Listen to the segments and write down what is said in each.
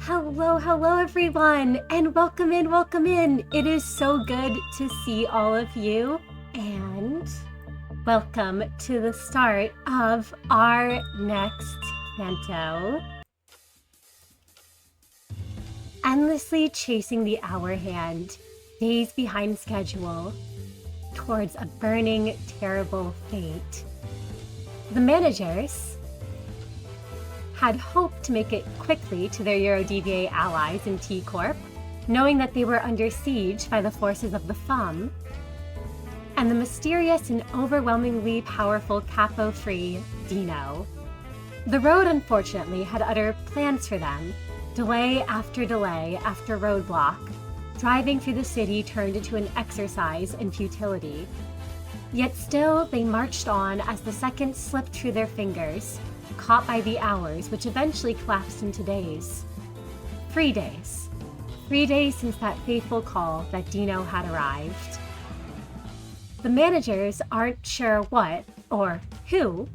Hello everyone, and welcome in, welcome in. It is so good to see all of you, and welcome to the start of our next canto. Endlessly chasing the hour hand, days behind schedule, towards a burning, terrible fate. The managers had hoped to make it quickly to their Yurodiviye allies in T Corp, knowing that they were under siege by the forces of the FUM, and the mysterious and overwhelmingly powerful Capo III Dino. The road, unfortunately, had other plans for them. Delay after roadblock, driving through the city turned into an exercise in futility. Yet still, they marched on as the seconds slipped through their fingers, caught by the hours, which eventually collapsed into days. 3 days. 3 days since that fateful call that Dino had arrived. The managers aren't sure what, or who,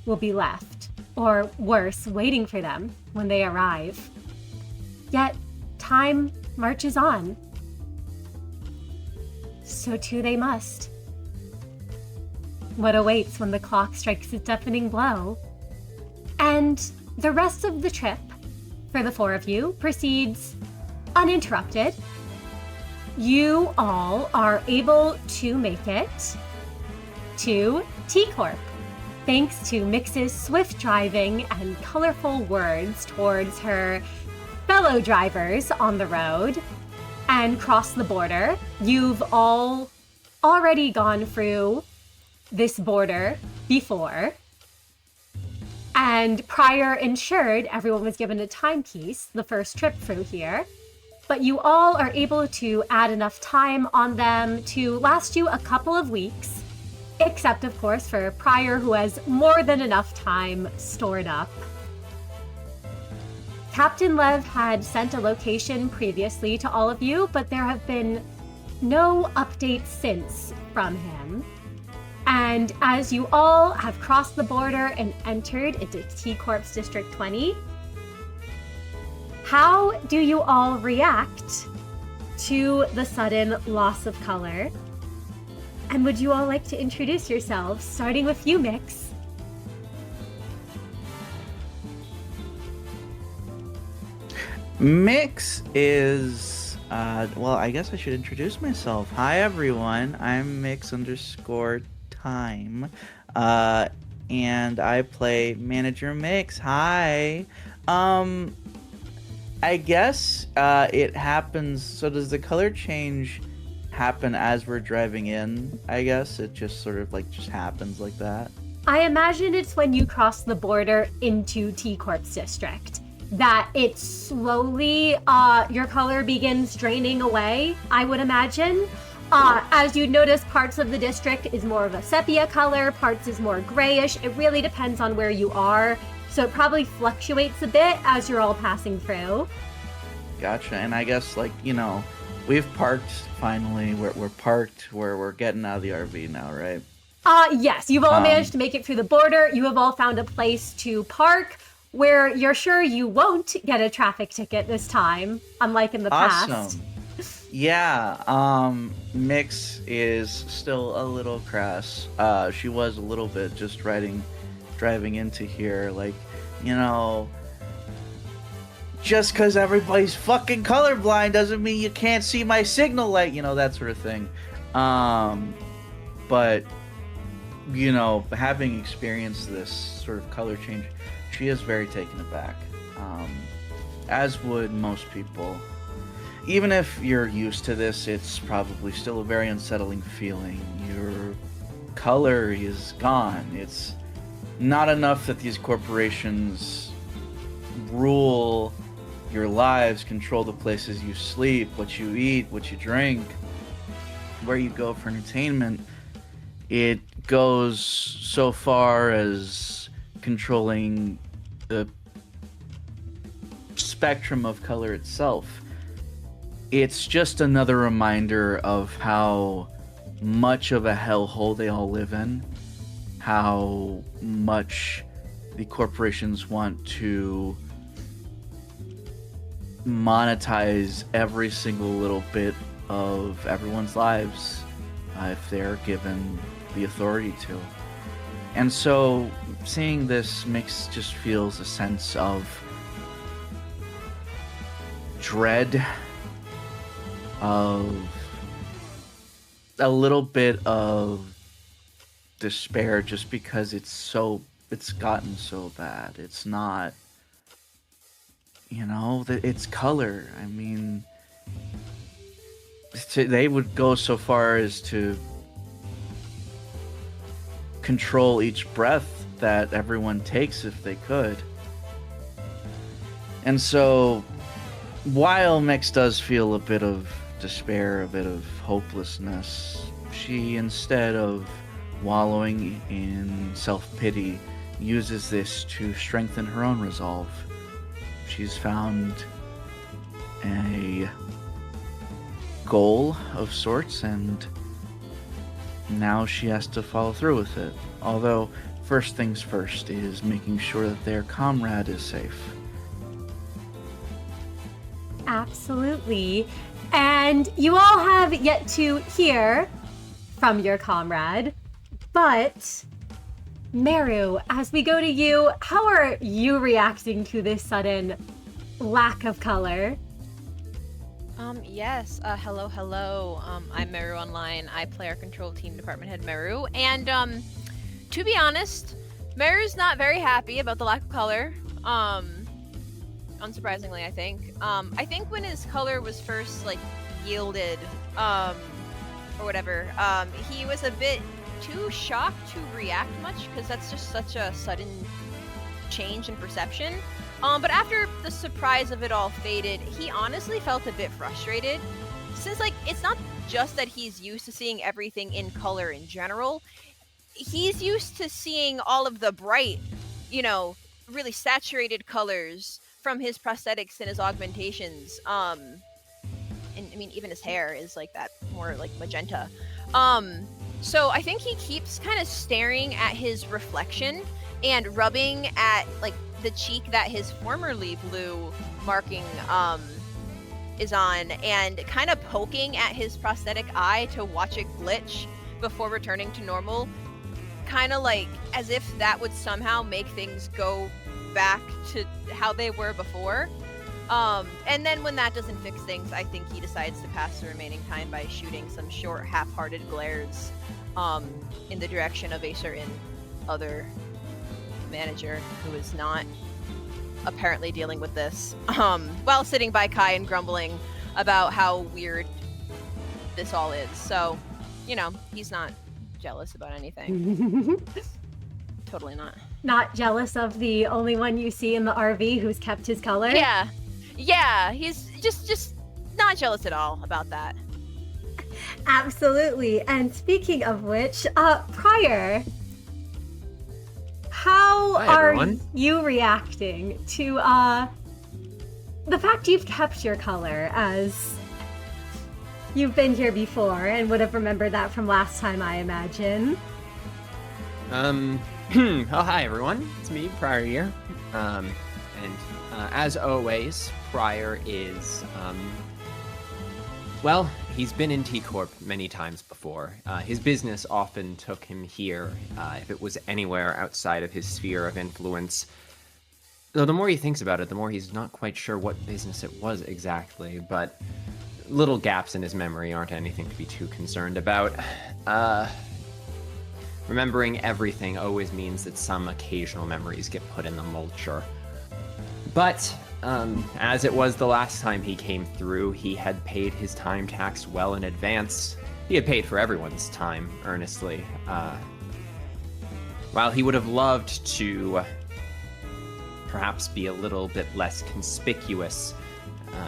will be left, or worse, waiting for them when they arrive. Yet, time marches on. So too they must. What awaits when the clock strikes its deafening blow? And the rest of the trip, for the four of you, proceeds uninterrupted. You all are able to make it to T Corp, thanks to Mix's swift driving and colorful words towards her fellow drivers on the road and cross the border. You've all already gone through this border before. And prior insured, everyone was given a timepiece the first trip through here. But you all are able to add enough time on them to last you a couple of weeks. Except, of course, for Prior, who has more than enough time stored up. Captain Lev had sent a location previously to all of you, but there have been no updates since from him. And as you all have crossed the border and entered into T Corp's District 20, how do you all react to the sudden loss of color? And would you all like to introduce yourselves, starting with you, Mix? Mix is, well, I guess I should introduce myself. Hi, everyone. I'm Mix_time, and I play Manager Mix. Hi. I guess it happens. So does the color change happen as we're driving in? I guess it just sort of just happens like that. I imagine it's when you cross the border into T Corp's district that it slowly, your color begins draining away, I would imagine. As you notice, parts of the district is more of a sepia color, parts is more grayish. It really depends on where you are. So it probably fluctuates a bit as you're all passing through. Gotcha. And I guess, we've parked finally. We're parked where we're getting out of the RV now, right? Yes, you've all managed to make it through the border. You have all found a place to park where you're sure you won't get a traffic ticket this time, unlike in the past. Awesome. Yeah, Mix is still a little crass. She was a little bit just driving into here, just because everybody's fucking colorblind doesn't mean you can't see my signal light, that sort of thing. But, having experienced this sort of color change, she is very taken aback, as would most people. Even if you're used to this, it's probably still a very unsettling feeling. Your color is gone. It's not enough that these corporations rule your lives, control the places you sleep, what you eat, what you drink, where you go for entertainment. It goes so far as controlling the spectrum of color itself. It's just another reminder of how much of a hellhole they all live in, how much the corporations want to monetize every single little bit of everyone's lives if they're given the authority to. And so seeing this just feels a sense of dread, of a little bit of despair, just because it's gotten so bad. It's not, it's color. I mean, they would go so far as to control each breath that everyone takes if they could. And so while Mix does feel a bit of despair, a bit of hopelessness, she, instead of wallowing in self-pity, uses this to strengthen her own resolve. She's found a goal of sorts, and now she has to follow through with it. Although, first things first is making sure that their comrade is safe. Absolutely. And you all have yet to hear from your comrade, but Meru, as we go to you, how are you reacting to this sudden lack of color? Yes, hello. I'm Meru Online. I play our control team department head Meru, and to be honest, Meru's not very happy about the lack of color. Unsurprisingly, I think. I think when his color was first yielded, or whatever, he was a bit too shocked to react much, because that's just such a sudden change in perception. But after the surprise of it all faded, he honestly felt a bit frustrated, since it's not just that he's used to seeing everything in color in general. He's used to seeing all of the bright, really saturated colors from his prosthetics and his augmentations. And I mean, even his hair is that more magenta. So I think he keeps kind of staring at his reflection and rubbing at the cheek that his formerly blue marking is on, and kind of poking at his prosthetic eye to watch it glitch before returning to normal, kind of as if that would somehow make things go back to how they were before. And then when that doesn't fix things, I think he decides to pass the remaining time by shooting some short, half-hearted glares in the direction of a certain other manager who is not apparently dealing with this, while sitting by Kai and grumbling about how weird this all is. So, he's not jealous about anything. Totally not. Not jealous of the only one you see in the RV who's kept his color? Yeah, he's just not jealous at all about that. Absolutely. And speaking of which, Prior, how are you reacting to the fact you've kept your color, as you've been here before and would have remembered that from last time, I imagine? Oh, hi everyone. It's me, Prior here. And as always, Prior is, well, he's been in T Corp many times before. His business often took him here, if it was anywhere outside of his sphere of influence. Though the more he thinks about it, the more he's not quite sure what business it was exactly, but little gaps in his memory aren't anything to be too concerned about. Remembering everything always means that some occasional memories get put in the mulcher. But, as it was the last time he came through, he had paid his time tax well in advance. He had paid for everyone's time, earnestly. While he would have loved to perhaps be a little bit less conspicuous,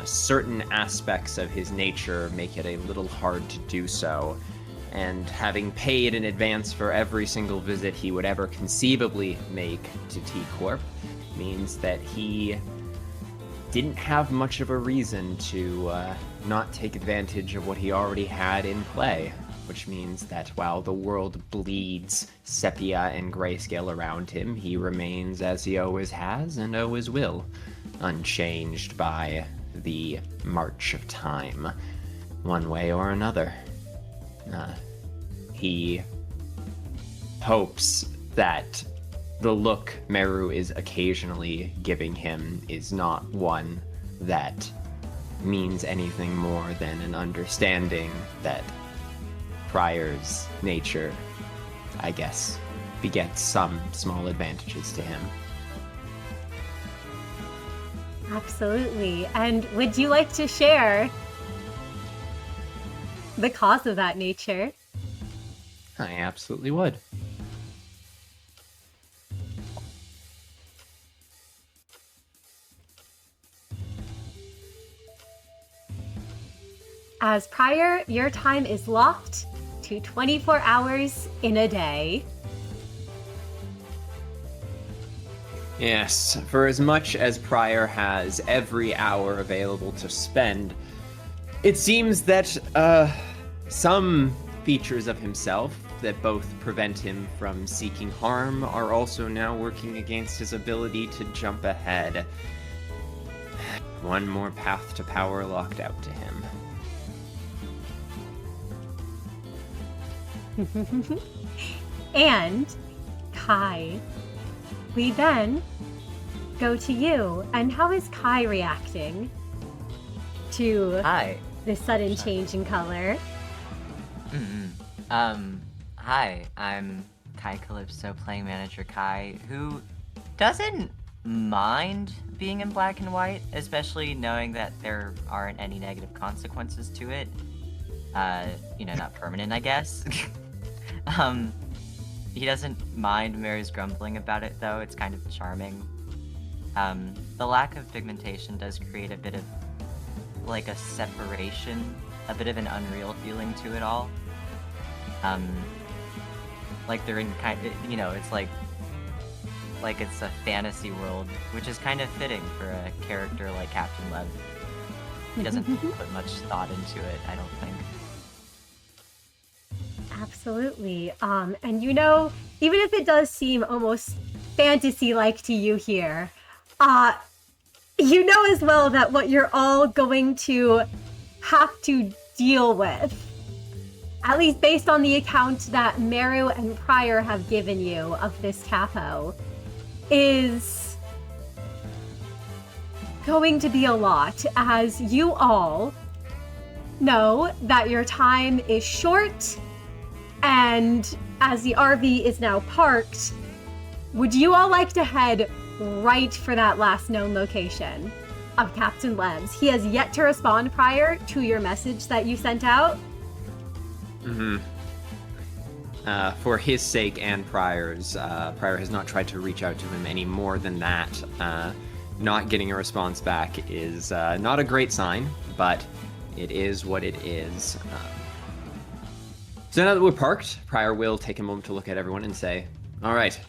certain aspects of his nature make it a little hard to do so. And having paid in advance for every single visit he would ever conceivably make to T Corp means that he didn't have much of a reason to not take advantage of what he already had in play, which means that while the world bleeds sepia and grayscale around him, he remains as he always has and always will, unchanged by the march of time, one way or another. He hopes that the look Meru is occasionally giving him is not one that means anything more than an understanding that Prior's nature, I guess, begets some small advantages to him. Absolutely. And would you like to share the cause of that nature? I absolutely would. As Prior, your time is locked to 24 hours in a day. Yes, for as much as Prior has every hour available to spend, it seems that some features of himself that both prevent him from seeking harm are also now working against his ability to jump ahead. One more path to power locked out to him. And Kai, we then go to you. And how is Kai reacting to Hi. this sudden change in color? Hi, I'm Kai Calypso, playing manager Kai, who doesn't mind being in black and white, especially knowing that there aren't any negative consequences to it. Not permanent, I guess. He doesn't mind Mary's grumbling about it, though. It's kind of charming. The lack of pigmentation does create a bit of, like, a separation, a bit of an unreal feeling to it all. Like they're in it's like it's a fantasy world, which is kind of fitting for a character like Captain Lev. He doesn't put much thought into it, I don't think. Absolutely. And even if it does seem almost fantasy-like to you here, you know as well that what you're all going to have to deal with, at least based on the account that Meru and Prior have given you of this capo, is going to be a lot, as you all know that your time is short, and as the RV is now parked, would you all like to head right for that last known location of Captain Lev's? He has yet to respond prior to your message that you sent out. For his sake and Prior's, Prior has not tried to reach out to him any more than that. Not getting a response back is not a great sign, but it is what it is. So now that we're parked, Prior will take a moment to look at everyone and say, all right,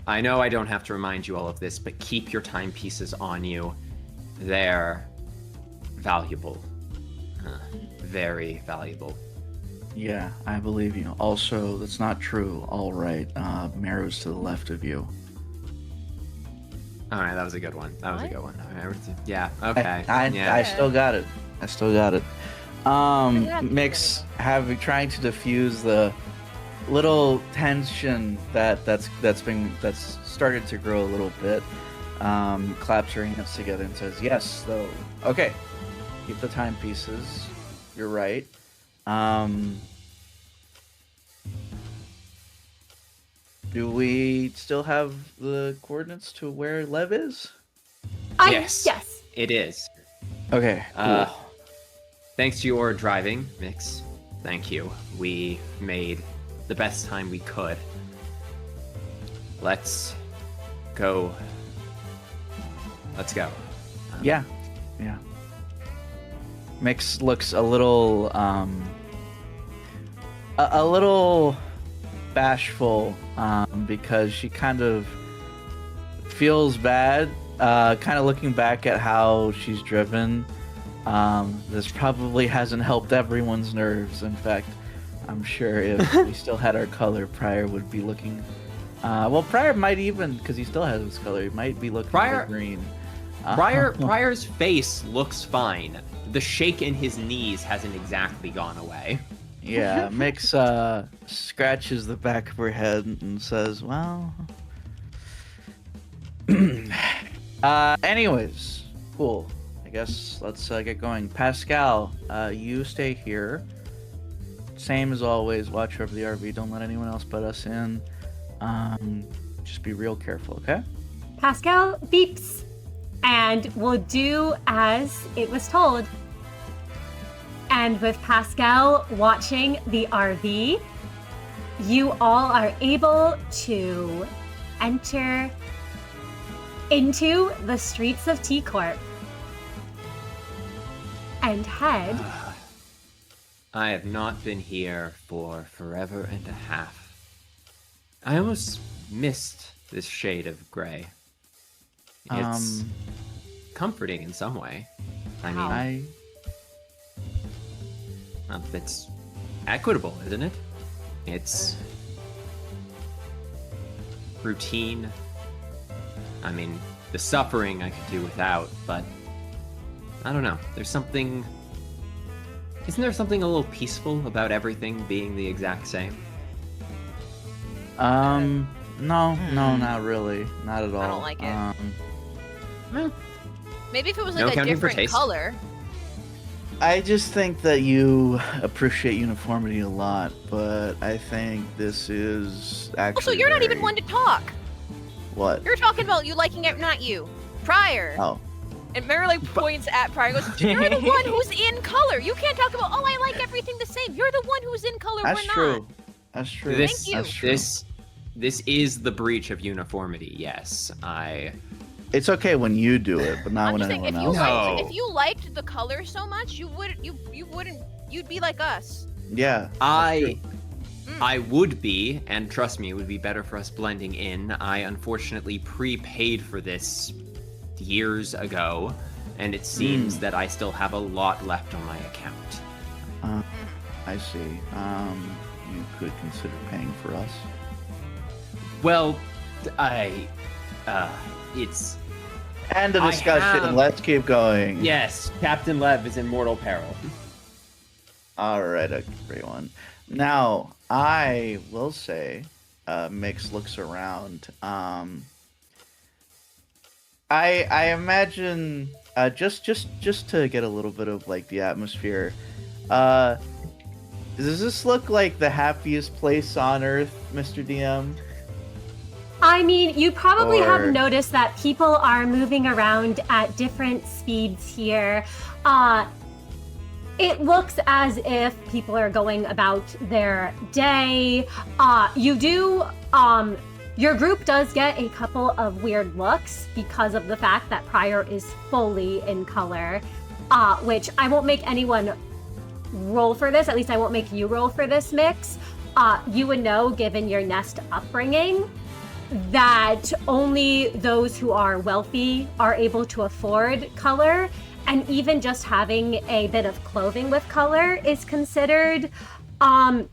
I know I don't have to remind you all of this, but keep your timepieces on you. They're valuable. Very valuable. Yeah, I believe you. Also, that's not true. All right, Meru's to the left of you. All right, that was a good one. That was a What? good one. All right, yeah, okay. I still got it. I still got it. Yeah. Mix trying to diffuse the little tension that's started to grow a little bit. Claps her hands together and says, "Yes, though. Okay, keep the timepieces. You're right. Do we still have the coordinates to where Lev is? Yes. Yes. It is. Okay, cool. Thanks to your driving, Mix. Thank you. We made the best time we could. Let's go. Let's go. Yeah. Mix looks a little bashful because she kind of feels bad, kind of looking back at how she's driven. This probably hasn't helped everyone's nerves. In fact, I'm sure if we still had our color, Prior would be looking. Prior might even, because he still has his color, he might be looking Prior- for green. Pryor's face looks fine. The shake in his knees hasn't exactly gone away. Yeah, Mix scratches the back of her head and says, well... anyways, cool. I guess let's get going. Pascal, you stay here. Same as always, watch over the RV. Don't let anyone else butt us in. Just be real careful, okay? Pascal beeps and will do as it was told. And with Pascal watching the RV, you all are able to enter into the streets of T Corp and head. I have not been here for forever and a half. I almost missed this shade of gray. It's comforting in some way. I mean, it's equitable, isn't it? It's routine. I mean, the suffering I could do without, but I don't know. There's something... Isn't there something a little peaceful about everything being the exact same? No, not really. Not at all. I don't like it. Well, Maybe if it was no like a accounting for different taste. color. I just think that you appreciate uniformity a lot, but I think this is actually Also, you're not even very- one to talk. What? You're talking about you liking it, not you. Pryor. Oh. And Mary points at Pryor and goes, you're the one who's in color. You can't talk about, oh, I like everything the same. You're the one who's in color. That's We're true. not. That's true. This, Thank you. This is the breach of uniformity. Yes, It's okay when you do it, but not I'm when just saying, anyone if you else. No. liked, if you liked the color so much, you'd be like us. Yeah. I would be, and trust me, it would be better for us blending in. I unfortunately prepaid for this years ago, and it seems that I still have a lot left on my account. I see. You could consider paying for us. Well, it's... End of I discussion. have- Let's keep going. Yes, Captain Lev is in mortal peril. All right, everyone. Now, I will say, Mix looks around. I imagine just to get a little bit of like the atmosphere. Does this look like the happiest place on Earth, Mr. DM? I mean, you probably Or- have noticed that people are moving around at different speeds here. It looks as if people are going about their day. Your group does get a couple of weird looks because of the fact that Pryor is fully in color, which I won't make anyone roll for this. At least I won't make you roll for this, Mix. You would know, given your nest upbringing, that only those who are wealthy are able to afford color, and even just having a bit of clothing with color is considered, A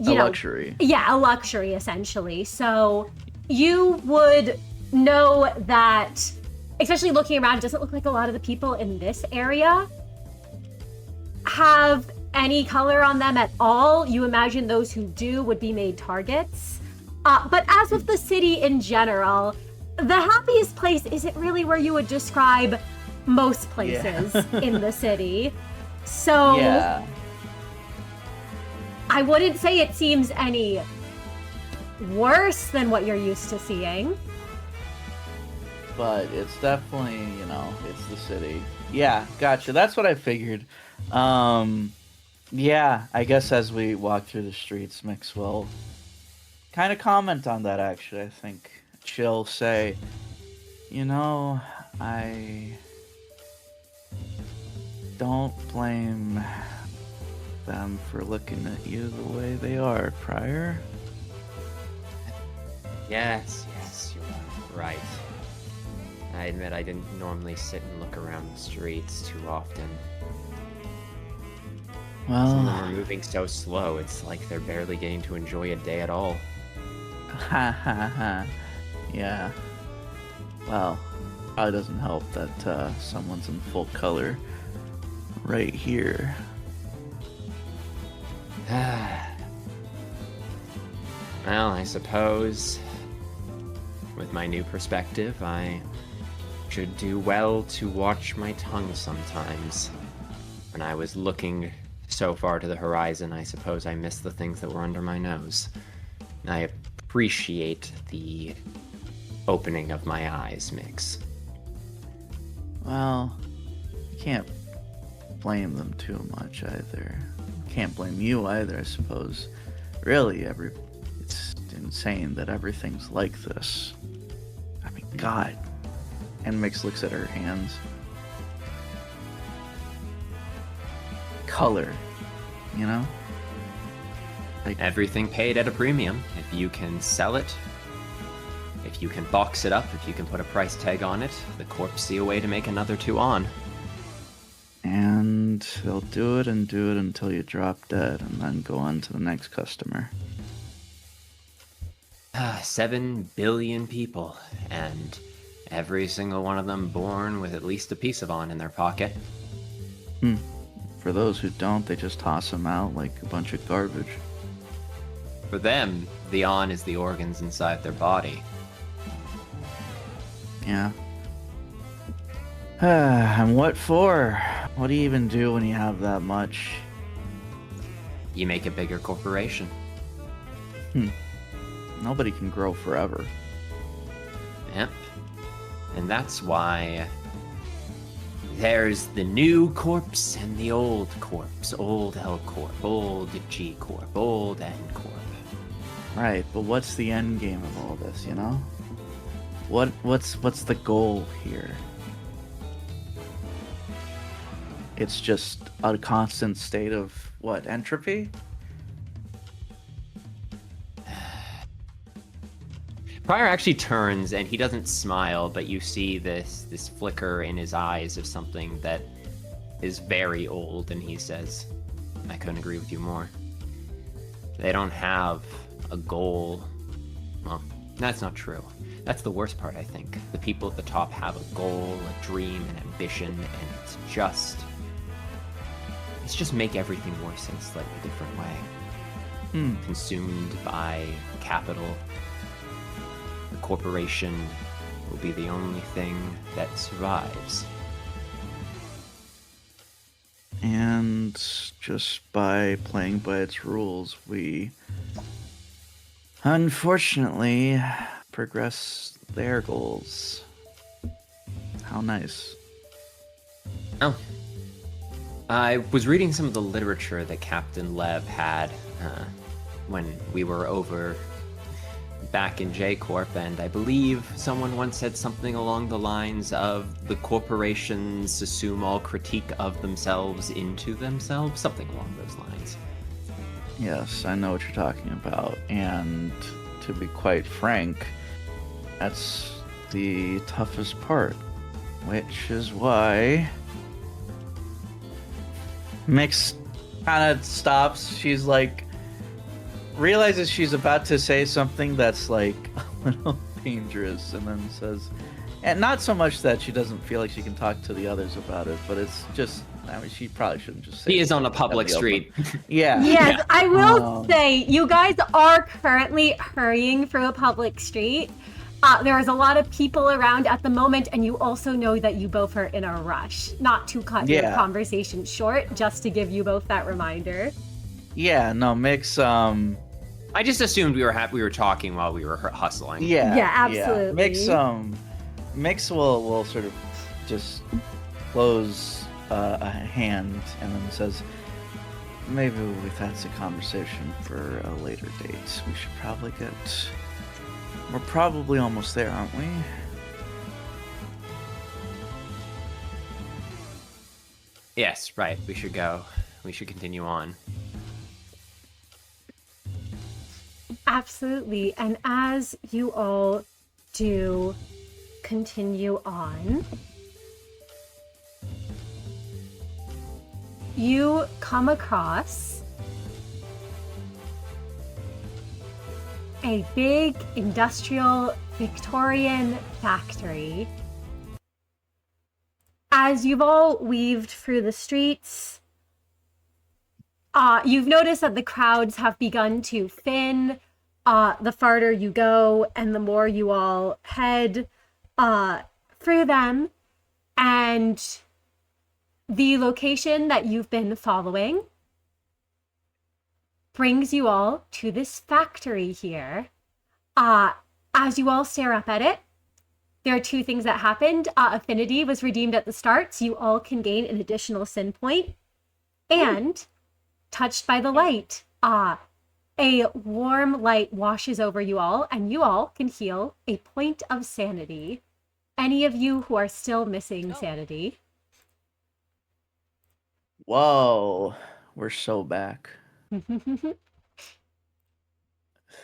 luxury. Yeah, a luxury, essentially. So you would know that, especially looking around, it doesn't look like a lot of the people in this area have any color on them at all. You imagine those who do would be made targets. But as with the city in general, the happiest place isn't really where you would describe most places in the city. So Yeah. I wouldn't say it seems any worse than what you're used to seeing. But it's definitely, it's the city. Yeah, gotcha. That's what I figured. Yeah, I guess as we walk through the streets, Mix will kind of comment on that, actually. I think she'll say, I don't blame them for looking at you the way they are, Pryor. Yes, you are right. I admit I didn't normally sit and look around the streets too often. Some of them are Well, moving so slow, it's like they're barely getting to enjoy a day at all. ha ha ha. Yeah. Well, probably doesn't help that someone's in full color right here. Well, I suppose with my new perspective, I should do well to watch my tongue sometimes. When I was looking so far to the horizon, I suppose I missed the things that were under my nose. I appreciate the opening of my eyes, Mix. Well, you can't blame them too much either. Can't blame you either, I suppose. Really, it's insane that everything's like this. I mean, God. And Mix looks at her hands. Color, you know? Like, Everything paid at a premium. If you can sell it, if you can box it up, if you can put a price tag on it, the Corp see a way to make another 2 on. and they'll do it and do it until you drop dead, and then go on to the next customer. 7 billion people, and every single one of them born with at least a piece of on in their pocket. For those who don't, they just toss them out like a bunch of garbage. For them, the on is the organs inside their body. Yeah. And what for? What do you even do when you have that much? You make a bigger corporation. Nobody can grow forever. Yep. And that's why there's the new corpse and the old corpse. Old L Corp, old G Corp, old N Corp. Right, but what's the end game of all this, you know? What's the goal here? It's just a constant state of what, entropy? Pryor actually turns and he doesn't smile, but you see this flicker in his eyes of something that is very old, and he says, I couldn't agree with you more. They don't have a goal. Well, that's not true. That's the worst part, I think. The people at the top have a goal, a dream, an ambition, and it's just make everything worse in a slightly different way. Consumed by capital. The corporation will be the only thing that survives. And just by playing by its rules, we unfortunately progress their goals. How nice. Oh. I was reading some of the literature that Captain Lev had when we were over back in J Corp, and I believe someone once said something along the lines of the corporations assume all critique of themselves into themselves, something along those lines. Yes, I know what you're talking about, and to be quite frank, that's the toughest part, which is why Mix kind of stops. She's like, realizes she's about to say something that's like a little dangerous, and then says, and not so much that she doesn't feel like she can talk to the others about it, but it's just, I mean, she probably shouldn't just say He is on a something public out in the street. open. Yeah. Yes, Yeah. I will say, you guys are currently hurrying through a public street. There's a lot of people around at the moment, and you also know that you both are in a rush. Not to cut your conversation short, just to give you both that reminder. Yeah, no, Mix, I just assumed we were talking while we were hustling. yeah. Yeah, absolutely. Mix will sort of just close a hand and then says, maybe that's a conversation for a later date. We should probably we're probably almost there, aren't we? Yes, right. We should go. We should continue on. Absolutely. And as you all do continue on, you come across a big industrial Victorian factory. As you've all weaved through the streets, you've noticed that the crowds have begun to thin. The farther you go and the more you all head through them. And the location that you've been following brings you all to this factory here. As you all stare up at it, there are two things that happened. Affinity was redeemed at the start, so you all can gain an additional sin point. And touched by the light, a warm light washes over you all, and you all can heal a point of sanity. Any of you who are still missing sanity. Whoa, we're so back.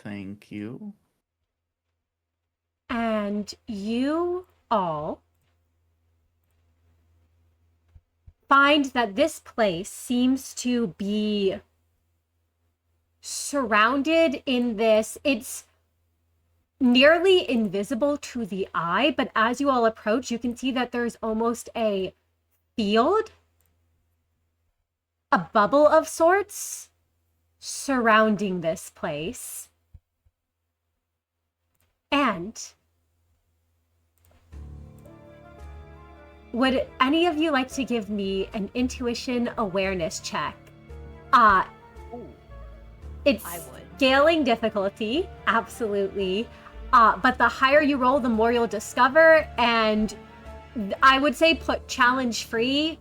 Thank you. And you all find that this place seems to be surrounded in this, it's nearly invisible to the eye, but as you all approach, you can see that there's almost a field, a bubble of sorts surrounding this place. And would any of you like to give me an intuition awareness check? It's I would. scaling difficulty, absolutely. But the higher you roll, the more you'll discover. And I would say put challenge free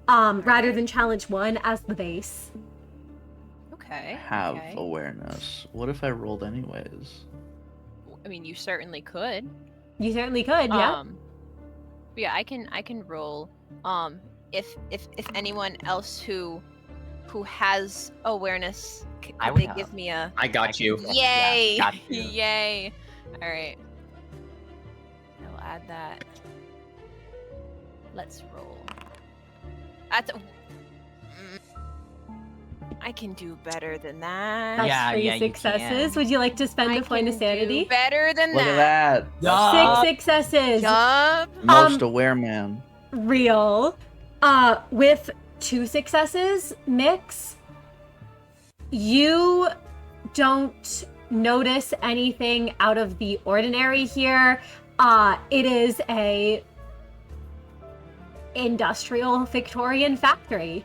rather than challenge 1 as the base. Okay. Have okay. awareness. What if I rolled anyways? I mean, you certainly could. You certainly could, yeah. Yeah, I can roll. If anyone else who has awareness, I could would they have. give me a I got you. yay? Yeah, got you. Yay! All right. I'll add that. Let's roll. That's. I can do better than that. That's Yeah, 3 yeah, you successes. can. Would you like to spend a point of sanity? Do better than Look at that. that. 6 successes. Yup. Most aware man. Real. With 2 successes, Mix, you don't notice anything out of the ordinary here. It is a industrial Victorian factory.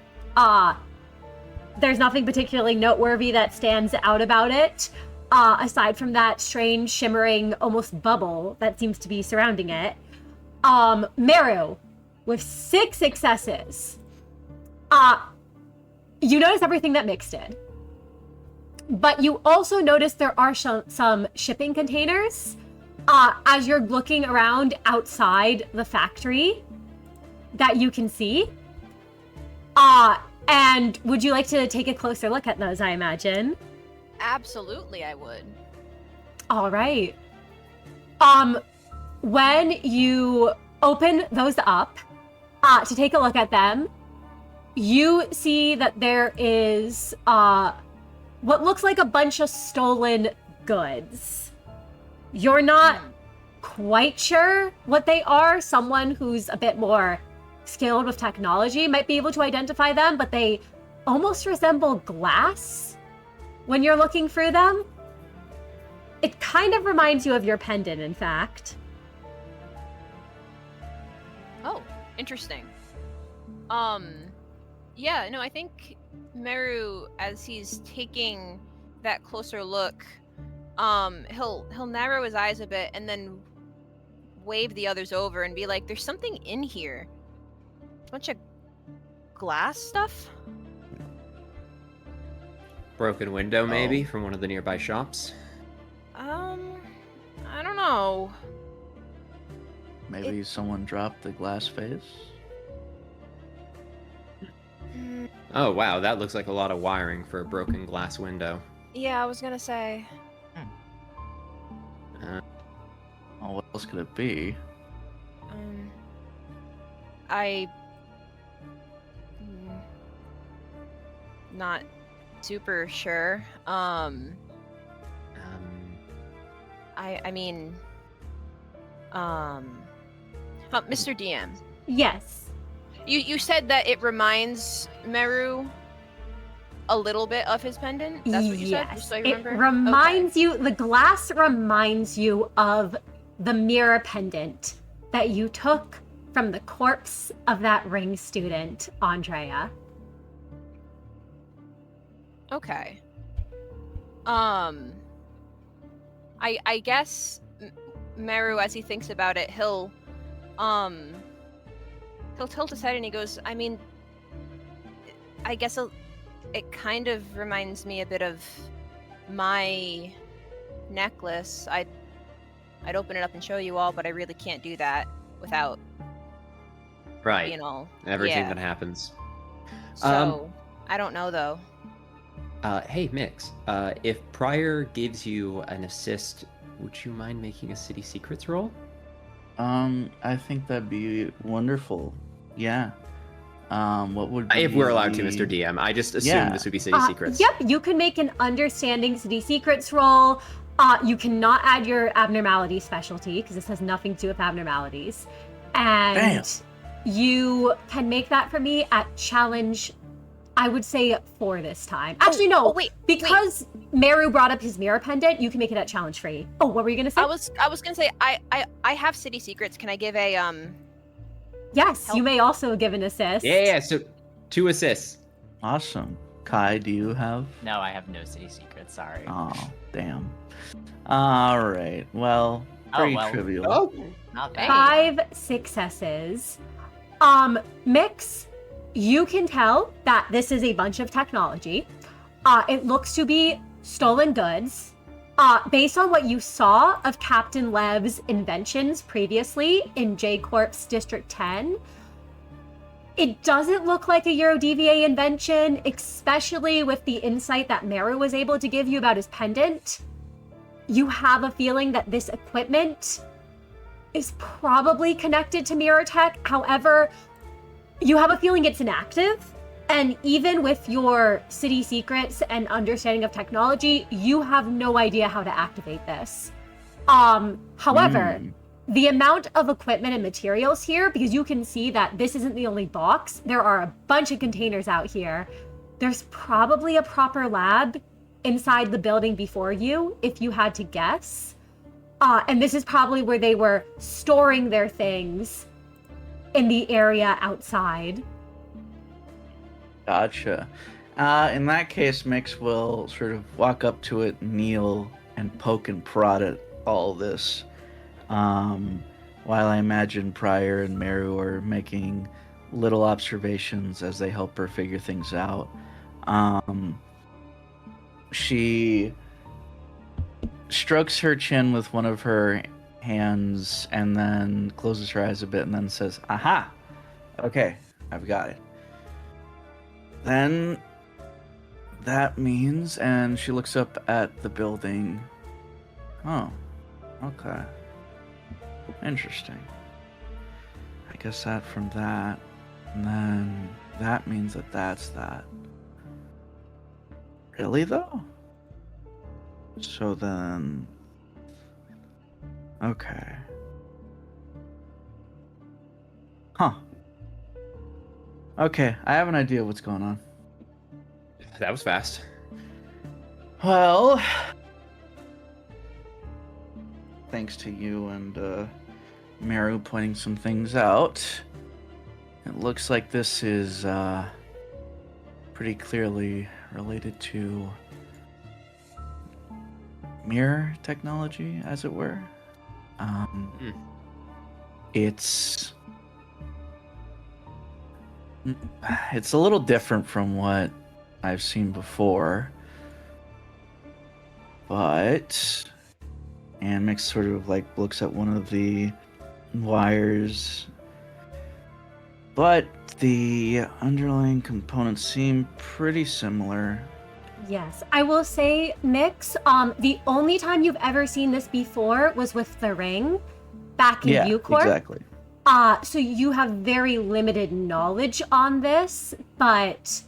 There's nothing particularly noteworthy that stands out about it, aside from that strange, shimmering, almost bubble that seems to be surrounding it. Meru, with 6 successes, you notice everything that Mix did. But you also notice there are some shipping containers as you're looking around outside the factory that you can see. And would you like to take a closer look at those, I imagine? Absolutely, I would. All right. When you open those up to take a look at them, you see that there is what looks like a bunch of stolen goods. You're not quite sure what they are. Someone who's a bit more skilled with technology might be able to identify them, but they almost resemble glass when you're looking through them. It kind of reminds you of your pendant, in fact. Oh, interesting. Yeah, no, I think Meru, as he's taking that closer look, he'll narrow his eyes a bit and then wave the others over and be like, "There's something in here. A bunch of glass stuff." Broken window, maybe, from one of the nearby shops. I don't know. Maybe someone dropped the glass vase? Oh, wow, that looks like a lot of wiring for a broken glass window. Yeah, I was gonna say. Oh, what else could it be? Not super sure. I mean, Mr. DM, Yes. you said that it reminds Meru a little bit of his pendant. That's what you said. Just so I It remember. reminds you, the glass reminds you of the mirror pendant that you took from the corpse of that ring student, Andrea. Okay. I guess Meru, as he thinks about it, he'll tilt his head and he goes, I mean, I guess it kind of reminds me a bit of my necklace. I'd open it up and show you all, but I really can't do that without Right. Everything yeah. that happens. So I don't know though. Hey, Mix. If Pryor gives you an assist, would you mind making a City Secrets roll? I think that'd be wonderful. Yeah. What would be If we're allowed to, Mr. DM. I just assumed this would be City Secrets. Yep, you can make an understanding City Secrets roll. You cannot add your abnormality specialty because this has nothing to do with abnormalities. And you can make that for me at challenge, I would say 4 this time. Actually, no. wait. Because Meru brought up his mirror pendant, you can make it at challenge 3. Oh, what were you gonna say? I was gonna say I have City Secrets. Can I give a Yes, help? you may also give an assist. Yeah, so 2 assists. Awesome. Kai, do you have? No, I have no City Secrets. Sorry. Oh, damn. All right. Well, pretty trivial. Oh, Not bad. 5 successes. Mix, you can tell that this is a bunch of technology. It looks to be stolen goods. Based on what you saw of Captain Lev's inventions previously in J Corp's District 10, it doesn't look like a Yurodiviye invention, especially with the insight that Meru was able to give you about his pendant. You have a feeling that this equipment is probably connected to mirror tech. However, you have a feeling it's inactive. And even with your City Secrets and understanding of technology, you have no idea how to activate this. However, the amount of equipment and materials here, because you can see that this isn't the only box, there are a bunch of containers out here. There's probably a proper lab inside the building before you, if you had to guess. And this is probably where they were storing their things in the area outside. Gotcha. In that case, Mix will sort of walk up to it, kneel, and poke and prod at all this. While I imagine Pryor and Meru are making little observations as they help her figure things out. She strokes her chin with one of her hands and then closes her eyes a bit and then says, "Aha! Okay, I've got it." Then that means, and she looks up at the building. Oh, okay. Interesting. I guess that from that, and then that means that that's that. Really though? So then, okay. Huh. Okay, I have an idea what's going on. that was fast. Well, thanks to you and Meru pointing some things out, it looks like this is pretty clearly related to mirror technology, as it were. It's a little different from what I've seen before, but Mix sort of like looks at one of the wires, but the underlying components seem pretty similar. Yes, I will say, Mix, the only time you've ever seen this before was with the ring back in U Corp. Exactly. So you have very limited knowledge on this, but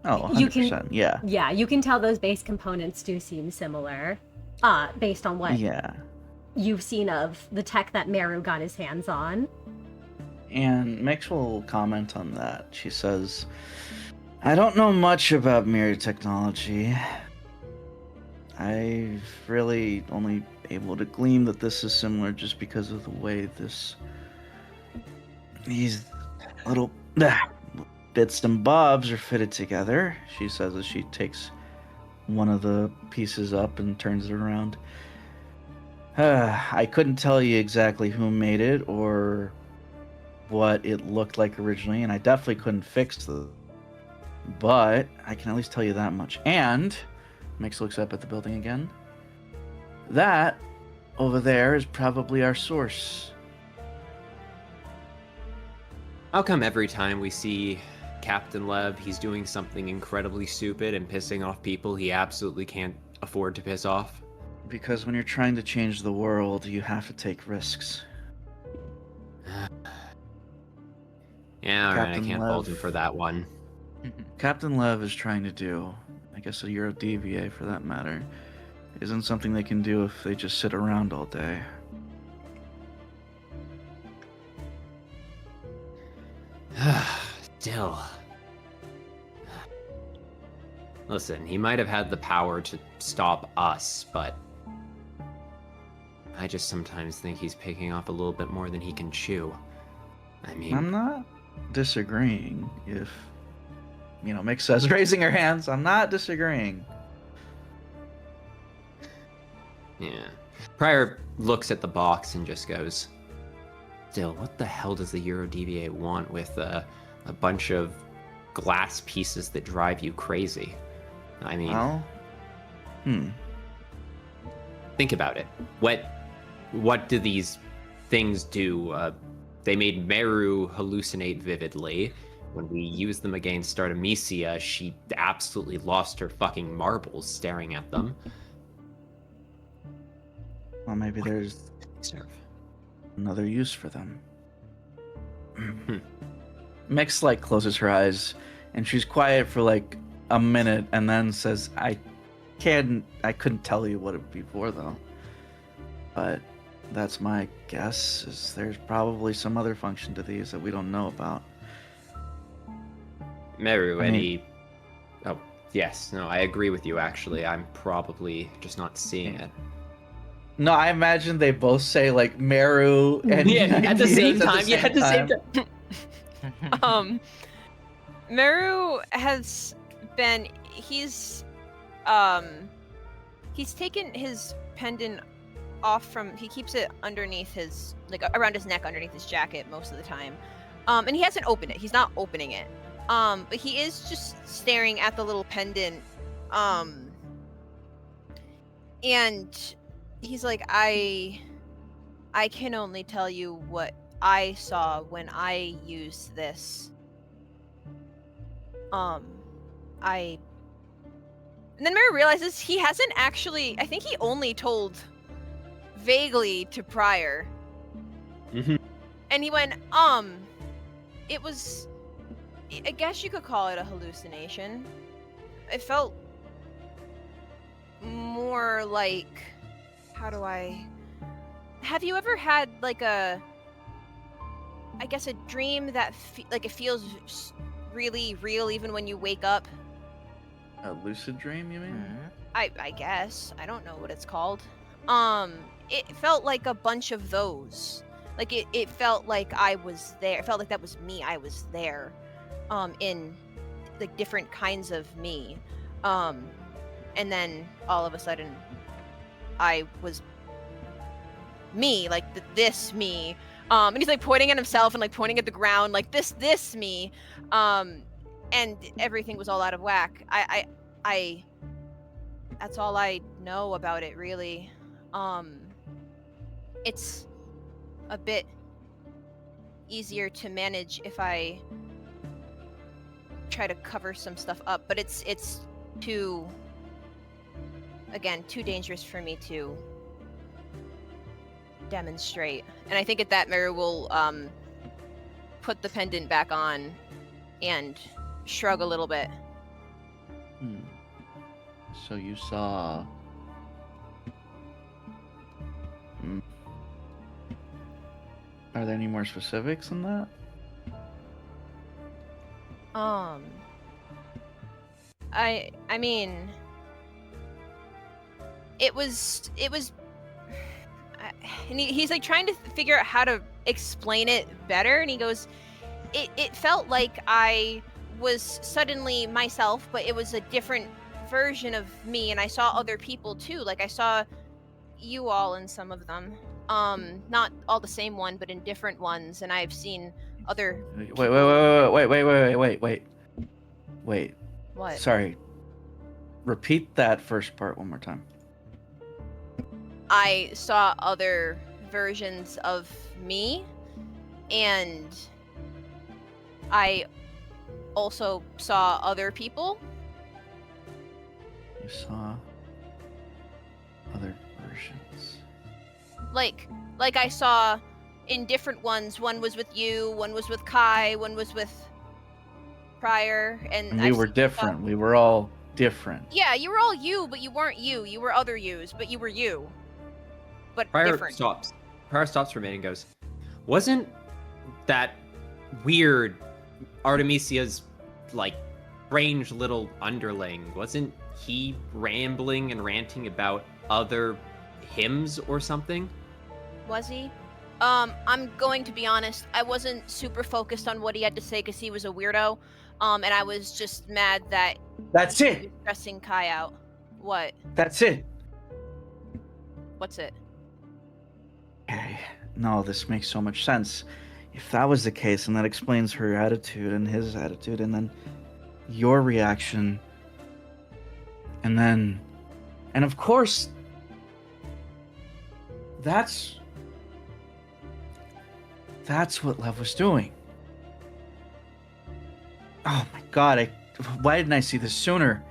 Oh, 100%, you can, yeah. Yeah, you can tell those base components do seem similar, based on what you've seen of the tech that Meru got his hands on. And Mix will comment on that. She says, I don't know much about mirror technology. I've really only able to glean that this is similar just because of the way these little bits and bobs are fitted together, she says as she takes one of the pieces up and turns it around. I couldn't tell you exactly who made it or what it looked like originally, and I definitely couldn't fix but I can at least tell you that much. And Mix looks up at the building again. That over there is probably our source. How come every time we see Captain Lev, he's doing something incredibly stupid and pissing off people he absolutely can't afford to piss off? Because when you're trying to change the world, you have to take risks. Yeah, alright, I Captain can't Lev. fault him for that one. Captain Lev is trying to do, I guess a Yurodiviye for that matter, isn't something they can do if they just sit around all day. Still. Listen, he might have had the power to stop us, but I just sometimes think he's picking off a little bit more than he can chew. I mean, I'm not disagreeing if, Mix says raising her hands. I'm not disagreeing. yeah. Pryor looks at the box and just goes, still, what the hell does the Yurodiviye want with a bunch of glass pieces that drive you crazy? I mean, Well, think about it. What do these things do? They made Meru hallucinate vividly. When we used them against Artemisia, she absolutely lost her fucking marbles staring at them. Well, maybe there's Serve. another use for them. Mix closes her eyes and she's quiet for a minute and then says, I couldn't tell you what it would be for though. But that's my guess, is there's probably some other function to these that we don't know about. Meru, Oh, yes. No, I agree with you, actually. I'm probably just not seeing it. No, I imagine they both say Meru and Yeah, at the same time. Yeah, At the same time. Meru has been he's taken his pendant off from, he keeps it underneath his, around his neck underneath his jacket most of the time. And he hasn't opened it. He's not opening it. But he is just staring at the little pendant. And he's like, I can only tell you what I saw when I used this. And then Mary realizes he hasn't actually, I think he only told vaguely to Pryor. Mm-hmm. And he went, it was, I guess you could call it a hallucination. It felt more like, have you ever had a dream that it feels really real even when you wake up? A lucid dream, you mean? I guess. I don't know what it's called. It felt like a bunch of those. It felt like I was there. It felt like that was me. I was there. In different kinds of me. And then all of a sudden I was me, this me. And he's pointing at himself and pointing at the ground, this me. And everything was all out of whack. I that's all I know about it, really. It's a bit easier to manage if I try to cover some stuff up, but it's too dangerous for me to demonstrate. And I think at that, Mary will put the pendant back on and shrug a little bit. So you saw Are there any more specifics in that? I mean, it was and he's like trying to figure out how to explain it better, and he goes, it felt like I was suddenly myself, but it was a different version of me, and I saw other people too. Like I saw you all in some of them, not all the same one, but in different ones, and I've seen other Wait. What? Sorry. Repeat that first part one more time. I saw other versions of me, and I also saw other people. You saw other versions. Like I saw in different ones. One was with you, one was with Kai, one was with Prior, And we were different. We were all different. Yeah, you were all you, but you weren't you. You were other yous, but you were you. But Prior different. stops. Prior stops for a minute and goes, wasn't that weird Artemisia's, like, strange little underling, wasn't he rambling and ranting about other hymns or something? Was he? I'm going to be honest. I wasn't super focused on what he had to say because he was a weirdo. And I was just mad that That's he it. was stressing Kai out. What? That's it. What's it? Okay. No, this makes so much sense. If that was the case, and that explains her attitude and his attitude, and then your reaction, and of course, that's what Lev was doing. Oh my god, why didn't I see this sooner?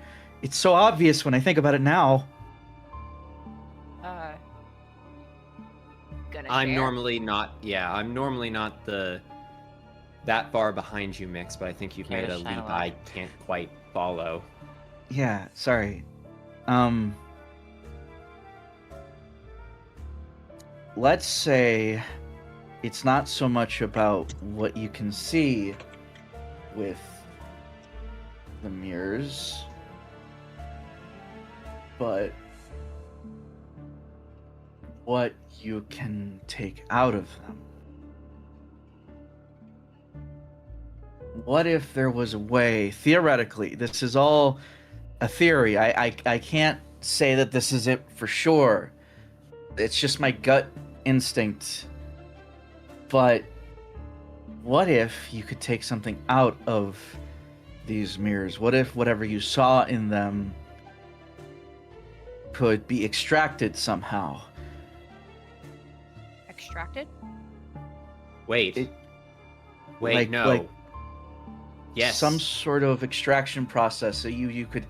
It's so obvious when I think about it now. I'm normally not that far behind you, Mix, but I think you've Care made to a shine a leap I light? can't quite follow. Yeah, sorry. Let's say it's not so much about what you can see with the mirrors, but what you can take out of them. What if there was a way, theoretically, this is all a theory, I can't say that this is it for sure, it's just my gut instinct, but what if you could take something out of these mirrors? What if whatever you saw in them could be extracted somehow? Extracted? Wait. Like- No. like Yes. some sort of extraction process, so you could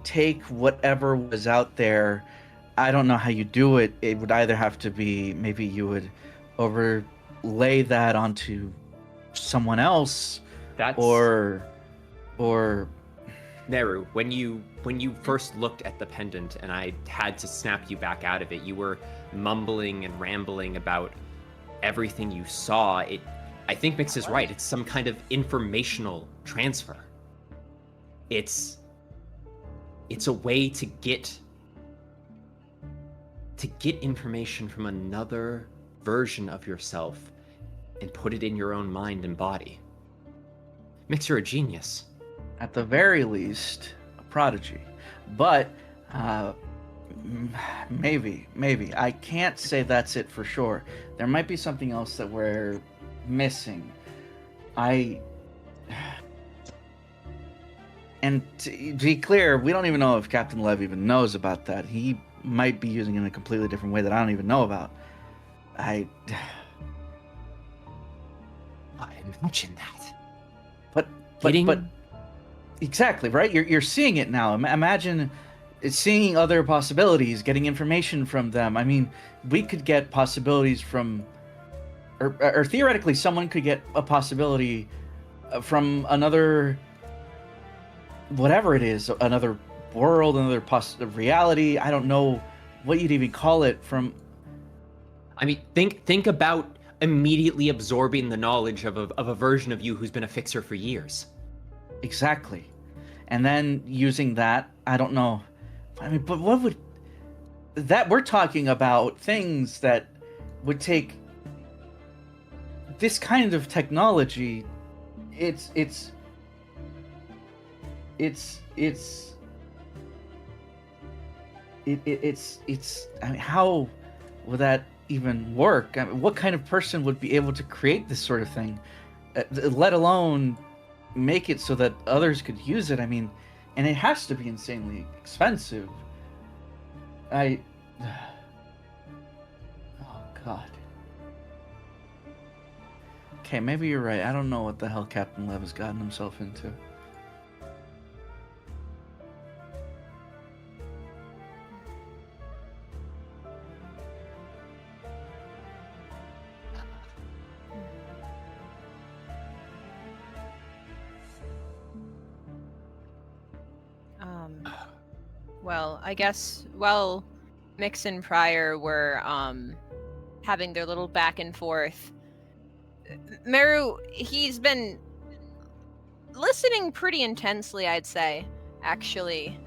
take whatever was out there. I don't know how you do it. It would either have to be, maybe you would overlay that onto someone else, That's or Neru, when you first looked at the pendant and I had to snap you back out of it, you were mumbling and rambling about everything you saw. I think Mix is right. It's some kind of informational transfer. It's a way to get information from another version of yourself and put it in your own mind and body. Mix, you're a genius. at the very least, a prodigy. But maybe I can't say that's it for sure. There might be something else that we're missing. And to be clear, we don't even know if Captain Lev even knows about that. He might be using it in a completely different way that I don't even know about. I imagine that. But exactly, right? You're seeing it now. Imagine seeing other possibilities, getting information from them. I mean, we could get possibilities from, or theoretically, someone could get a possibility from another, whatever it is, another world, another reality. I don't know what you'd even call it. From, I mean, think about immediately absorbing the knowledge of a version of you who's been a fixer for years. Exactly. And then using that, I don't know. I mean, but what would that we're talking about things that would take this kind of technology. It's I mean, how would that even work? I mean, what kind of person would be able to create this sort of thing, let alone make it so that others could use it? I mean, and it has to be insanely expensive. Oh God. Okay, maybe you're right. I don't know what the hell Captain Lev has gotten himself into. Well, I guess while Mix and Pryor were having their little back and forth, Meru, he's been listening pretty intensely, I'd say, actually.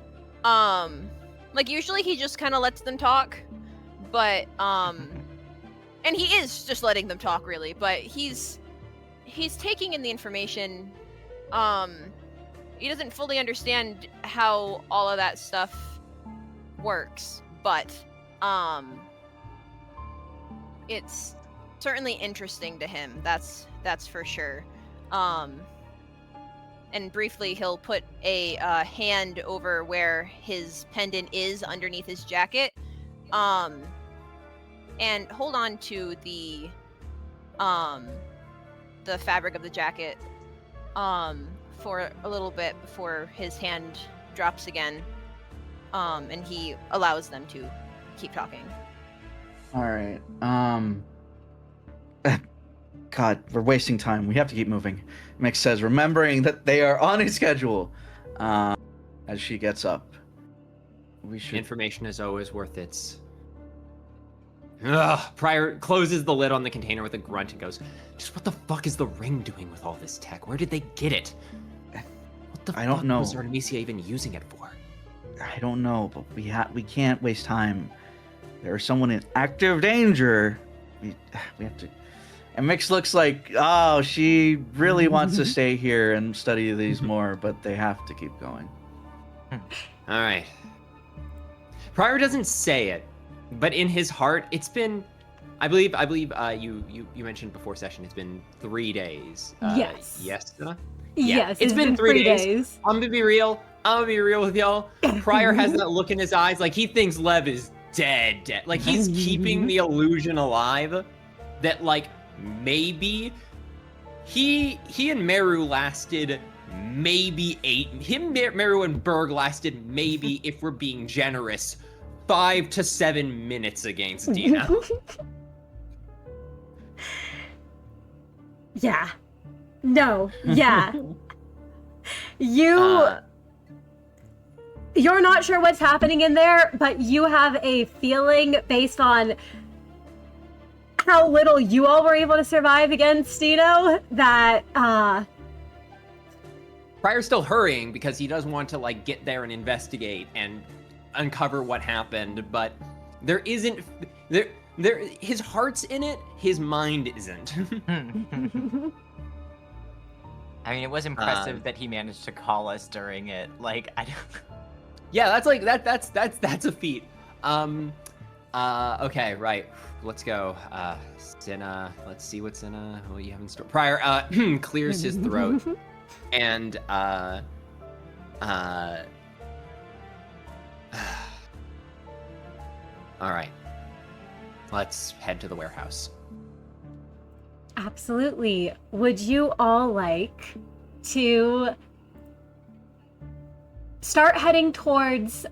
Like usually he just kind of lets them talk, but and he is just letting them talk really, but he's taking in the information. He doesn't fully understand how all of that stuff works, but it's certainly interesting to him. That's for sure. And briefly, he'll put a hand over where his pendant is underneath his jacket, and hold on to the fabric of the jacket, for a little bit before his hand drops again, and he allows them to keep talking. All right. God, we're wasting time. We have to keep moving. Mix says, remembering that they are on a schedule. As she gets up, we should. Information is always worth its. Ugh. Pryor closes the lid on the container with a grunt and goes, "Just what the fuck is the ring doing with all this tech? Where did they get it? What the I don't fuck know. was Artemisia even using it for?" I don't know, but we can't waste time. There's someone in active danger. We have to. And Mix looks like, oh, she really wants to stay here and study these more, but they have to keep going. All right. Pryor doesn't say it, but in his heart, it's been, I believe you mentioned before session, it's been 3 days. Yes. Yes. Yes, it's been 3 days. I'm gonna be real with y'all. Pryor has that look in his eyes, like he thinks Lev is dead. Like he's keeping the illusion alive that like maybe he and Meru lasted maybe 8. Meru and Berg lasted maybe, if we're being generous, 5 to 7 minutes against Dino. Yeah. No. Yeah. You're not sure what's happening in there, but you have a feeling based on how little you all were able to survive against Dino that Pryor's still hurrying because he doesn't want to like get there and investigate and uncover what happened, but there isn't there his heart's in it, his mind isn't. I mean, it was impressive that he managed to call us during it. Like, I don't. Yeah, that's like that's a feat. Okay, right. Let's go. Cinna, let's see what Cinna. Oh, you haven't stored. Pryor clears his throat and all right. Let's head to the warehouse. Absolutely. Would you all like to start heading towards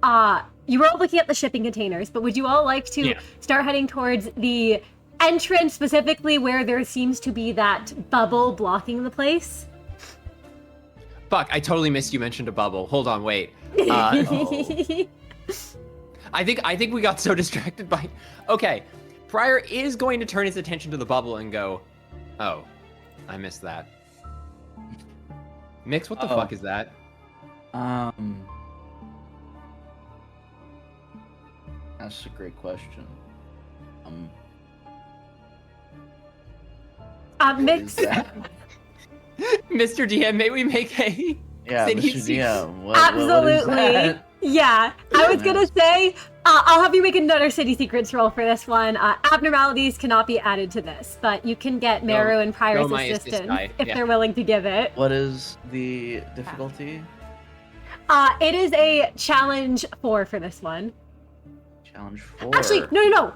you were all looking at the shipping containers, but would you all like to start heading towards the entrance, specifically where there seems to be that bubble blocking the place? Fuck, I totally missed you mentioned a bubble. Hold on, wait. I think we got so distracted by. Okay, Prior is going to turn his attention to the bubble and go, oh, I missed that. Mix, what the fuck is that? That's a great question. Mix. Mr. DM, may we make a city Mr. DM, what Absolutely. is that? Yeah, I was gonna say, I'll have you make another city secrets roll for this one. Abnormalities cannot be added to this, but you can get Meru and Prior's assistance if they're willing to give it. What is the difficulty? It is a challenge 4 for this one. Challenge 4. Actually, no.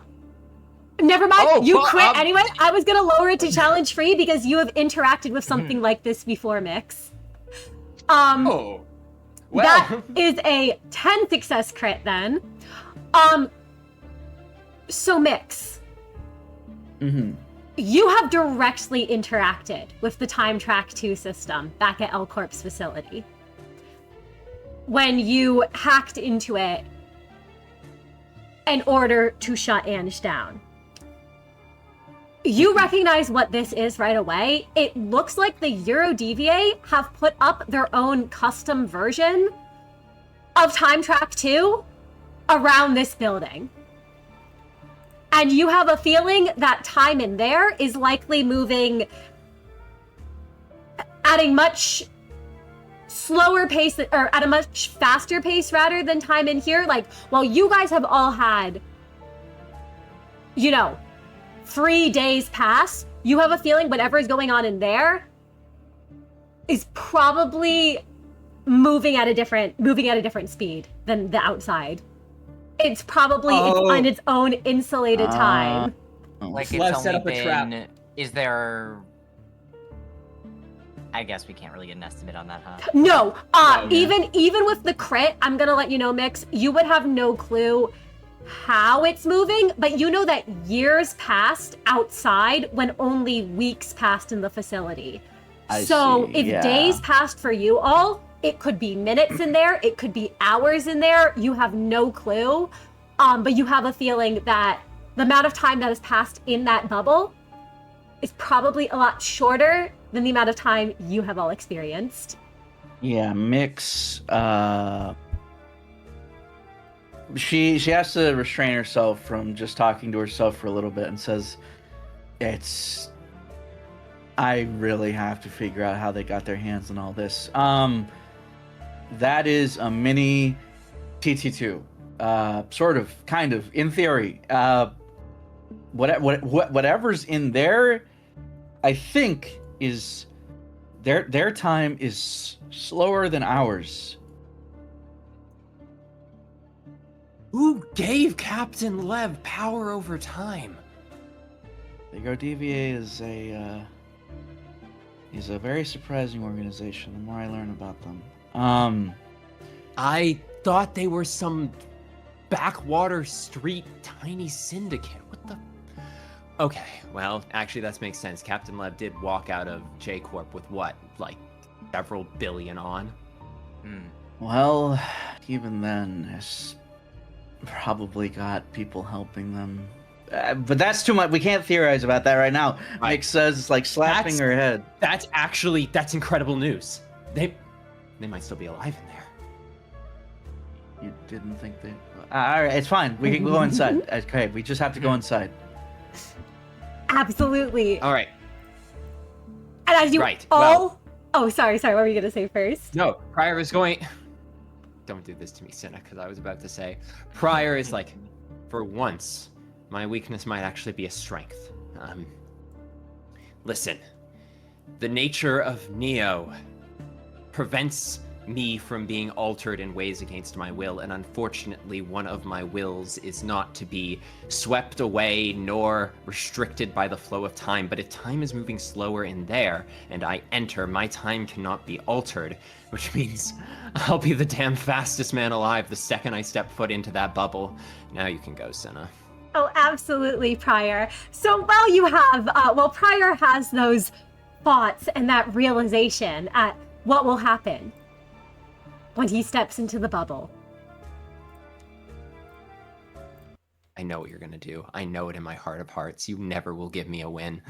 Never mind. You crit anyway. I was gonna lower it to challenge 3 because you have interacted with something like this before, Mix. Well. That is a 10 success crit then. So Mix. Mm-hmm. You have directly interacted with the Time Track 2 system back at L Corp's facility. When you hacked into it in order to shut Ange down. You recognize what this is right away. It looks like the Yurodiviye have put up their own custom version of Time Track 2 around this building. And you have a feeling that time in there is likely moving at a much slower pace, or at a much faster pace rather than time in here. Like, while you guys have all had, 3 days pass, you have a feeling whatever is going on in there is probably moving at a different speed than the outside. It's probably on its own insulated time. Like, Let's it's set only up a trap. been... Is there... I guess we can't really get an estimate on that, huh? No, even with the crit, I'm gonna let you know, Mix, you would have no clue how it's moving, but you know that years passed outside when only weeks passed in the facility. If days passed for you all, it could be minutes in there, it could be hours in there, you have no clue, but you have a feeling that the amount of time that has passed in that bubble is probably a lot shorter than the amount of time you have all experienced. Yeah, Mix, she has to restrain herself from just talking to herself for a little bit and says, I really have to figure out how they got their hands on all this. That is a mini TT2. Sort of, kind of, in theory. Whatever's in there, I think is their time is slower than ours. Who gave Captain Lev power over time? The Yurodiviye is a very surprising organization. The more I learn about them, I thought they were some backwater street tiny syndicate. What the? Okay, well, actually, that makes sense. Captain Lev did walk out of J Corp with what, like several billion on? Well, even then, it's probably got people helping them. But that's too much. We can't theorize about that right now. Right. Mike says, like, slapping her head. That's incredible news. They might still be alive in there. You didn't think they... all right, it's fine. We can go inside. Okay, we just have to go inside. Absolutely. All right. And as you Right, all... well- Oh, sorry. What were you going to say first? No, Prior is going... Don't do this to me, Cinna, because I was about to say... Prior is like, for once, my weakness might actually be a strength. Listen, the nature of Neo prevents me from being altered in ways against my will, and unfortunately one of my wills is not to be swept away nor restricted by the flow of time. But if time is moving slower in there and I enter, my time cannot be altered, which means I'll be the damn fastest man alive the second I step foot into that bubble. Now you can go, Senna. Oh, absolutely, Prior. So while Prior has those thoughts and that realization at what will happen when he steps into the bubble. I know what you're gonna do. I know it in my heart of hearts. You never will give me a win.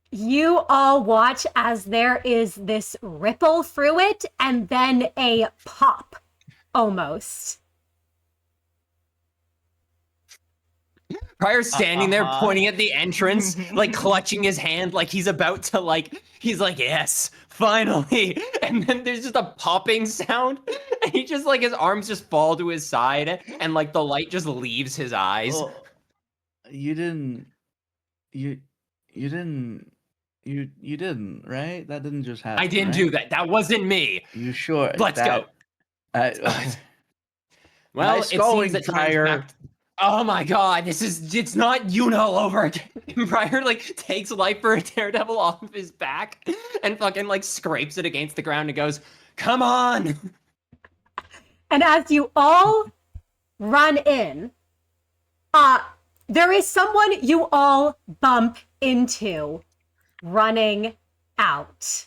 You all watch as there is this ripple through it and then a pop, almost. Pryor's standing there pointing at the entrance, like clutching his hand like he's about to he's like, yes, finally. And then there's just a popping sound. And he just his arms just fall to his side and the light just leaves his eyes. Well, you didn't, right? That didn't just happen. I didn't do that. That wasn't me. You sure? Let's go. Well, nice it going, seems that Pryor. Oh my god, it's not Yuna all over again. Pryor takes life for a daredevil off of his back and fucking scrapes it against the ground and goes, come on. And as you all run in, there is someone you all bump into running out.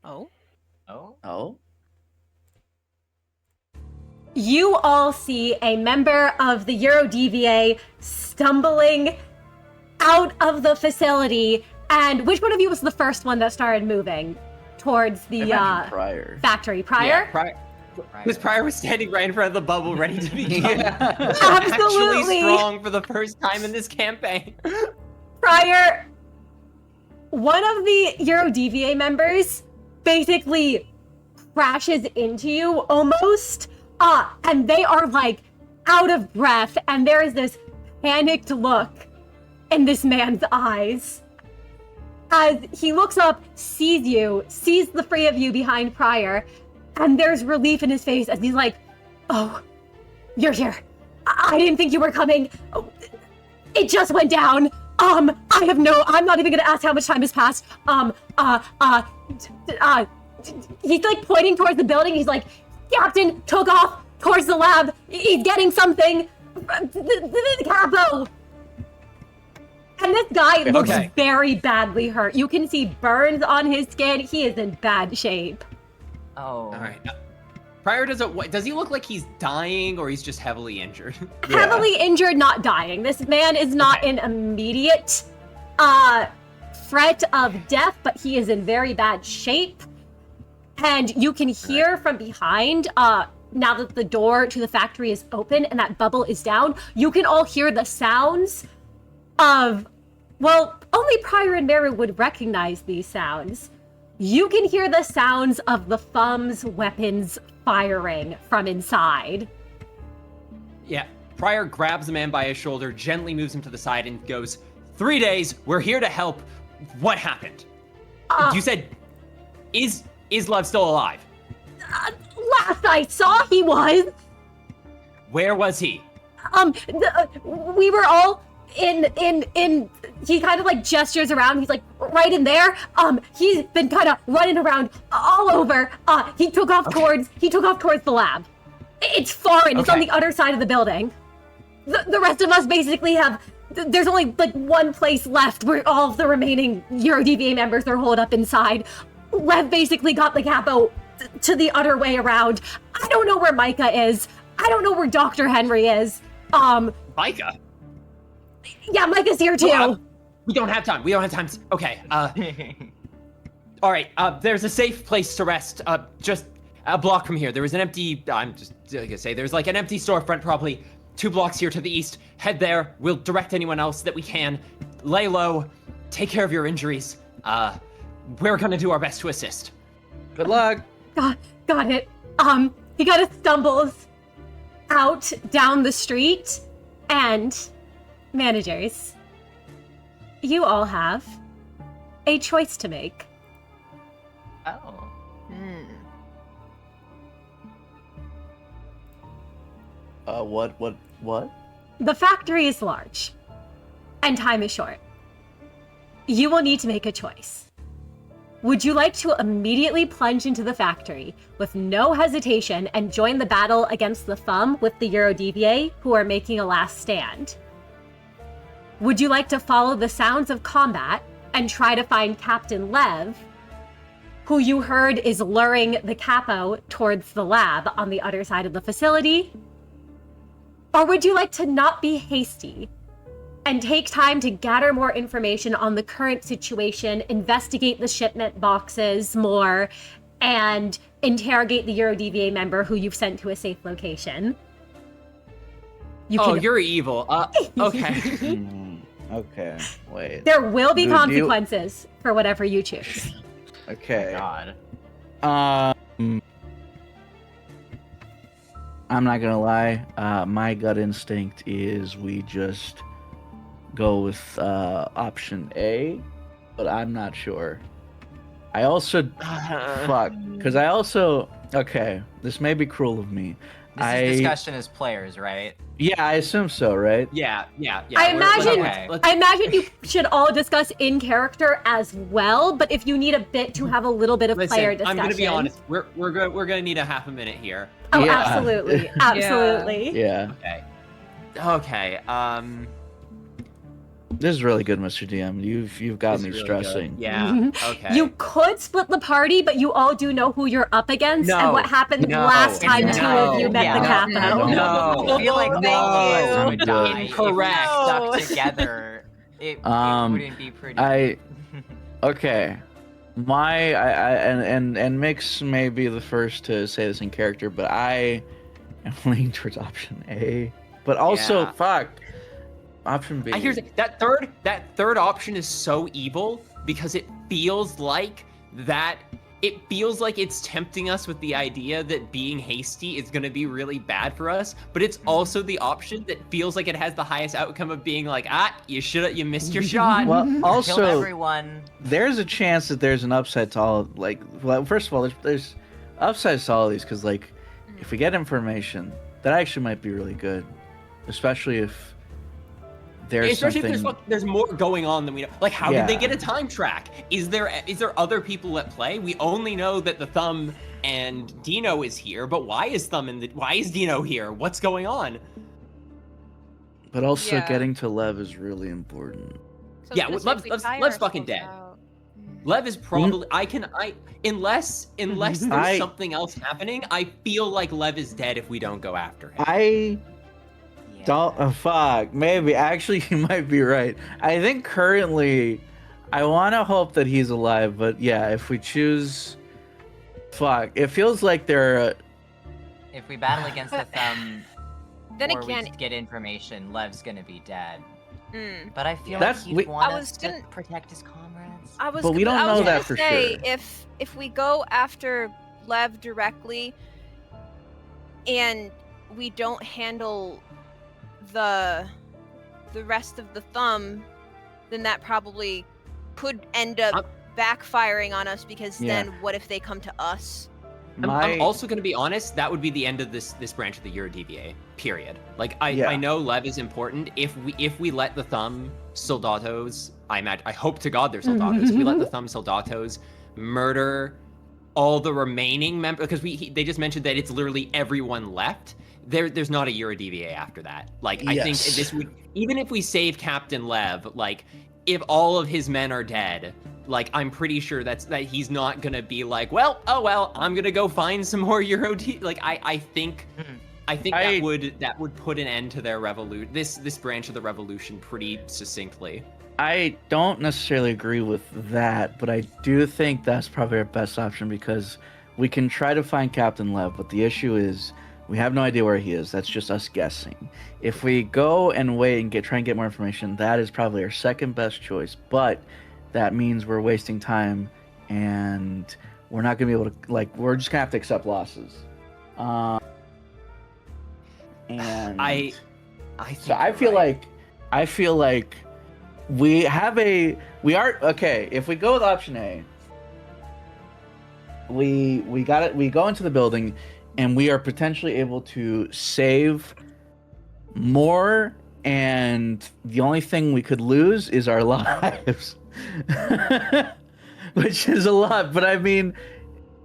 Oh. Oh. You all see a member of the Yurodiviye stumbling out of the facility. And which one of you was the first one that started moving towards the Pryor. factory? Pryor? Yeah, Pryor. Because Pryor was standing right in front of the bubble, ready to be Absolutely actually strong for the first time in this campaign. Pryor, one of the Yurodiviye members basically crashes into you almost. And they are out of breath, and there is this panicked look in this man's eyes. As he looks up, sees you, sees the three of you behind Pryor, and there's relief in his face as he's like, oh, you're here. I didn't think you were coming. Oh, it just went down. I'm not even gonna ask how much time has passed. He's pointing towards the building. He's like, Captain took off towards the lab. He's getting something. The Capo. And this guy looks very badly hurt. You can see burns on his skin. He is in bad shape. Oh. All right. Pryor does he look like he's dying or he's just heavily injured? Heavily injured, not dying. This man is not in immediate threat of death, but he is in very bad shape. And you can hear from behind, now that the door to the factory is open and that bubble is down, you can all hear the sounds of, well, only Pryor and Meru would recognize these sounds. You can hear the sounds of the thumb's weapons firing from inside. Yeah. Pryor grabs the man by his shoulder, gently moves him to the side, and goes, 3 days, we're here to help. What happened? You said, is Love still alive? Last I saw, he was. Where was he? We were all in, he kind of gestures around. He's right in there. He's been kind of running around all over. He took off towards the lab. It's foreign. It's on the other side of the building. The rest of us basically there's only one place left where all of the remaining Yurodiviye members are holed up inside. Lev basically got the Capo to the other way around. I don't know where Micah is. I don't know where Dr. Henry is. Micah? Yeah, Micah's here too. Well, we don't have time. Okay, all right, there's a safe place to rest, just a block from here. There was an empty, I'm just gonna say, there's an empty storefront probably 2 blocks here to the east. Head there. We'll direct anyone else that we can. Lay low. Take care of your injuries. We're gonna do our best to assist. Good luck. Got it. He kind of stumbles out down the street, and managers, you all have a choice to make. Oh. What? The factory is large, and time is short. You will need to make a choice. Would you like to immediately plunge into the factory with no hesitation and join the battle against the Thumb with the Yurodiviye, who are making a last stand? Would you like to follow the sounds of combat and try to find Captain Lev who you heard is luring the capo towards the lab on the other side of the facility? Or would you like to not be hasty and take time to gather more information on the current situation, investigate the shipment boxes more, and interrogate the Yurodiviye member who you've sent to a safe location? You're evil. Okay. Okay, wait. There will be Do you- consequences for whatever you choose. Okay. God. I'm not gonna lie. My gut instinct is we just go with option A, but I'm not sure. I also because I also this may be cruel of me. This discussion as players, right? Yeah, I assume so, right? Yeah. I imagine okay. I imagine you should all discuss in character as well, but if you need a bit to have a little bit of player discussion. I'm gonna be honest. We're gonna need a half a minute here. Oh, Yeah. absolutely. Absolutely. Yeah. Okay. This is really good, Mr. DM. You've got This me is really stressing. good. Yeah. Mhm. Okay. You could split the party, but you all do know who you're up against and No. what happened No. last time No. two of you met the Yeah. capo. No. I feel like Thank all of us you. would die. Incorrect. If we No. stuck together, it wouldn't be pretty. Okay. And Mix may be the first to say this in character, but I am leaning towards option A. But also, Yeah. option B. Here's that third option is so evil because it feels like it's tempting us with the idea that being hasty is going to be really bad for us, but it's also the option that feels like it has the highest outcome of being like, you missed your shot. Well, Killed also, everyone. there's a chance that there's an upside to all. First of all, there's upsides to all of these because, if we get information, that actually might be really good, especially if there's Especially something. if there's more going on than we know. Like, how did they Yeah. get a time track? Is there other people at play? We only know that the Thumb and Dino is here, but why is Dino here? What's going on? But also, Yeah. getting to Lev is really important. So Yeah, just let's- if we let's- tie let's fucking ourselves dead. out- Lev is probably unless there's I- something else happening, I feel like Lev is dead if we don't go after him. I Yeah. don't. Fuck. Maybe. Actually, you might be right. I think currently, I want to hope that he's alive. But yeah, if we choose, fuck. It feels like they're. If we battle against the Thumb, Then or again, we get information, Lev's gonna be dead. mm, But I feel That's- like he'd want I us was to gonna- protect his comrades. I was. But we don't I was know that gonna for say, sure. If we go after Lev directly, and we don't handle the rest of the Thumb, then that probably could end up backfiring on us. Because Yeah. then, what if they come to us? I'm also going to be honest. That would be the end of this branch of the Yurodiviye. Period. Like Yeah. I know Lev is important. If we let the Thumb soldatos, I hope to God they're soldatos. If we let the Thumb soldatos murder all the remaining members, because they just mentioned that it's literally everyone left. There's not a Yurodiviye after that. Like I think Yes. this would, even if we save Captain Lev, like if all of his men are dead, like I'm pretty sure that he's not gonna be like, well, I'm gonna go find some more Eurodiviye. Like I think that would put an end to their revolution. This branch of the revolution pretty succinctly. I don't necessarily agree with that, but I do think that's probably our best option because we can try to find Captain Lev, but the issue is we have no idea where he is. That's just us guessing. If we go and wait and try and get more information, that is probably our second best choice, but that means we're wasting time and we're not going to be able to, we're just going to have to accept losses. And I so I feel like we are okay. If we go with option A, we go into the building, and we are potentially able to save more. And the only thing we could lose is our lives, which is a lot. But I mean,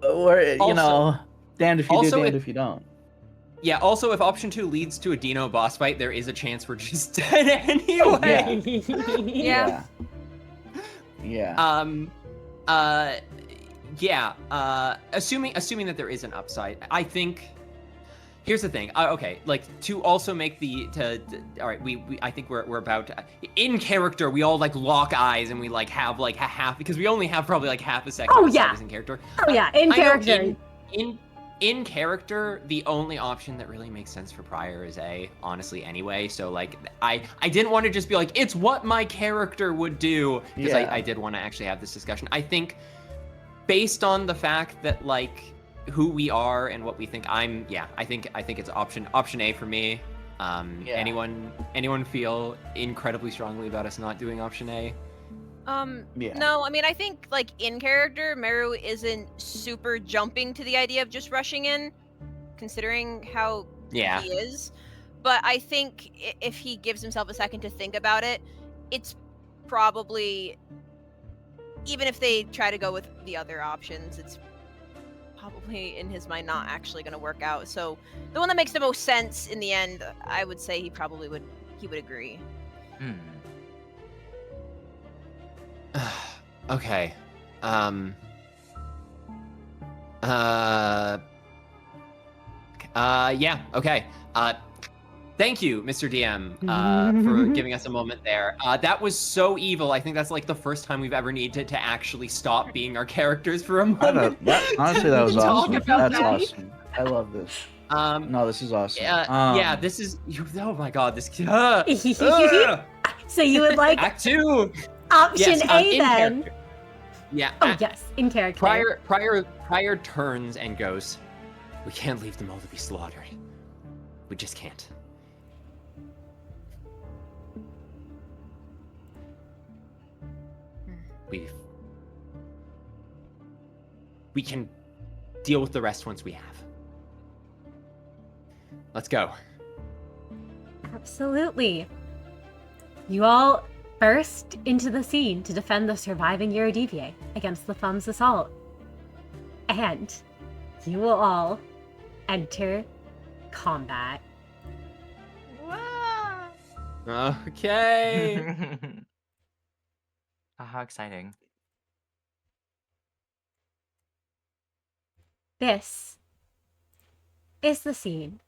damned if you do, damned if you don't. Yeah, also, if option 2 leads to a Dino boss fight, there is a chance we're just dead anyway. Yeah. Yeah. yeah, assuming that there is an upside, I think. Here's the thing. Okay, like to also make all right. I think we're about in character. We all like lock eyes and we like have like a half because we only have probably like half a second. Oh, to yeah. set us in character. Oh yeah, in character. In character, the only option that really makes sense for Prior is A, honestly, anyway. So like, I didn't want to just be like, it's what my character would do, because I did want to actually have this discussion. I think, based on the fact that like who we are and what we think, I think it's option A for me. Anyone feel incredibly strongly about us not doing option A? No, I mean, I think, like, in character, Meru isn't super jumping to the idea of just rushing in, considering how he is. But I think if he gives himself a second to think about it, it's probably, even if they try to go with the other options, it's probably, in his mind, not actually going to work out. So, the one that makes the most sense in the end, I would say he would agree. Okay. Yeah, okay. Thank you, Mr. DM, for giving us a moment there. That was so evil. I think that's like the first time we've ever needed to actually stop being our characters for a moment. Honestly, that was awesome. That's that. awesome. I love this. No, this is awesome. Yeah, this is. Oh my god, this. So you would like Act 2. Option Yes, A in then? character. Yeah. Oh yes, in character. Prior turns and goes, we can't leave them all to be slaughtered. We just can't. We can deal with the rest once we have. Let's go. Absolutely. You all burst into the scene to defend the surviving Yurodiviye against the Thumb's assault. And you will all enter combat. Okay. Oh, how exciting. This is the scene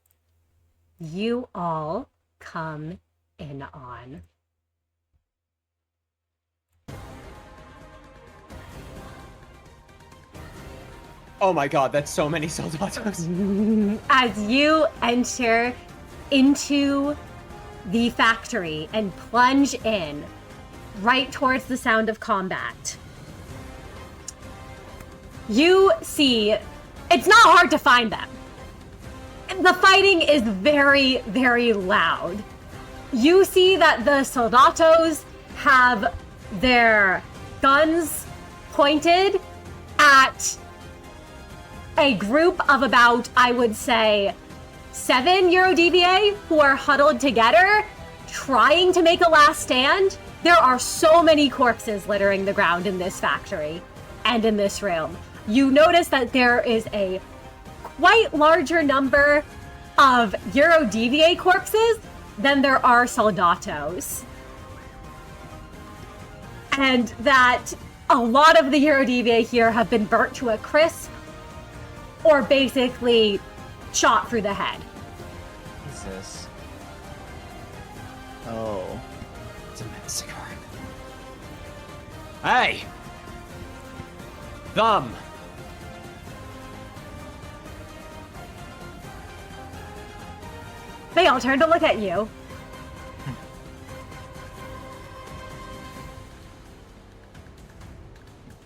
you all come in on. Oh my god, that's so many soldados. As you enter into the factory and plunge in right towards the sound of combat, you see it's not hard to find them. The fighting is very, very loud. You see that the soldatos have their guns pointed at a group of about, I would say, 7 Yurodiviye who are huddled together, trying to make a last stand. There are so many corpses littering the ground in this factory and in this room. You notice that there is a quite larger number of Yurodiviye corpses than there are soldatos. And that a lot of the Yurodiviye here have been burnt to a crisp or basically shot through the head. Jesus. Oh. It's a massacre. Hey! Thumb! They all turn to look at you.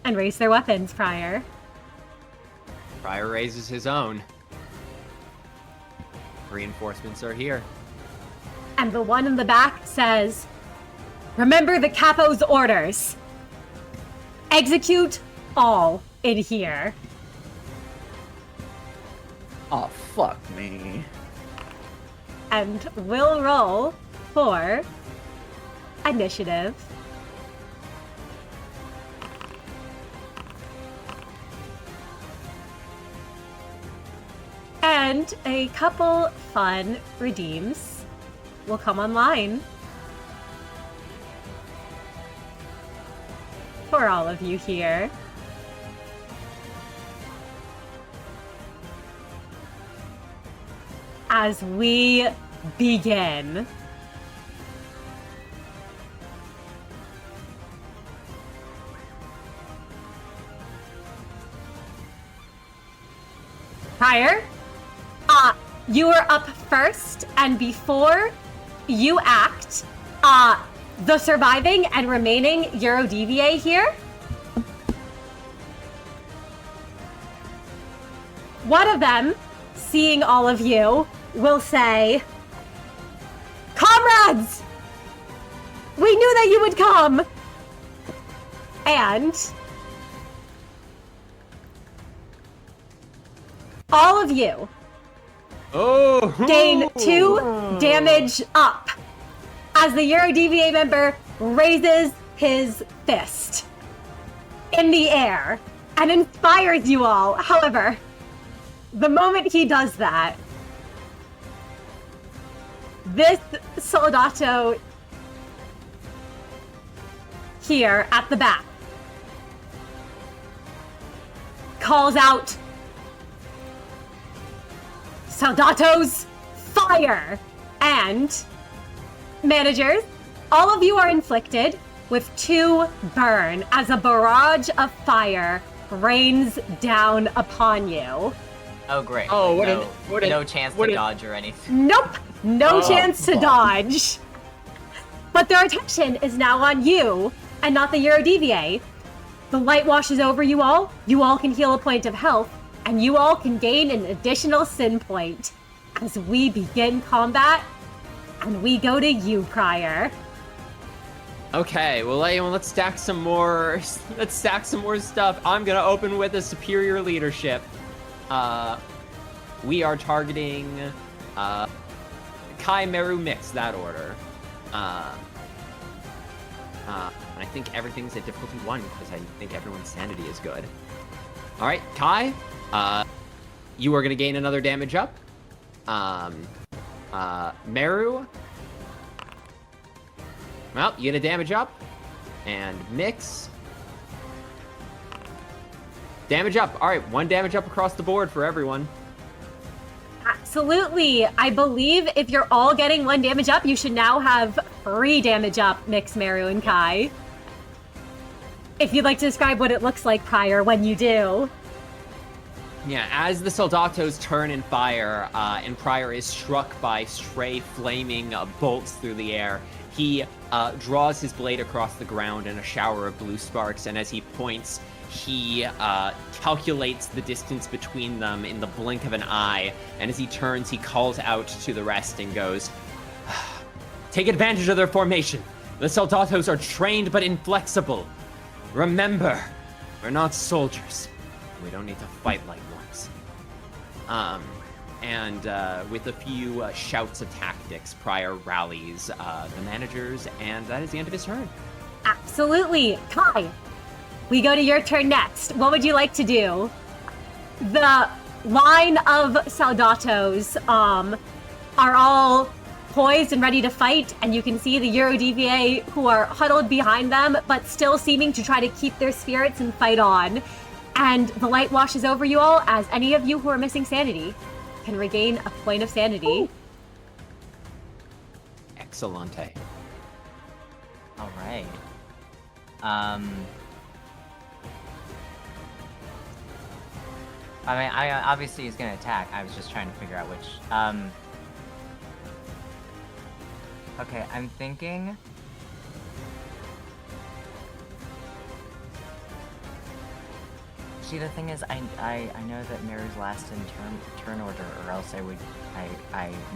And raise their weapons, Prior. Prior raises his own. Reinforcements are here. And the one in the back says, "Remember the Capo's orders. Execute all in here." Oh, fuck me. And we'll roll for initiative. And a couple fun redeems will come online for all of you here. as we begin. Prior, you are up first, and before you act, the surviving and remaining Yurodiviye here, one of them, seeing all of you, will say, "Comrades! We knew that you would come!" And all of you gain 2 damage up as the Yurodiviye member raises his fist in the air and inspires you all. However, the moment he does that, this soldato here at the back calls out, "Soldatos, fire!" And managers, all of you are inflicted with 2 burn as a barrage of fire rains down upon you. Oh, great. Oh, Like, no chance to dodge or anything. Nope, no chance to dodge. But their attention is now on you and not the Yurodiviye. The light washes over you all can heal a point of health, and you all can gain an additional sin point as we begin combat, and we go to you, Prior. Okay, well, let's stack some more. Let's stack some more stuff. I'm gonna open with a superior leadership. We are targeting Kai, Meru, Mix, that order. And I think everything's at difficulty 1 because I think everyone's sanity is good. All right, Kai, you are gonna gain another damage up. Meru, well, you get a damage up, and Mix, damage up. All right, 1 damage up across the board for everyone. Absolutely. I believe if you're all getting 1 damage up, you should now have 3 damage up, Mix, Meru, and Kai. If you'd like to describe what it looks like, Prior, when you do. Yeah, as the soldatos turn and fire, and Prior is struck by stray flaming bolts through the air, he draws his blade across the ground in a shower of blue sparks, and as he points, he calculates the distance between them in the blink of an eye, and as he turns, he calls out to the rest and goes, "Take advantage of their formation. The soldatos are trained but inflexible. Remember, we're not soldiers. We don't need to fight like ones." With a few shouts of tactics, Prior rallies the managers, and that is the end of his turn. Absolutely. Kai, we go to your turn next. What would you like to do? The line of soldatos are all poised and ready to fight, and you can see the Yurodiviye who are huddled behind them, but still seeming to try to keep their spirits and fight on. And the light washes over you all as any of you who are missing sanity can regain a point of sanity. Ooh. Excellente. All right. I mean, obviously he's gonna attack. I was just trying to figure out which. Okay, I'm thinking. See, the thing is, I know that Meru's last in turn order, or else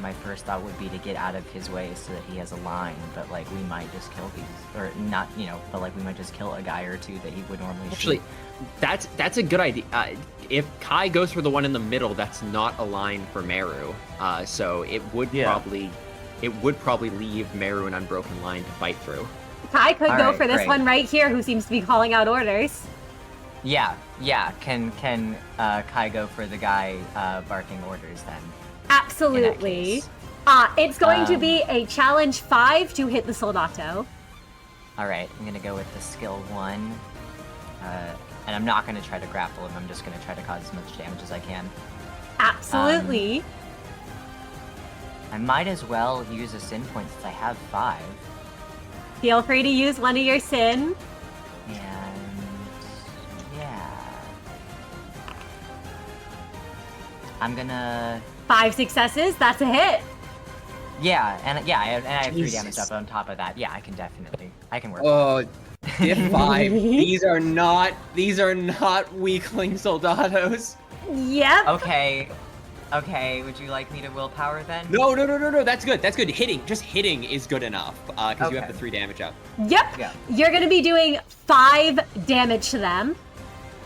my first thought would be to get out of his way so that he has a line. But like, we might just kill these, or not, but like we might just kill a guy or two that he would normally Actually, shoot. that's a good idea. If Kai goes for the one in the middle, that's not a line for Meru. So it would probably leave Meru an unbroken line to fight through. Kai could All go right, for this great. one right here, who seems to be calling out orders. Yeah. Can Kai go for the guy barking orders then? Absolutely. case. It's going to be a challenge 5 to hit the soldato. All right, I'm gonna go with the skill 1, and I'm not gonna try to grapple him. I'm just gonna try to cause as much damage as I can. Absolutely. I might as well use a sin point since I have 5. Feel free to use one of your sin. And yeah. I'm gonna 5 successes, that's a hit. I have 3 damage Jesus. up on top of that. Yeah, I can work. Oh, diff 5. These are not weakling soldados. Yep. Okay, would you like me to willpower then? No. That's good. Just hitting is good enough. Because you have the 3 damage up. Yep. Yeah. You're going to be doing 5 damage to them.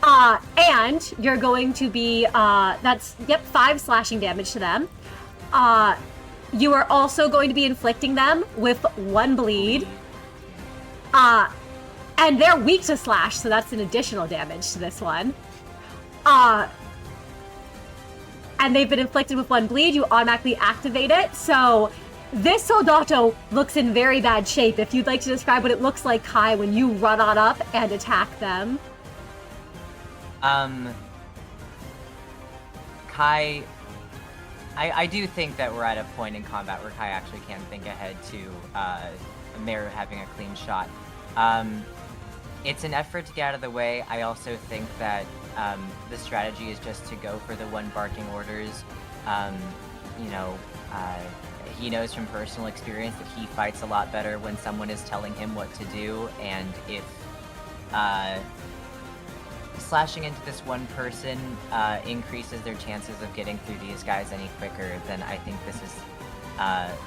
And you're going to be, 5 slashing damage to them. You are also going to be inflicting them with 1 bleed. And they're weak to slash, so that's an additional damage to this one. And they've been inflicted with 1 bleed, you automatically activate it. So this Soldato looks in very bad shape. If you'd like to describe what it looks like, Kai, when you run on up and attack them. Kai, I do think that we're at a point in combat where Kai actually can think ahead to Meru having a clean shot. It's an effort to get out of the way. I also think that the strategy is just to go for the 1 barking orders. He knows from personal experience that he fights a lot better when someone is telling him what to do, and if slashing into this 1 person increases their chances of getting through these guys any quicker, then I think this is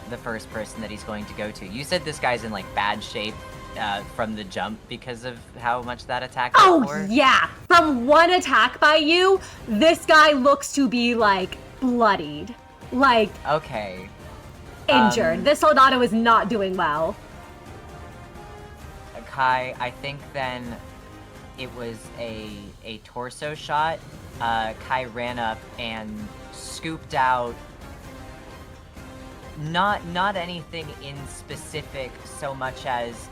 the first person that he's going to go to. You said this guy's in like bad shape from the jump because of how much that attack was for? Yeah. From 1 attack by you, this guy looks to be like bloodied. Like Okay. injured. This Soldato is not doing well. Kai, I think then it was a torso shot. Kai ran up and scooped out not anything in specific so much as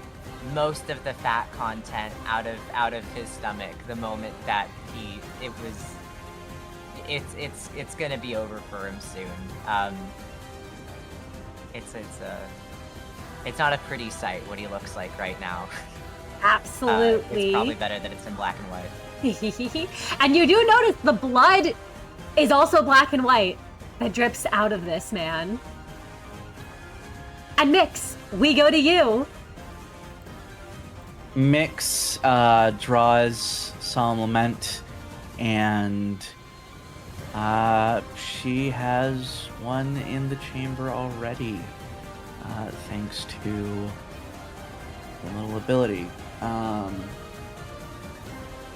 most of the fat content out of his stomach the moment that it's gonna be over for him soon. It's not a pretty sight what he looks like right now. Absolutely. It's probably better that it's in black and white. And you do notice the blood is also black and white that drips out of this man. And Mix, we go to you. Mix draws Solemn Lament, and she has 1 in the chamber already, thanks to the little ability.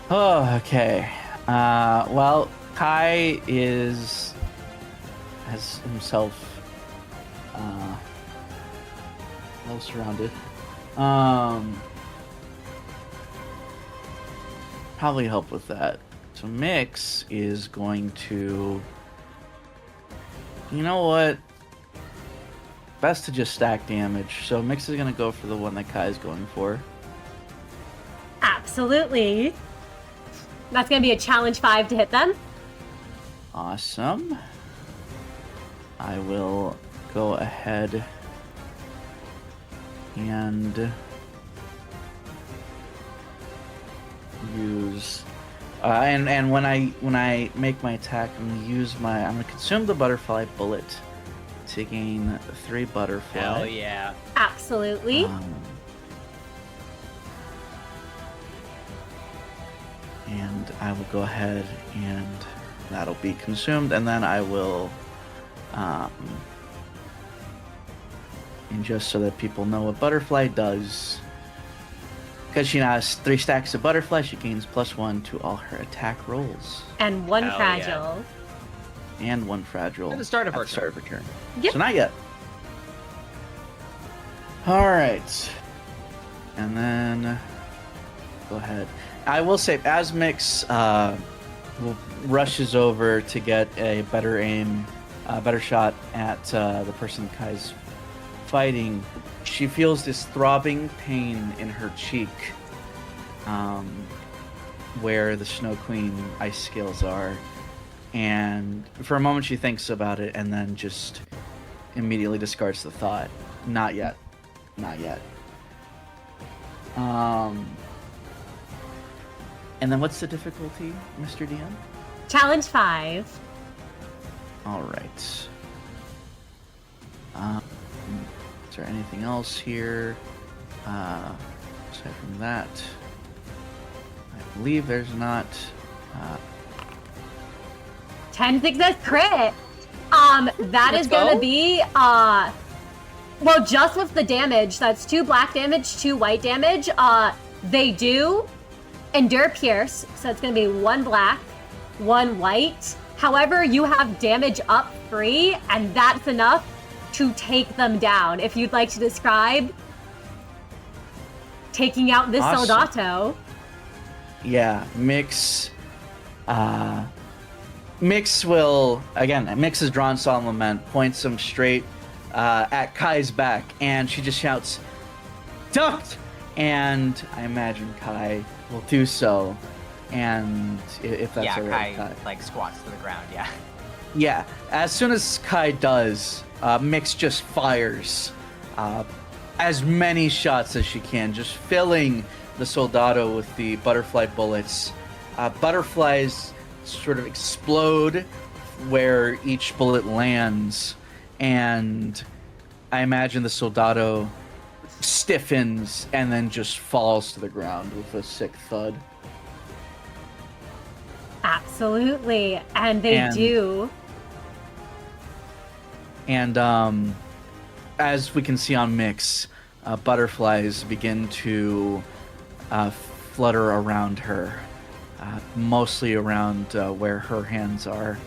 Okay. Well, Kai has himself well surrounded. Probably help with that. So Mix is going to... You know what? Best to just stack damage. So Mix is going to go for the one that Kai's going for. Absolutely. That's going to be a challenge 5 to hit them. Awesome. I will go ahead and use and when I make my attack, I'm gonna consume the butterfly bullet to gain 3 butterfly. Hell yeah. Absolutely. And I will go ahead and that'll be consumed, and then I will and just so that people know what butterfly does, because she now has 3 stacks of butterfly, she gains +1 to all her attack rolls. And 1 Hell fragile. And 1 fragile At the start of her start of her turn. Yep. So not yet. Alright. And then go ahead. I will say, as Mix rushes over to get a better aim, better shot at the person Kai's fighting, she feels this throbbing pain in her cheek, where the Snow Queen ice scales are. And for a moment she thinks about it, and then just immediately discards the thought. Not yet. Not yet. And then what's the difficulty, Mr. DM? Challenge 5. All right. Is there anything else here? Aside from that, I believe there's not. 10 success crit. That is going to be, well, just with the damage, that's 2 black damage, 2 white damage. They do endure pierce, so it's going to be 1 black, 1 white. However, you have damage up free, and that's enough to take them down. If you'd like to describe taking out this Awesome. Soldato. Yeah, Mix will, again, Mix has drawn Solemn Lament, points him straight at Kai's back, and she just shouts, "Ducked!" And I imagine Kai will do so, and if that's Yeah, all right, Kai like squats to the ground. Yeah. Yeah, as soon as Kai does, Mix just fires as many shots as she can, just filling the Soldado with the butterfly bullets. Butterflies sort of explode where each bullet lands, and I imagine the Soldado stiffens and then just falls to the ground with a sick thud. Absolutely, and they do. And as we can see on Mix, butterflies begin to flutter around her, mostly around where her hands are.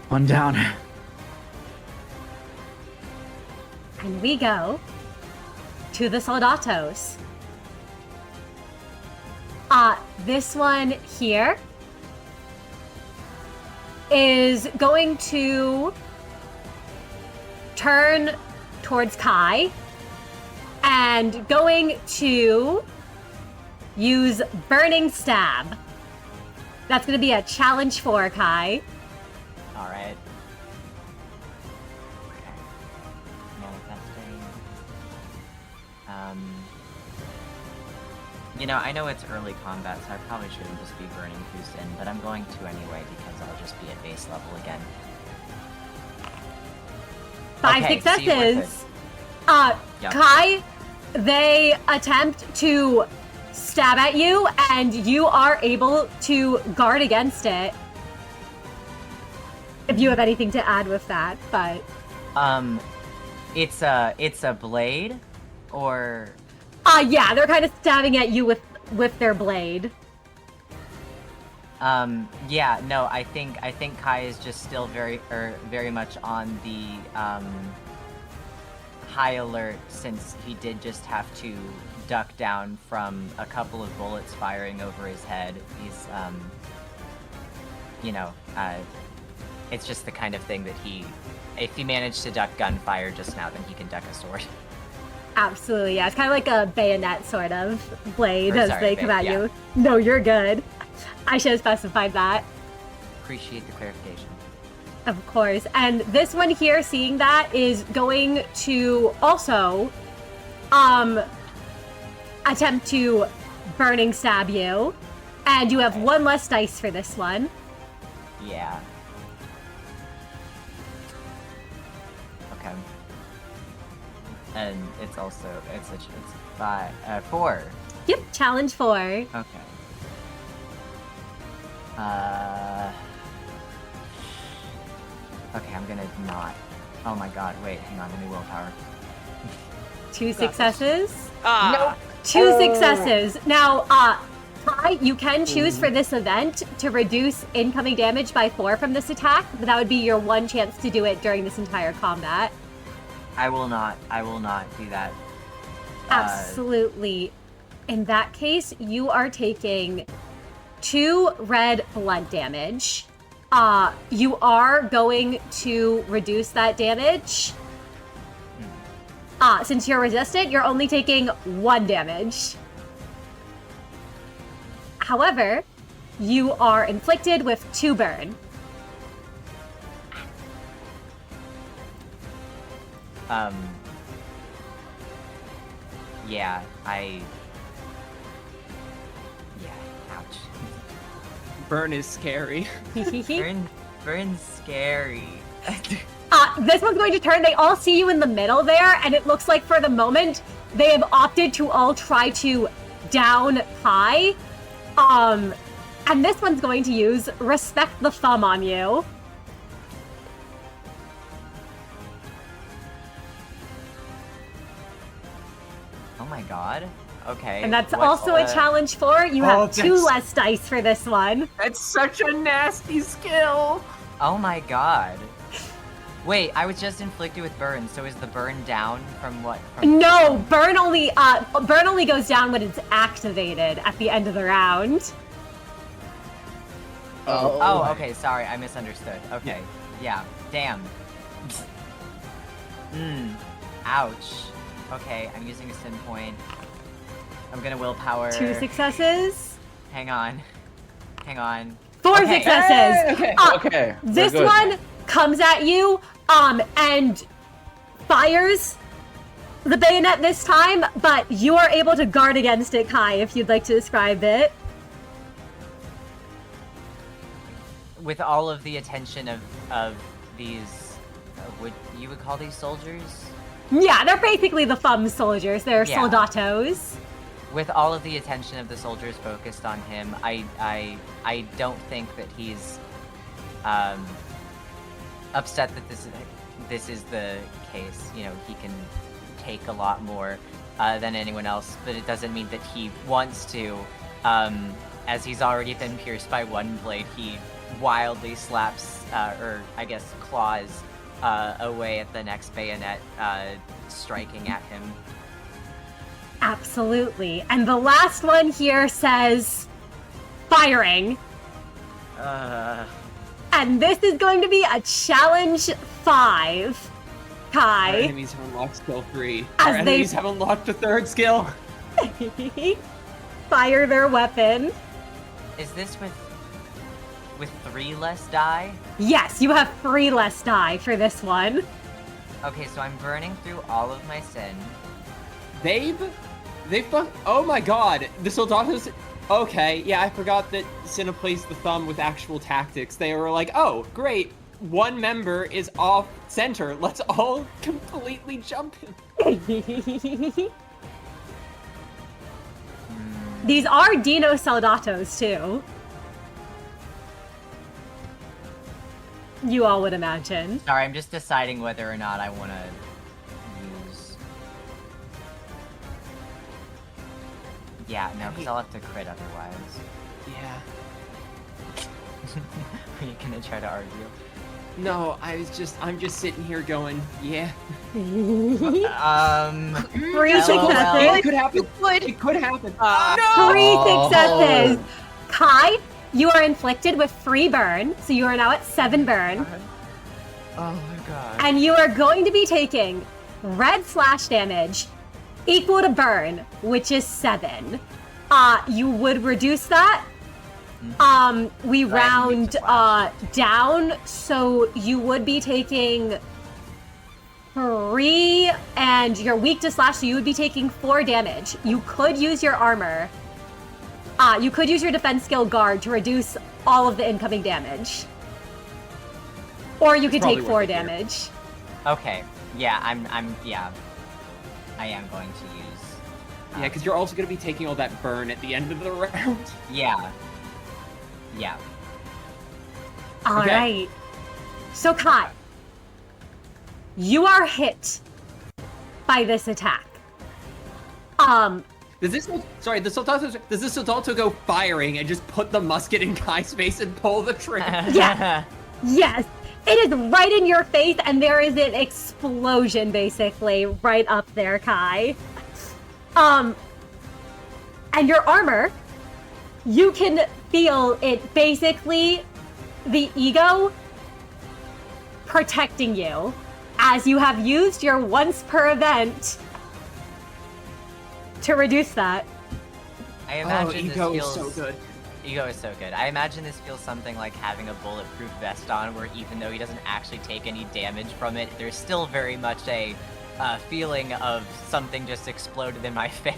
One down. And we go to the Soldatos. This one here is going to turn towards Kai and going to use Burning Stab. That's going to be a challenge for Kai. All right. Okay. Manifesting. You know, I know it's early combat, so I probably shouldn't just be burning Houston, but I'm going to anyway because I'll just be at base level again. 5 Okay, see you with successes. Yep. Kai, they attempt to stab at you, and you are able to guard against it. If you have anything to add with that, but It's a blade, or yeah, they're kind of stabbing at you with their blade. yeah, no, I think Kai is just still very much on the high alert, since he did just have to duck down from a couple of bullets firing over his head. He's it's just the kind of thing that if he managed to duck gunfire just now, then he can duck a sword. Absolutely, yeah. It's kind of like a bayonet sort of blade Or, as sorry, they come at yeah. you. No, you're good. I should have specified that. Appreciate the clarification. Of course. And this one here, seeing that, is going to also attempt to burning stab you. And you have 1 less dice for this one. Yeah. Okay. And it's 4. Yep, challenge 4. Okay. Okay, I'm gonna not. Oh my god, wait, hang on, let me willpower. 2 successes. Nope. 2 successes. Now, Kai, you can choose for this event to reduce incoming damage by 4 from this attack, but that would be your one chance to do it during this entire combat. I will not do that. Absolutely. In that case, you are taking 2 red blood damage. You are going to reduce that damage. Since you're resistant, you're only taking 1 damage. However, you are inflicted with 2 burn. Yeah, yeah, ouch. Burn is scary. Burn's scary. This one's going to turn. They all see you in the middle there, and it looks like for the moment they have opted to all try to down Kai. And this one's going to use Respect the Thumb on you. Oh my god. Okay. And that's what's also a the- challenge for you. Have 2 that's- less dice for this one. That's such a nasty skill. Oh my god. Wait, I was just inflicted with burn, so is the burn down from what? No, burn only goes down when it's activated at the end of the round. Oh, okay, sorry, I misunderstood. Okay, yeah, damn. Ouch. Okay, I'm using a sin point. I'm gonna willpower. 2 successes. Hang on. 4 Okay. successes. Okay, okay. we're This good. one comes at you, and fires the bayonet this time, but you are able to guard against it, Kai, if you'd like to describe it. With all of the attention of these, you would call these soldiers? Yeah, they're basically the thumb soldiers. They're Yeah. soldatos. With all of the attention of the soldiers focused on him, I don't think that he's upset that this is the case. You know, he can take a lot more than anyone else, but it doesn't mean that he wants to. As he's already been pierced by one blade, he wildly slaps, or I guess claws, away at the next bayonet, striking at him. Absolutely. And the last one here says firing. And this is going to be a challenge 5. Our Kai. enemies have unlocked skill 3. As Our they- enemies have unlocked a 3rd skill. Fire their weapon. Is this with 3 less die? Yes, you have 3 less die for this one. Okay, so I'm burning through all of my sin. Oh my god, the soldatos. Okay, yeah, I forgot that Cinna placed the thumb with actual tactics. They were like, oh, great, one member is off center. Let's all completely jump him. These are Dino Soldatos, too. You all would imagine. Sorry, I'm just deciding whether or not I want to use... Yeah, no, because I'll have to crit otherwise. Yeah. Are you gonna try to argue? No, I'm just sitting here going, yeah. 3 LOL. successes. It could happen. Would. It could happen. No! 3 successes. Kai, you are inflicted with 3 burn, so you are now at 7 burn. Oh my god. And you are going to be taking red slash damage equal to burn, which is 7. You would reduce that. We Right, I need round to slash. down, so you would be taking 3, and you're weak to slash, so you would be taking 4 damage. You could use your armor. You could use your defense skill guard to reduce all of the incoming damage. Or you could probably take worth 4 it here. damage. Okay, yeah, I am going to use... Yeah, because you're also going to be taking all that burn at the end of the round. Yeah. All Okay. right. So, Kai, you are hit by this attack. Does this Soldato go firing and just put the musket in Kai's face and pull the trigger? Yeah. Yes, it is right in your face, and there is an explosion, basically, right up there, Kai. And your armor, you can feel it basically, the ego protecting you as you have used your once per event to reduce that. I Oh, imagine this ego is feels... so good. Ego is so good. I imagine this feels something like having a bulletproof vest on, where even though he doesn't actually take any damage from it, there's still very much a feeling of something just exploded in my face.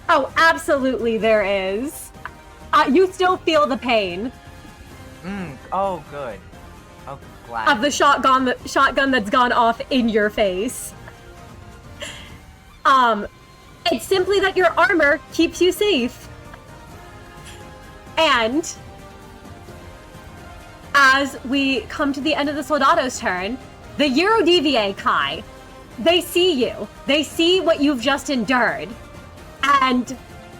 Oh, absolutely there is. You still feel the pain Oh, good. Oh, glad. of the shotgun that's gone off in your face. It's simply that your armor keeps you safe. And as we come to the end of the Soldato's turn, the Yurodiviye Kai, they see you. They see what you've just endured. And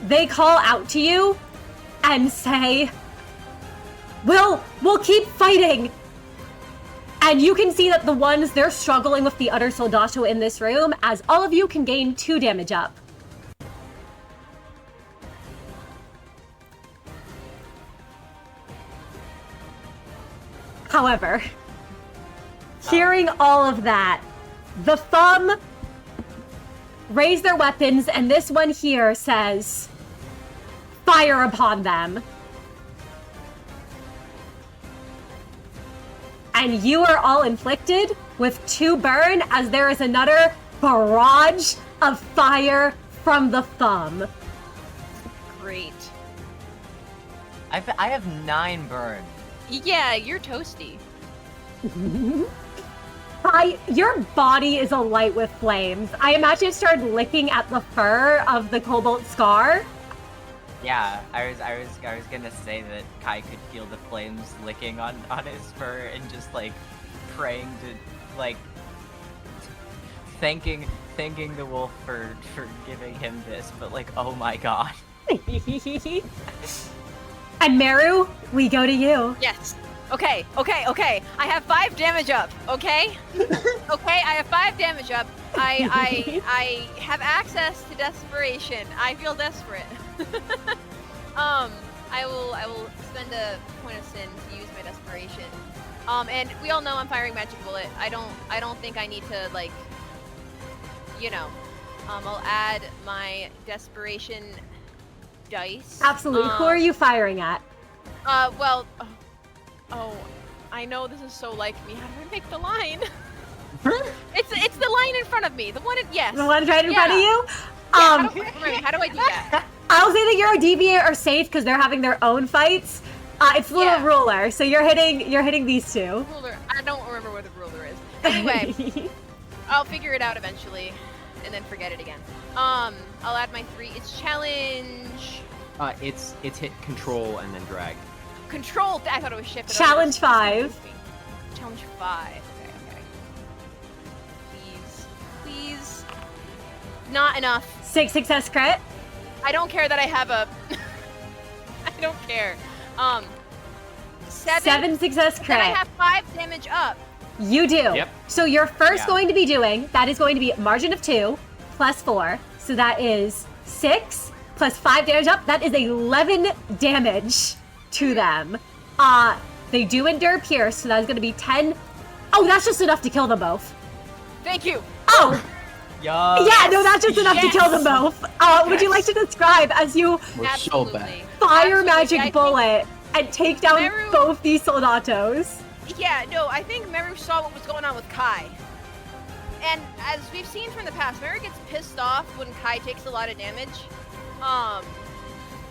they call out to you and say, We'll keep fighting. And you can see that the ones, they're struggling with the other Soldato in this room, as all of you can gain 2 damage up. However, hearing all of that, the thumb raise their weapons, and this one here says, fire upon them. And you are all inflicted with 2 burn, as there is another barrage of fire from the thumb. Great. I have 9 burn. Yeah, you're toasty. Your body is alight with flames. I imagine it started licking at the fur of the Cobalt Scar. Yeah, I was gonna say that Kai could feel the flames licking on his fur and just like praying to like thanking the wolf for giving him this, but like, oh my god. And Meru, we go to you. Yes. Okay. I have 5 damage up. Okay. I have 5 damage up. I have access to desperation. I feel desperate. I will spend a point of sin to use my desperation. And we all know I'm firing magic bullet. I don't think I need to like, you know. I'll add my desperation dice. Absolutely. Who are you firing at? Well, I know this is so like me. How do I make the line? It's the line in front of me. The one yes. The one right in front of you? Yeah, how do I do that? I'll say that Yurodiviye are safe because they're having their own fights. It's the little ruler, so you're hitting these 2. Ruler. I don't remember where the ruler is. Anyway, I'll figure it out eventually, and then forget it again. I'll add my 3. It's challenge. It's hit control and then drag. Control. I thought it was shift. Challenge 5. Challenge 5. Okay. Please. Not enough. 6 success crit. I don't care that I have a. I don't care. 7 success crit. Then I have 5 damage up. You do. Yep. So you're first going to be doing, that is going to be margin of 2 plus 4. So that is 6 plus 5 damage up. That is 11 damage to them. They do endure pierce, so that's going to be 10. Oh, that's just enough to kill them both. Thank you. Oh! Yes. Yeah, no, that's just enough to kill them both. Would you like to describe as you We're so bad. fire Absolutely. magic bullet and take down both these soldatos? Yeah, no, I think Meru saw what was going on with Kai. And as we've seen from the past, Meru gets pissed off when Kai takes a lot of damage.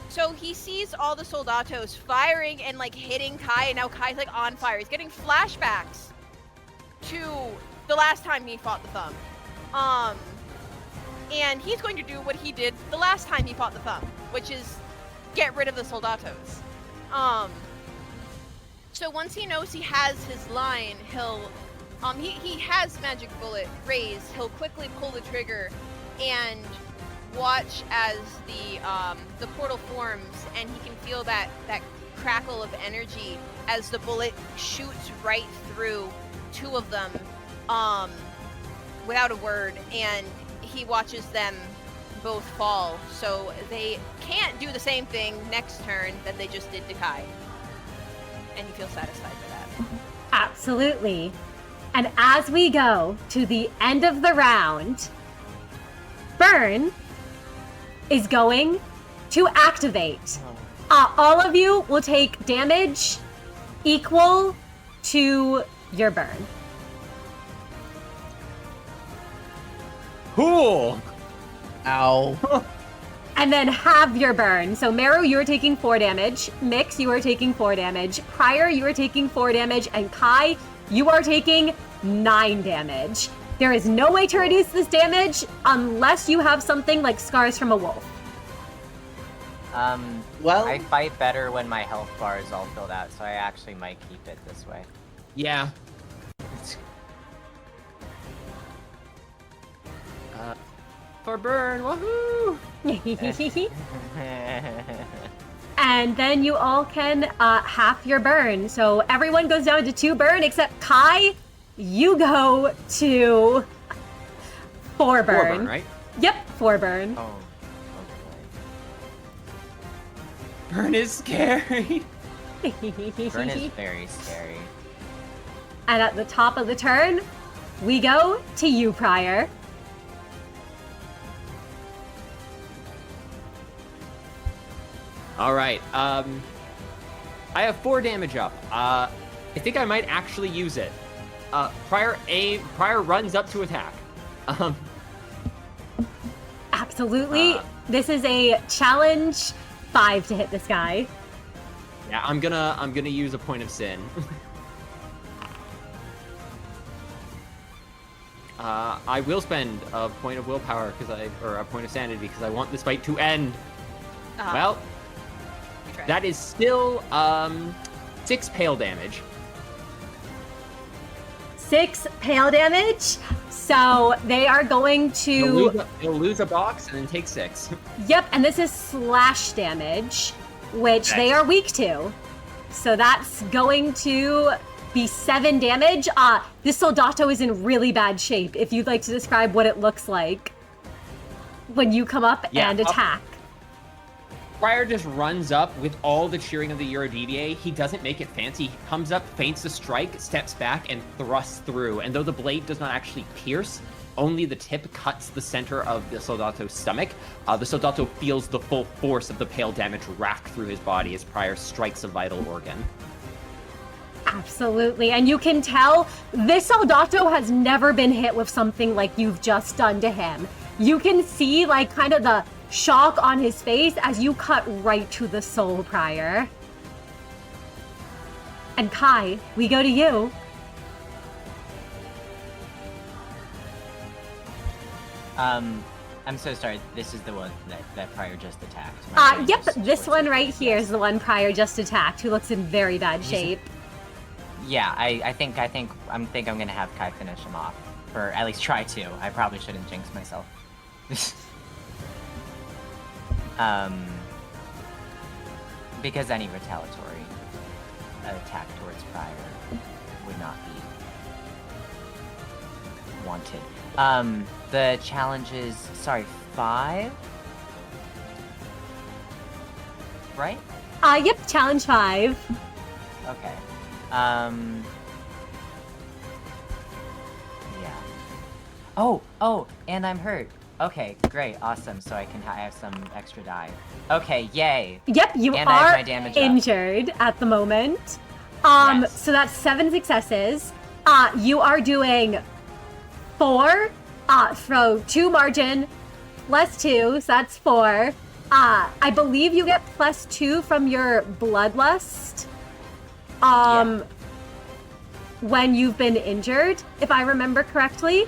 So he sees all the soldatos firing and like hitting Kai, and now Kai's like on fire. He's getting flashbacks to the last time he fought the Thumb. And he's going to do what he did the last time he fought the Thumb, which is get rid of the soldatos. So once he knows he has his line, he'll he has magic bullet raised. He'll quickly pull the trigger and watch as the portal forms, and he can feel that crackle of energy as the bullet shoots right through 2 of them without a word, and he watches them both fall, so they can't do the same thing next turn that they just did to Kai. And he feels satisfied by that. Absolutely. And as we go to the end of the round, Burn is going to activate. All of you will take damage equal to your burn. Cool. Ow. And then halve your burn. So Meru, you are taking 4 damage. Mix, you are taking 4 damage. Prior, you are taking 4 damage. And Kai, you are taking 9 damage. There is no way to reduce this damage unless you have something like Scars from a Wolf. Well, I fight better when my health bar is all filled out, so I actually might keep it this way. Yeah. For burn, woohoo! And then you all can half your burn. So everyone goes down to 2 burn, except Kai, you go to 4 burn. 4 burn, right? Yep, 4 burn. Oh, Burn is scary. okay. Burn is very scary. And at the top of the turn, we go to you, Prior. All right. I have 4 damage up. I think I might actually use it. Prior runs up to attack. Absolutely. This is a challenge 5 to hit this guy. Yeah, I'm gonna use a point of sin. I will spend a point of willpower or a point of sanity because I want this fight to end. Well, We tried. that is still 6 pale damage. 6 pale damage. So they are going to... It'll lose a box and then take 6. Yep, and this is slash damage, which they Nice. are weak to. So that's going to be 7 damage. This Soldato is in really bad shape, if you'd like to describe what it looks like when you come up Yeah, and attack. Prior just runs up with all the cheering of the Yurodiviye. He doesn't make it fancy. He comes up, feints the strike, steps back, and thrusts through. And though the blade does not actually pierce, only the tip cuts the center of the Soldato's stomach. The Soldato feels the full force of the pale damage rack through his body as Prior strikes a vital organ. Absolutely, and you can tell this Soldato has never been hit with something like you've just done to him. You can see like kind of the shock on his face as you cut right to the soul, Prior. And Kai, we go to you. I'm so sorry. This is the one that Prior just attacked. My brain Yep, just this one switched. right here Yes. is the one Prior just attacked, who looks in very bad shape. Yeah, I think I'm gonna have Kai finish him off, or at least try to. I probably shouldn't jinx myself. Because any retaliatory attack towards Prior would not be wanted. The challenge is 5, right? Yep, challenge 5. Okay. Yeah. Oh, and I'm hurt. Okay, great, awesome. So I have some extra die. Okay, yay. Yep, you And I have are my damage up. injured at the moment. Yes. So that's 7 successes. You are doing 4. So 2 margin, plus 2, so that's 4. I believe you get plus 2 from your bloodlust. Yeah. When you've been injured, if I remember correctly.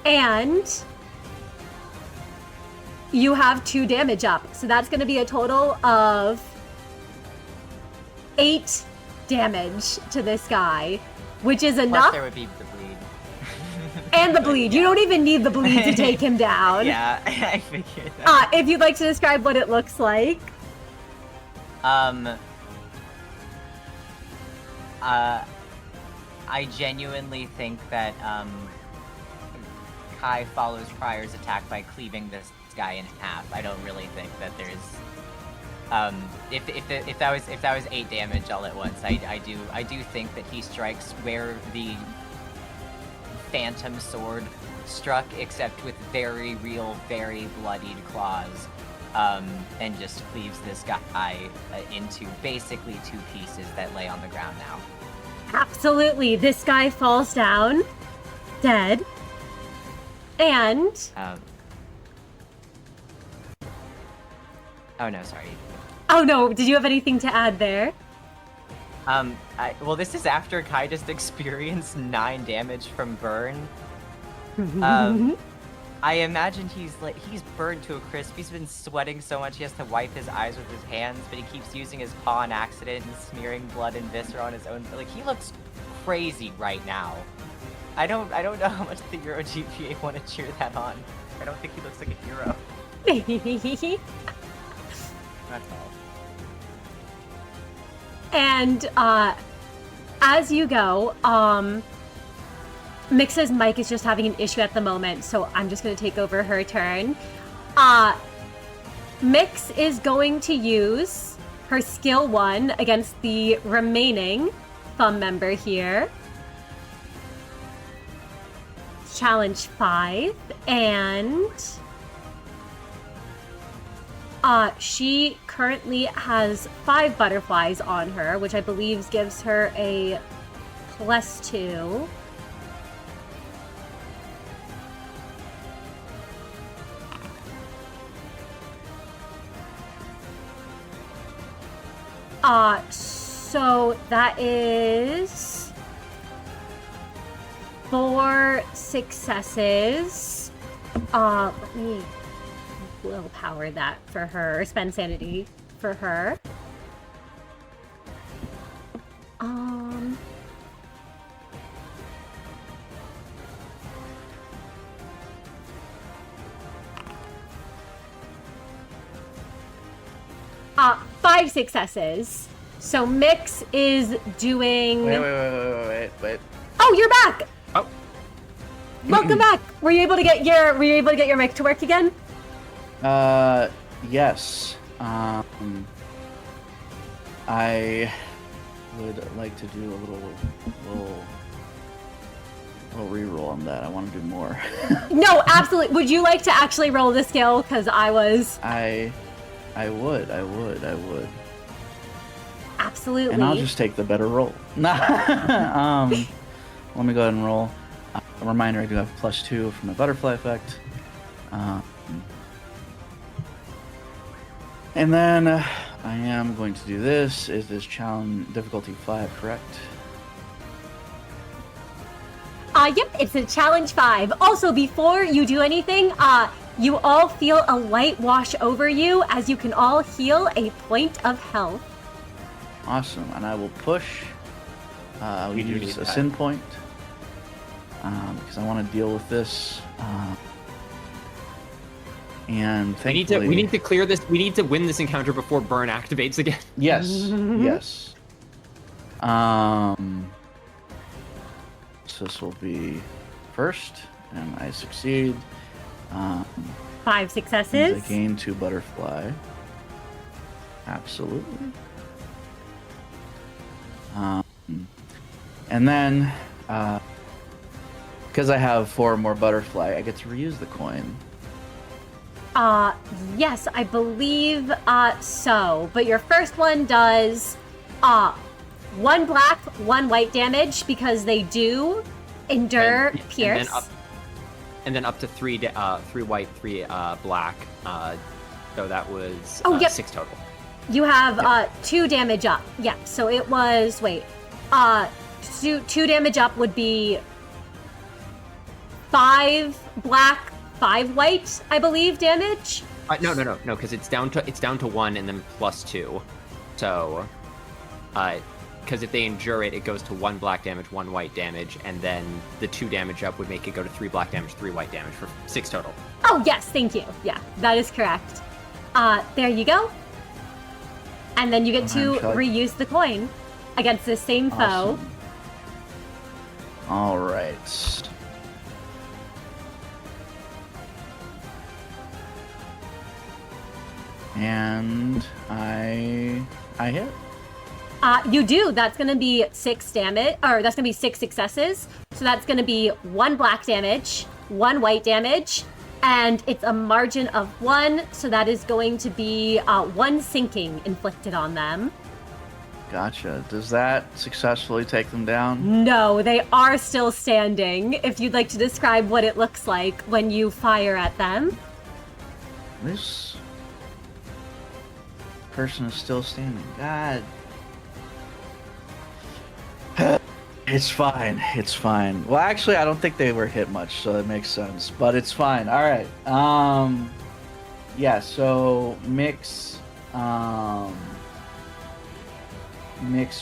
And you have 2 damage up. So that's going to be a total of 8 damage to this guy, which is Plus enough. there would be the bleed. And the bleed. You don't even need the bleed to take him down. Yeah, I figured that. If you'd like to describe what it looks like. I genuinely think that Kai follows Prior's attack by cleaving this guy in half. I don't really think that there's if that was 8 damage all at once, I do think that he strikes where the Phantom Sword struck, except with very real, very bloodied claws, and just cleaves this guy into basically 2 pieces that lay on the ground now. Absolutely. This guy falls down. dead. And oh no, sorry. oh no, did you have anything to add there? Well, this is after Kai just experienced 9 damage from burn. I imagine he's burned to a crisp. He's been sweating so much he has to wipe his eyes with his hands, but he keeps using his paw on accident and smearing blood and viscera on his own. Like, he looks crazy right now. I don't know how much the Yurodiviye want to cheer that on. I don't think he looks like a hero. That's all. And as you go, Mix's mic is just having an issue at the moment, so I'm just going to take over her turn. Mix is going to use her skill 1 against the remaining thumb member here. Challenge 5, and she currently has 5 butterflies on her, which I believe gives her a +2. So that is 4 successes. Let me willpower that for her, or spend sanity for her. Five successes. So Mix is doing. Wait. Oh, you're back. Oh. Welcome back. Were you able to get your mic to work again? Yes. I would like to do a little reroll on that. I want to do more. No, absolutely. Would you like to actually roll the skill? Because I would. Absolutely. And I'll just take the better roll. Let me go ahead and roll. A reminder, I do have +2 from the butterfly effect. And then I am going to do this. Is this challenge difficulty 5, correct? Yep, it's a challenge 5. Also, before you do anything, you all feel a light wash over you as you can all heal a point of health. Awesome, and I will push. I'll use a sin point because I want to deal with this. And thankfully, we need to clear this. We need to win this encounter before burn activates again. Yes, yes. So this will be first, and I succeed. 5 successes. I gain 2 butterfly. Absolutely. And then, because I have 4 more butterfly, I get to reuse the coin. Yes, I believe so. But your first one does 1 black, 1 white damage because they do endure pierce. And then up to 3 white, 3 black. So that was 6 total. You have 2 damage up. Yeah, so it was, wait. 2 damage up would be 5 black, 5 white, I believe, damage. No, because it's down to 1 and then +2. So, because if they endure it, it goes to 1 black damage, 1 white damage, and then the 2 damage up would make it go to 3 black damage, 3 white damage for 6 total. Oh yes, thank you. Yeah, that is correct. There you go. And then you get to reuse the coin against the same foe. All right. And I hit. You do. That's going to be 6 damage, or that's going to be 6 successes. So that's going to be 1 black damage, 1 white damage, and it's a margin of 1. So that is going to be 1 sinking inflicted on them. Gotcha. Does that successfully take them down? No, they are still standing. If you'd like to describe what it looks like when you fire at them. This person is still standing. God. It's fine. It's fine. Well, actually, I don't think they were hit much, so that makes sense. But it's fine. All right. Yeah. So Mix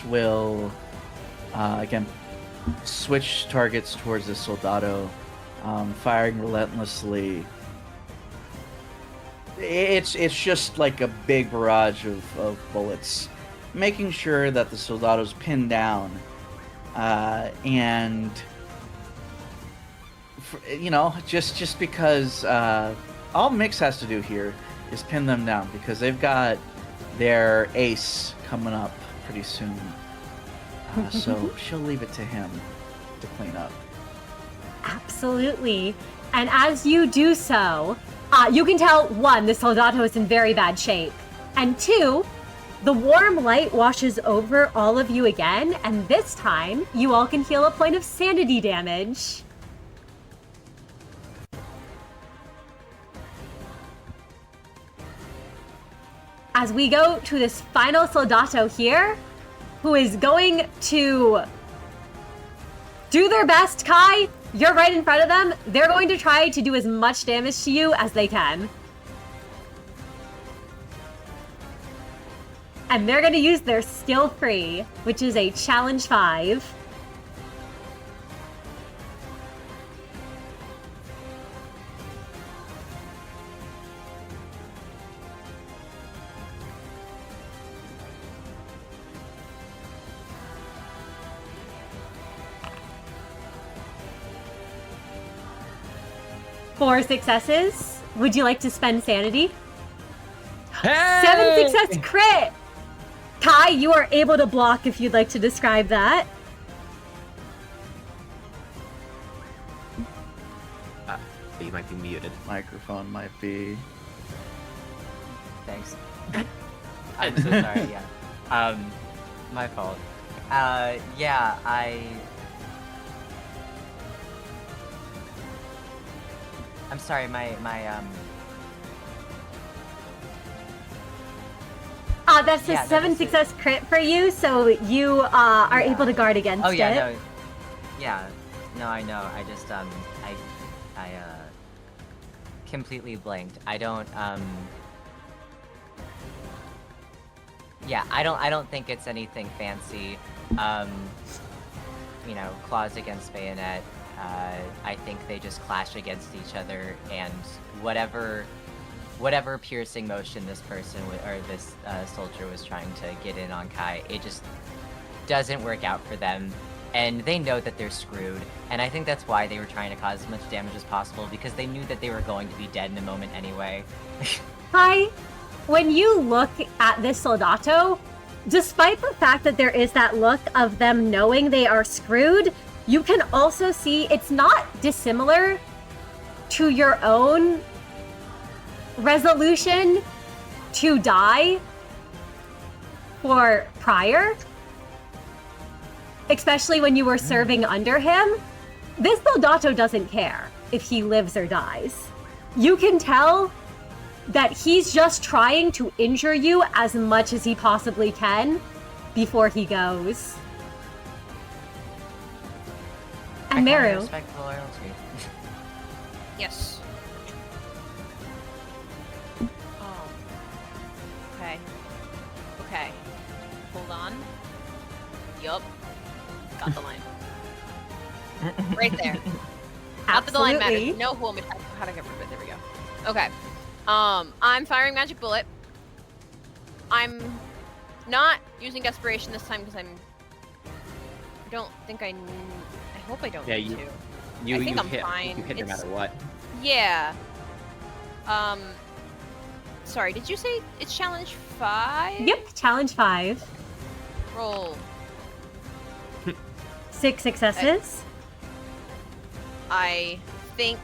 will again switch targets towards the Soldado, firing relentlessly. It's just like a big barrage of bullets, making sure that the Soldado's pinned down. And just because all Mix has to do here is pin them down, because they've got their ace coming up pretty soon. So she'll leave it to him to clean up. Absolutely. And as you do so, you can tell, one, the Soldado is in very bad shape, and two, the warm light washes over all of you again, and this time, you all can heal a point of sanity damage. As we go to this final Soldato here, who is going to do their best. Kai, you're right in front of them. They're going to try to do as much damage to you as they can. And they're going to use their skill free, which is a challenge 5. Four successes. Would you like to spend sanity? Hey! 7 success crit! Kai, you are able to block if you'd like to describe that. You might be muted. Microphone might be. Thanks. I'm so sorry, yeah. My fault. Yeah, I'm sorry, That's a Yeah, 7 that's it. success crit for you, so you are Yeah. able to guard against Oh, yeah, it. no. Yeah. No, I know. I just, I completely blanked. I don't, yeah, I don't think it's anything fancy. You know, claws against bayonet. I think they just clash against each other, and whatever piercing motion this person or this soldier was trying to get in on Kai, it just doesn't work out for them, and they know that they're screwed. And I think that's why they were trying to cause as much damage as possible, because they knew that they were going to be dead in a moment anyway. Kai, when you look at this Soldato, despite the fact that there is that look of them knowing they are screwed, you can also see it's not dissimilar to your own resolution to die for prior, especially when you were serving under him. This Soldato doesn't care if he lives or dies. You can tell that he's just trying to injure you as much as he possibly can before he goes. And I kinda Meru, respect the loyalty. Yes. Oh. Okay. Okay. Hold on. Yup. Got the line. Right there. Not that the line absolutely. matters. No, who am I? How to get rid of it? There we go. Okay. I'm firing magic bullet. I'm not using desperation this time because I don't think I hope I don't Yeah, need you- to. You, I think you I'm hit, fine. You hit no It's- matter what. Yeah. Sorry, did you say it's challenge 5? Yep, challenge 5. Roll. 6 successes. I think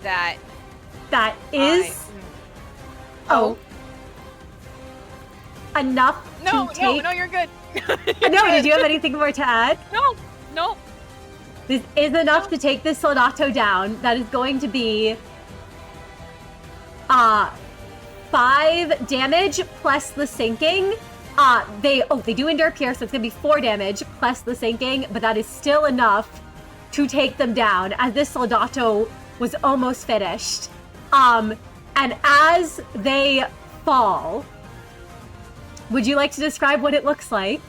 that That is... Oh. enough No, to take... no, you're good. No, did you have anything more to add? No. This is enough to take this soldato down. That is going to be 5 damage plus the sinking. They do endure pierce, so it's gonna be 4 damage plus the sinking, but that is still enough to take them down, as this soldato was almost finished. And as they fall, would you like to describe what it looks like?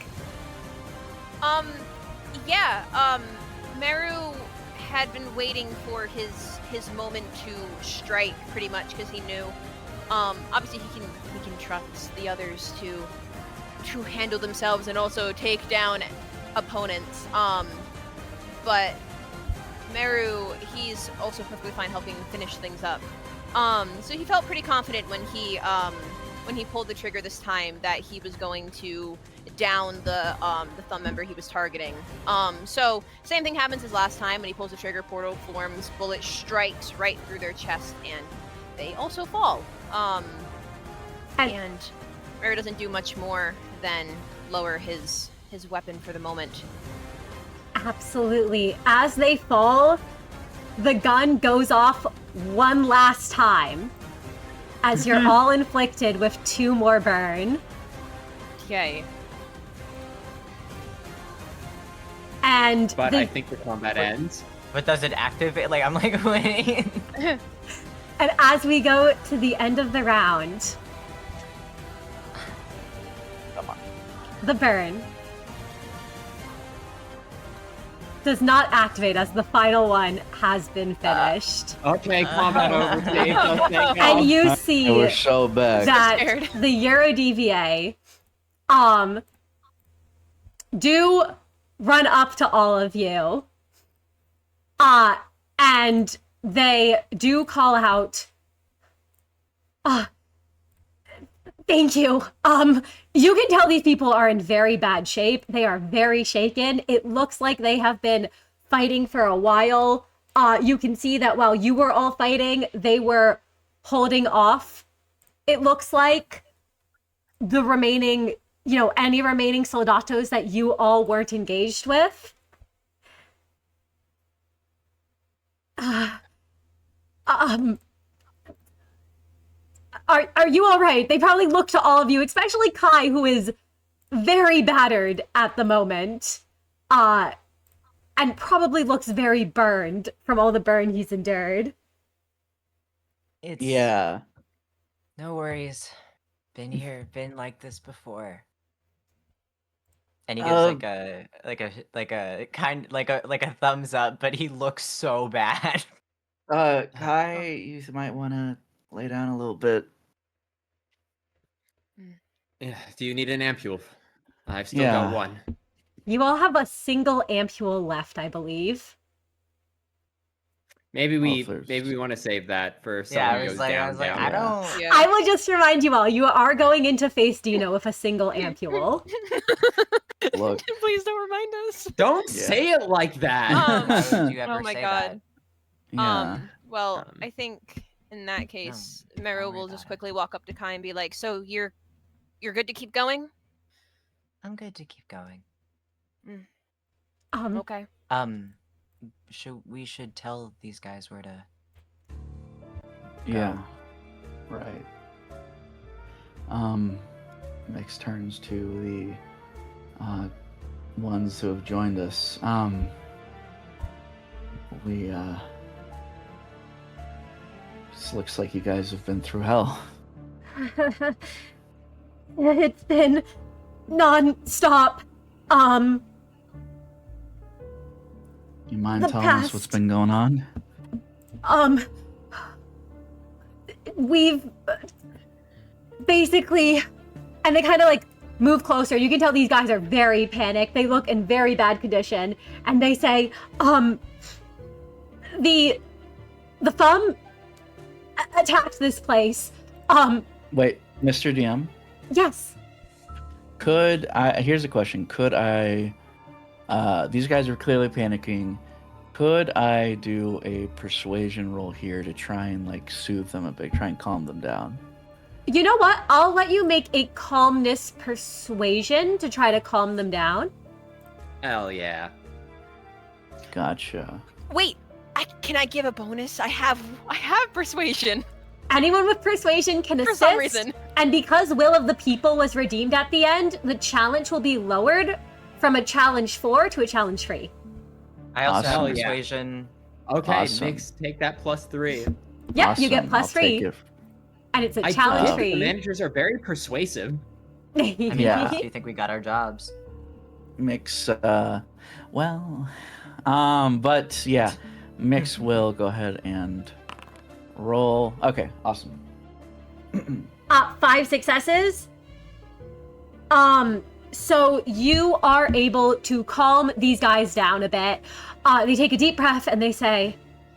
Meru had been waiting for his moment to strike, pretty much, because he knew. Obviously he can trust the others to handle themselves and also take down opponents. But Meru, he's also perfectly fine helping finish things up. So he felt pretty confident when he pulled the trigger this time that he was going to down the thumb member he was targeting. So same thing happens as last time. When he pulls the trigger, portal forms, bullet strikes right through their chest, and they also fall. And Meru doesn't do much more than lower his weapon for the moment. Absolutely. As they fall, the gun goes off one last time, as you're all inflicted with 2 more burn. Yay. But I think the combat ends. But does it activate? Like, I'm like, wait. And as we go to the end of the round, the burn does not activate as the final one has been finished. Okay, combat over, Steve. Let's take And off. you see We're so back. that Scared. the Yurodiviye do run up to all of you. And they do call out, thank you. You can tell these people are in very bad shape. They are very shaken. It looks like they have been fighting for a while. You can see that while you were all fighting, they were holding off. It looks like the remaining, any remaining soldatos that you all weren't engaged with. Are you all right? They probably look to all of you, especially Kai, who is very battered at the moment, and probably looks very burned from all the burn he's endured. It's Yeah. no worries. Been like this before. And he gives like a thumbs up, but he looks so bad. Kai, you might want to lay down a little bit. Yeah, do you need an ampule? I've still Yeah. got one. You all have a single ampule left, I believe. Maybe we there's- want to save that for Yeah, someone I was goes like, down. I don't. Yeah. I will just remind you all, you are going into face Dino with a single ampule. Look. Please don't remind us. Don't Yeah. say it like that. Why would you ever Oh my say god. Yeah. Well, I think in that case, Meru don't worry will just about it. quickly walk up to Kai and be like, "So you're good to keep going?" I'm good to keep going. Okay. We should tell these guys where to. Yeah. Right. Makes turns to the ones who have joined us. This looks like you guys have been through hell. It's been non-stop. You mind The telling us what's past- been going on? We've basically, and they kind of like move closer. You can tell these guys are very panicked. They look in very bad condition, and they say, the thumb attacked this place. Wait, Mr. DM, Yes. could I? Here's a question: could I? These guys are clearly panicking. Could I do a persuasion roll here to try and like soothe them a bit, try and calm them down? You know what? I'll let you make a calmness persuasion to try to calm them down. Hell yeah. Gotcha. Wait, can I give a bonus? I have persuasion Anyone with persuasion can for assist. some reason. And because Will of the People was redeemed at the end, the challenge will be lowered from a challenge 4 to a challenge 3. I also Awesome. have Yeah. persuasion. Okay, Awesome. Mix, take that +3. Yep, you get Awesome. plus I'll take 3. it. And it's a I challenge forget, 3. the managers are very persuasive. I mean, Yeah. do you think we got our jobs? Mix, well, but yeah, Mix will go ahead and roll. Okay, awesome. 5 successes. So you are able to calm these guys down a bit. They take a deep breath and they say,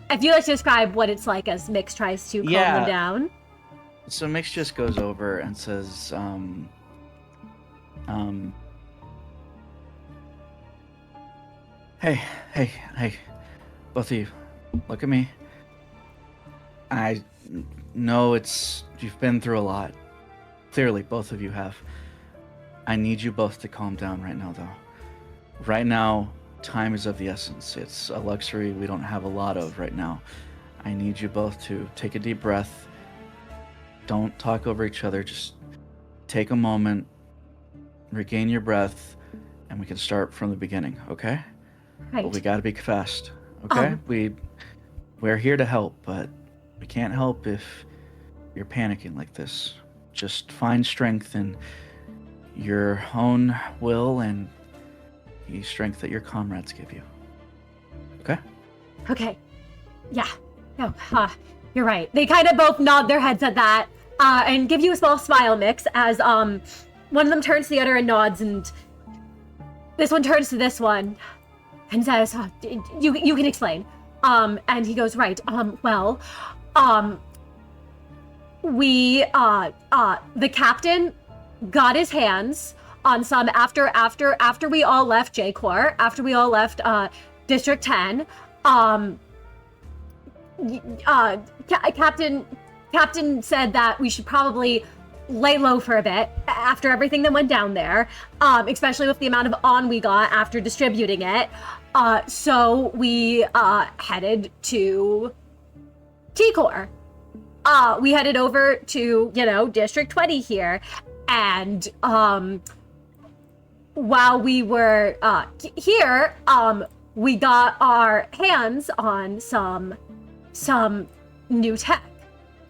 if you'd like to describe what it's like as Mix tries to calm Yeah. them down. So Mix just goes over and says, hey, both of you, look at me. I know you've been through a lot. Clearly, both of you have. I need you both to calm down right now, though. Right now, time is of the essence. It's a luxury we don't have a lot of right now. I need you both to take a deep breath. Don't talk over each other. Just take a moment, regain your breath, and we can start from the beginning, okay? Right. But we gotta be fast, okay? We're here to help, but we can't help if you're panicking like this. Just find strength in your own will and the strength that your comrades give you. Okay? Okay. Yeah. No, you're right. They kind of both nod their heads at that and give you a small smile, Mix, as one of them turns to the other and nods, and this one turns to this one and says, you can explain. And he goes, right, we, the captain got his hands on some after we all left J Corp, after we all left District 10. Captain said that we should probably lay low for a bit after everything that went down there, especially with the amount of on we got after distributing it. So we headed to T Corp. We headed over to, District 20 here, and while we were here, we got our hands on some new tech.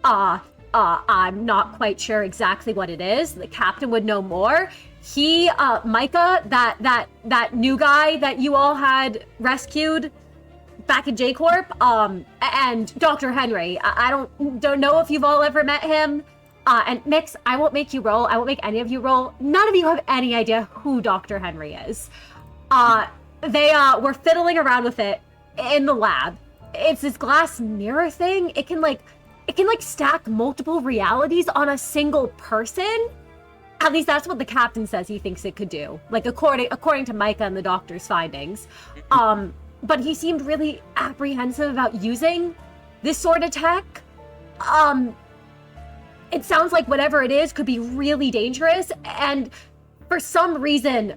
I'm not quite sure exactly what it is. The captain would know more. He, Micah, that new guy that you all had rescued back in J Corp, and Dr. Henry. I don't know if you've all ever met him. And Mix, I won't make you roll. I won't make any of you roll. None of you have any idea who Dr. Henry is. They were fiddling around with it in the lab. It's this glass mirror thing. It can stack multiple realities on a single person. At least that's what the captain says he thinks it could do. Like according to Micah and the doctor's findings. But he seemed really apprehensive about using this sort of tech. It sounds like whatever it is could be really dangerous, and for some reason,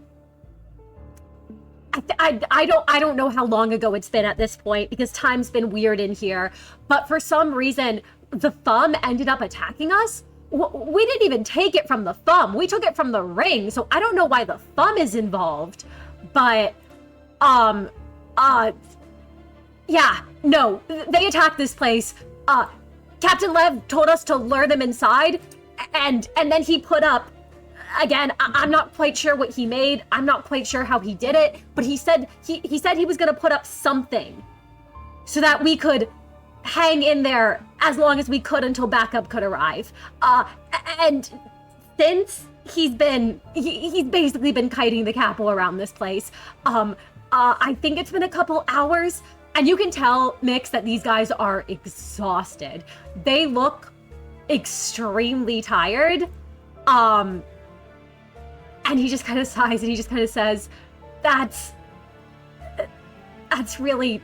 I don't know how long ago it's been at this point, because time's been weird in here, but for some reason, the thumb ended up attacking us. We didn't even take it from the thumb. We took it from the ring, so I don't know why the thumb is involved, but, yeah, no, they attacked this place. Captain Lev told us to lure them inside, and then he put up, again, I'm not quite sure what he made. I'm not quite sure how he did it, but he said he was gonna put up something so that we could hang in there as long as we could until backup could arrive. And since he's basically been kiting the capo around this place. I think it's been a couple hours, and you can tell, Mix, that these guys are exhausted. They look extremely tired. And he just kind of sighs and he just kind of says, that's really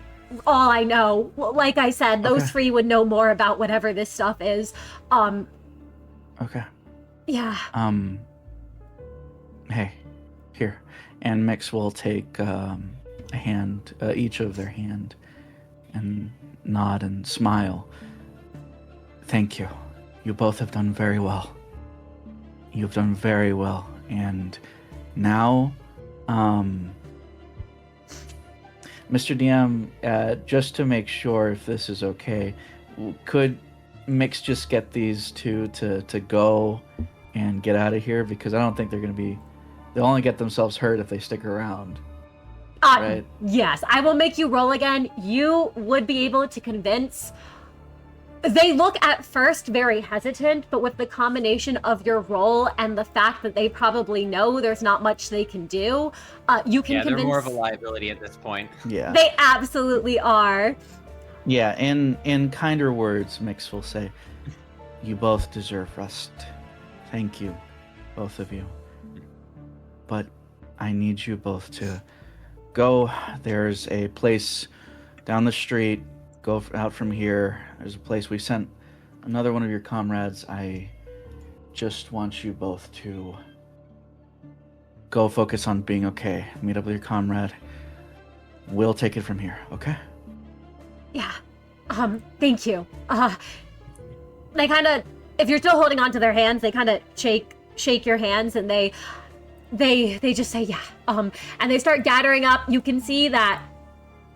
all I know. Like I said, those three would know more about whatever this stuff is. Okay. Yeah. Hey, here. And Mix will take a hand, each of their hand, and nod and smile. Thank you. You both have done very well. You've done very well. And now, Mr. DM, just to make sure if this is okay, could Mix just get these two to go and get out of here? Because I don't think they're going to be... They'll only get themselves hurt if they stick around. Right? Yes, I will make you roll again. You would be able to convince... They look at first very hesitant, but with the combination of your roll and the fact that they probably know there's not much they can do, you can convince... they're more of a liability at this point. Yeah. They absolutely are. Yeah, in kinder words, Mix will say, you both deserve rest. Thank you, both of you. But I need you both to go. There's a place down the street. Go out from here. There's a place. We sent another one of your comrades. I just want you both to go focus on being okay. Meet up with your comrade. We'll take it from here, okay? Yeah. Thank you. They kind of, if you're still holding on to their hands, they kind of shake your hands, and they just say, yeah. And they start gathering up. You can see that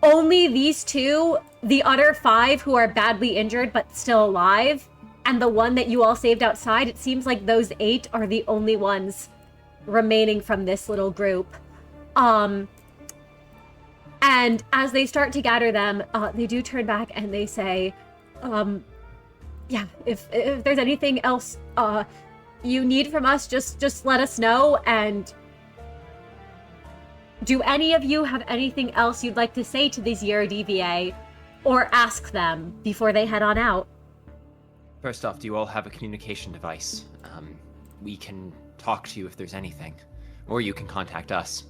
only these two, the other 5 who are badly injured but still alive, and the one that you all saved outside, it seems like those 8 are the only ones remaining from this little group. And as they start to gather them, they do turn back and they say, yeah, if there's anything else you need from us, just let us know. And do any of you have anything else you'd like to say to these Yurodiviye or ask them before they head on out? First off, do you all have a communication device? We can talk to you if there's anything, or you can contact us.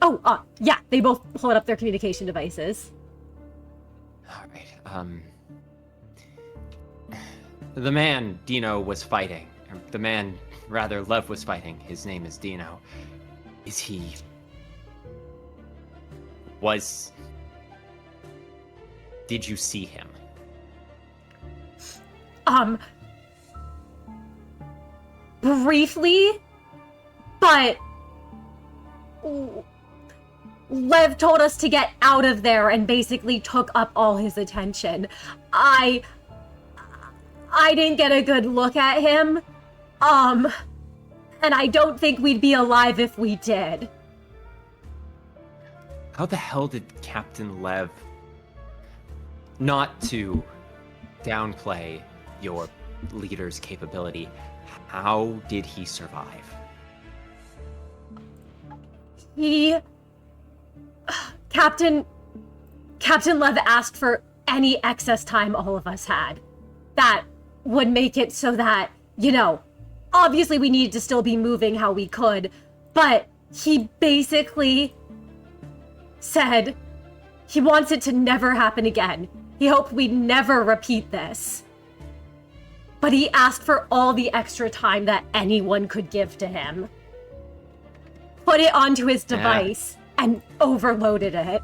Oh, yeah, they both hold up their communication devices. All right. The man Dino was fighting, or the man, rather, Lev was fighting. His name is Dino. Is he... was... Did you see him? Briefly, but Lev told us to get out of there and basically took up all his attention. I didn't get a good look at him, and I don't think we'd be alive if we did. How the hell did Captain Lev, not to downplay your leader's capability, how did he survive? Captain Lev asked for any excess time all of us had. That would make it so that, obviously we needed to still be moving how we could, but he basically said he wants it to never happen again. He hoped we'd never repeat this. But he asked for all the extra time that anyone could give to him. Put it onto his device and overloaded it.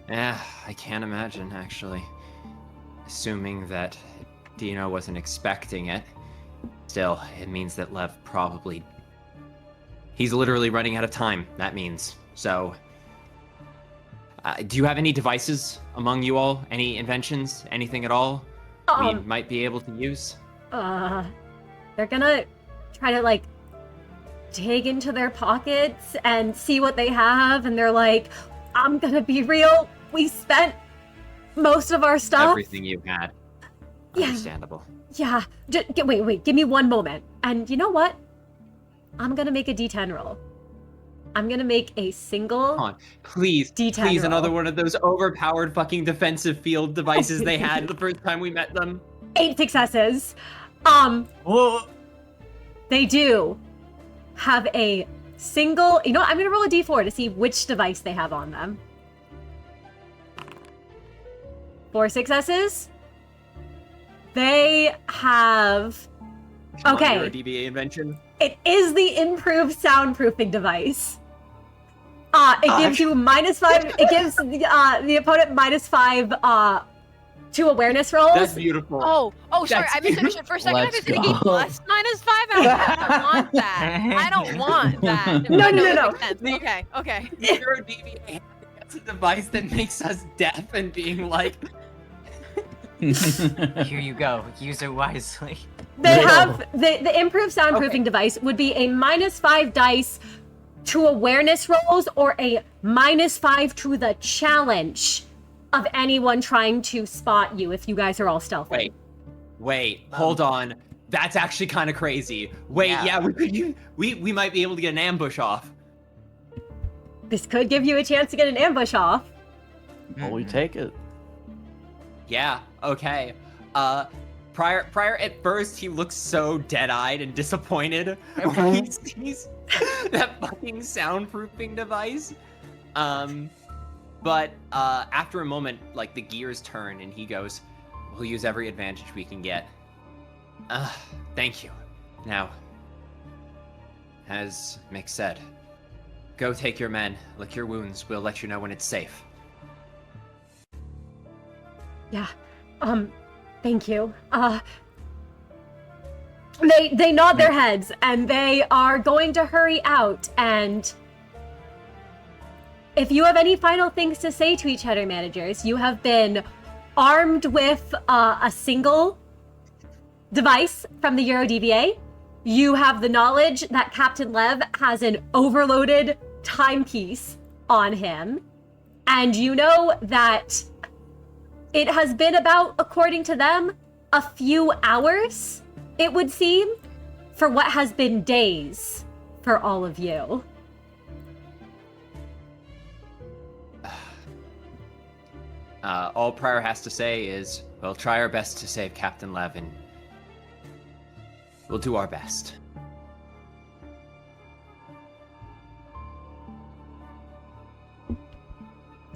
Yeah, I can't imagine, actually. Assuming that Dino wasn't expecting it. Still, it means that Lev probably... He's literally running out of time, that means. So... do you have any devices among you all? Any inventions? Anything at all? We might be able to use? They're gonna try to, dig into their pockets and see what they have, and they're like, I'm gonna be real, we spent most of our stuff. Everything you had. Yeah. Understandable. Yeah. Wait, give me one moment. And you know what? I'm gonna make a D10 roll. I'm gonna make a single... Come on, please, D10 please, roll. another one of those overpowered fucking defensive field devices they had the first time we met them. 8 successes. Oh. They do have a single... You know what? I'm gonna roll a D4 to see which device they have on them. 4 successes. They have. Come on, Okay. Yurodiviye invention. It is the improved soundproofing device. It gives you -5. It gives the opponent -5 to awareness rolls. That's beautiful. Oh, sorry, That's I misunderstood for a second. I Let's thought you said it gave go. plus -5. I was like, I don't want that. I don't want that. No. That makes sense. Okay. Yurodiviye has a device that makes us deaf and being like, Here you go. Use it wisely. They No. have the improved soundproofing device would be a -5 dice to awareness rolls or a -5 to the challenge of anyone trying to spot you if you guys are all stealthy. wait, hold on. That's actually kind of crazy. Wait, Yeah. we might be able to get an ambush off. This could give you a chance to get an ambush off. Well, we take it. Yeah, okay. Prior at first he looks so dead-eyed and disappointed when he sees that fucking soundproofing device. But after a moment, like, the gears turn and he goes, "We'll use every advantage we can get." Thank you. Now, as Mick said, go take your men, lick your wounds. We'll let you know when it's safe. Yeah. Thank you. They nod their heads and they are going to hurry out. And if you have any final things to say to each other, managers, you have been armed with a single device from the Yurodiviye. You have the knowledge that Captain Lev has an overloaded timepiece on him. And you know that it has been about, according to them, a few hours, it would seem, for what has been days for all of you. All Prior has to say is, we'll try our best to save Captain Lev, and we'll do our best.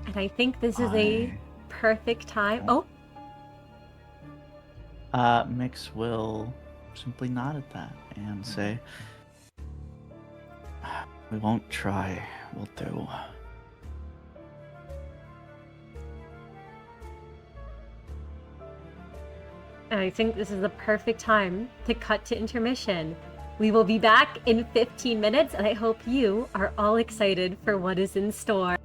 And I think this is a perfect time. Oh, Mix will simply nod at that and say, "We won't try, we'll do." and I think this is the perfect time to cut to intermission. We will be back in 15 minutes, and I hope you are all excited for what is in store.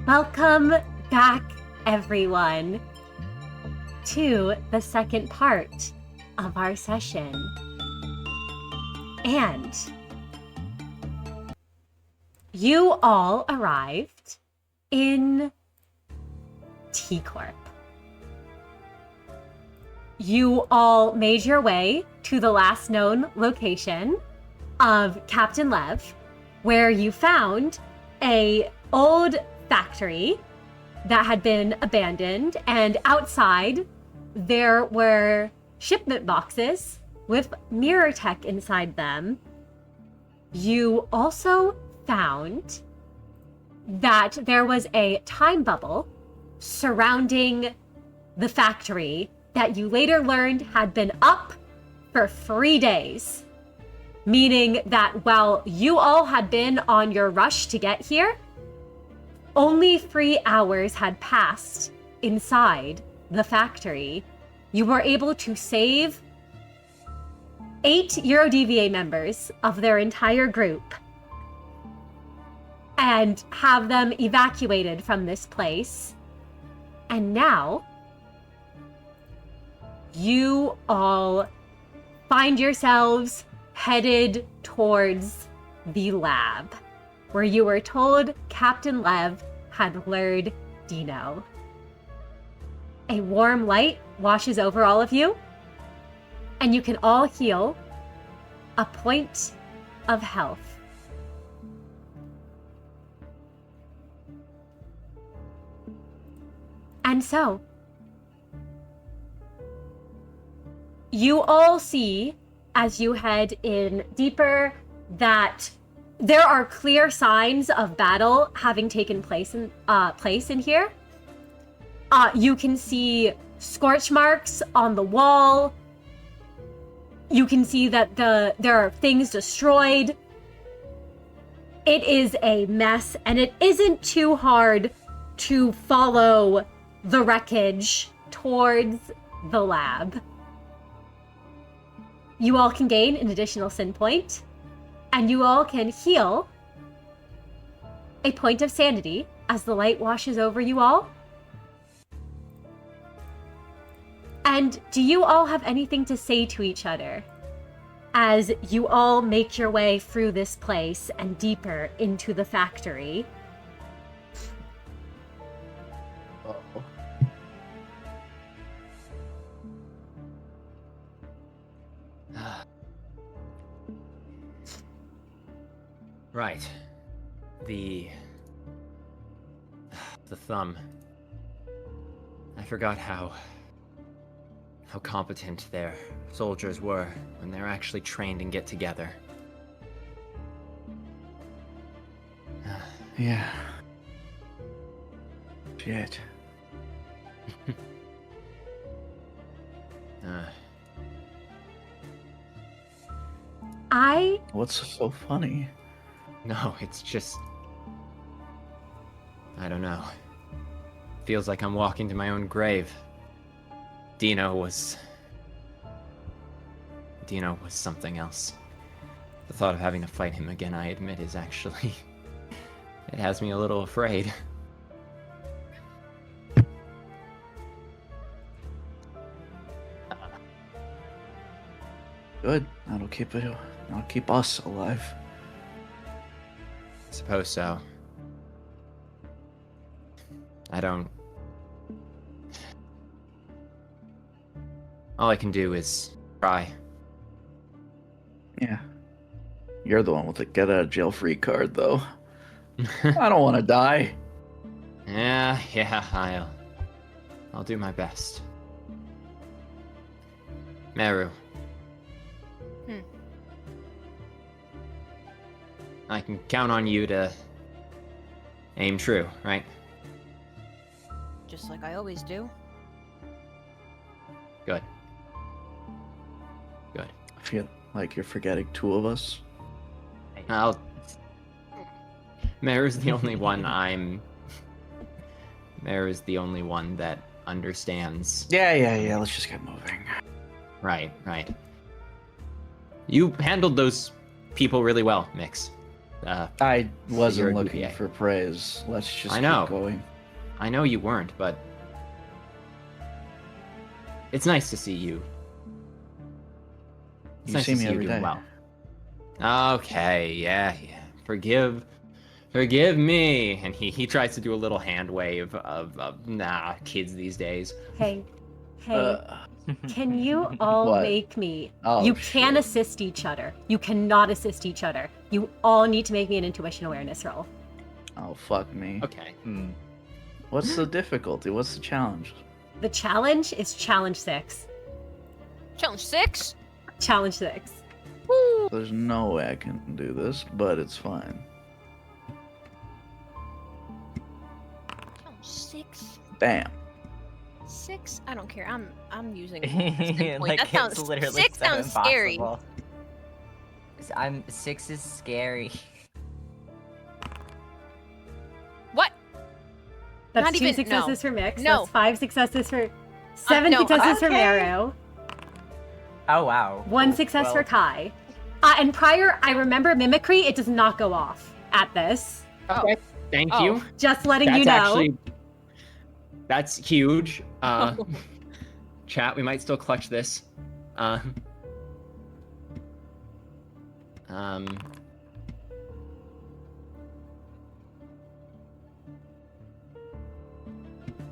Welcome back, everyone, to the second part of our session. And you all arrived in T Corp. You all made your way to the last known location of Captain Lev, where you found a old factory that had been abandoned, and outside there were shipment boxes with mirror tech inside them. You also found that there was a time bubble surrounding the factory that you later learned had been up for 3 days. Meaning that while you all had been on your rush to get here, only 3 hours had passed inside the factory. You were able to save 8 Yurodiviye members of their entire group and have them evacuated from this place. And now, you all find yourselves headed towards the lab, where you were told Captain Lev had lured Dino. A warm light washes over all of you, and you can all heal a point of health. And so, you all see, as you head in deeper, that there are clear signs of battle having taken place in here. You can see scorch marks on the wall. You can see that there are things destroyed. It is a mess, and it isn't too hard to follow the wreckage towards the lab. You all can gain an additional sin point, and you all can heal a point of sanity as the light washes over you all. And do you all have anything to say to each other as you all make your way through this place and deeper into the factory? Uh-oh. Right. The thumb. I forgot how competent their soldiers were when they're actually trained and get together. Yeah. Shit. What's so funny? No, it's just... I don't know. Feels like I'm walking to my own grave. Dino was something else. The thought of having to fight him again, I admit, is actually... it has me a little afraid. Good. That'll keep us alive. Suppose so. I don't... All I can do is try. Yeah. You're the one with the get out of jail free card, though. I don't want to die. Yeah, I'll do my best. Meru. I can count on you to aim true, right? Just like I always do. Good. I feel like you're forgetting 2 of us. Meru's the only one Meru's the only one that understands. Yeah, let's just get moving. Right. You handled those people really well, Mix. I wasn't looking Yurodiviye. for praise. Let's just I know. keep going. I know you weren't, but it's nice to see you. It's You nice see to me see you every doing day. well. Okay, yeah. Forgive me. And he tries to do a little hand wave of nah, kids these days. Hey, Uh, can you all What? make me? Oh, You can shit. assist each other. You cannot assist each other. You all need to make me an intuition awareness roll. oh, fuck me. Okay. What's the difficulty? What's the challenge? The challenge is challenge 6. Challenge 6. Challenge 6. Woo. There's no way I can do this, but it's fine. Challenge 6. Damn. 6. I don't care. I'm using. Like, that sounds. it's literally 6 so sounds scary. impossible. 6 is scary. What? That's Not 2 even- successes no. for Mix. No. That's 5 successes for. 7 no, successes for okay. Meru. Oh wow. 1 Cool. success Well, for Kai. And prior, I remember mimicry. It does not go off at this. Okay. Thank Oh. you. Just letting That's you know. actually that's huge. Chat, we might still clutch this.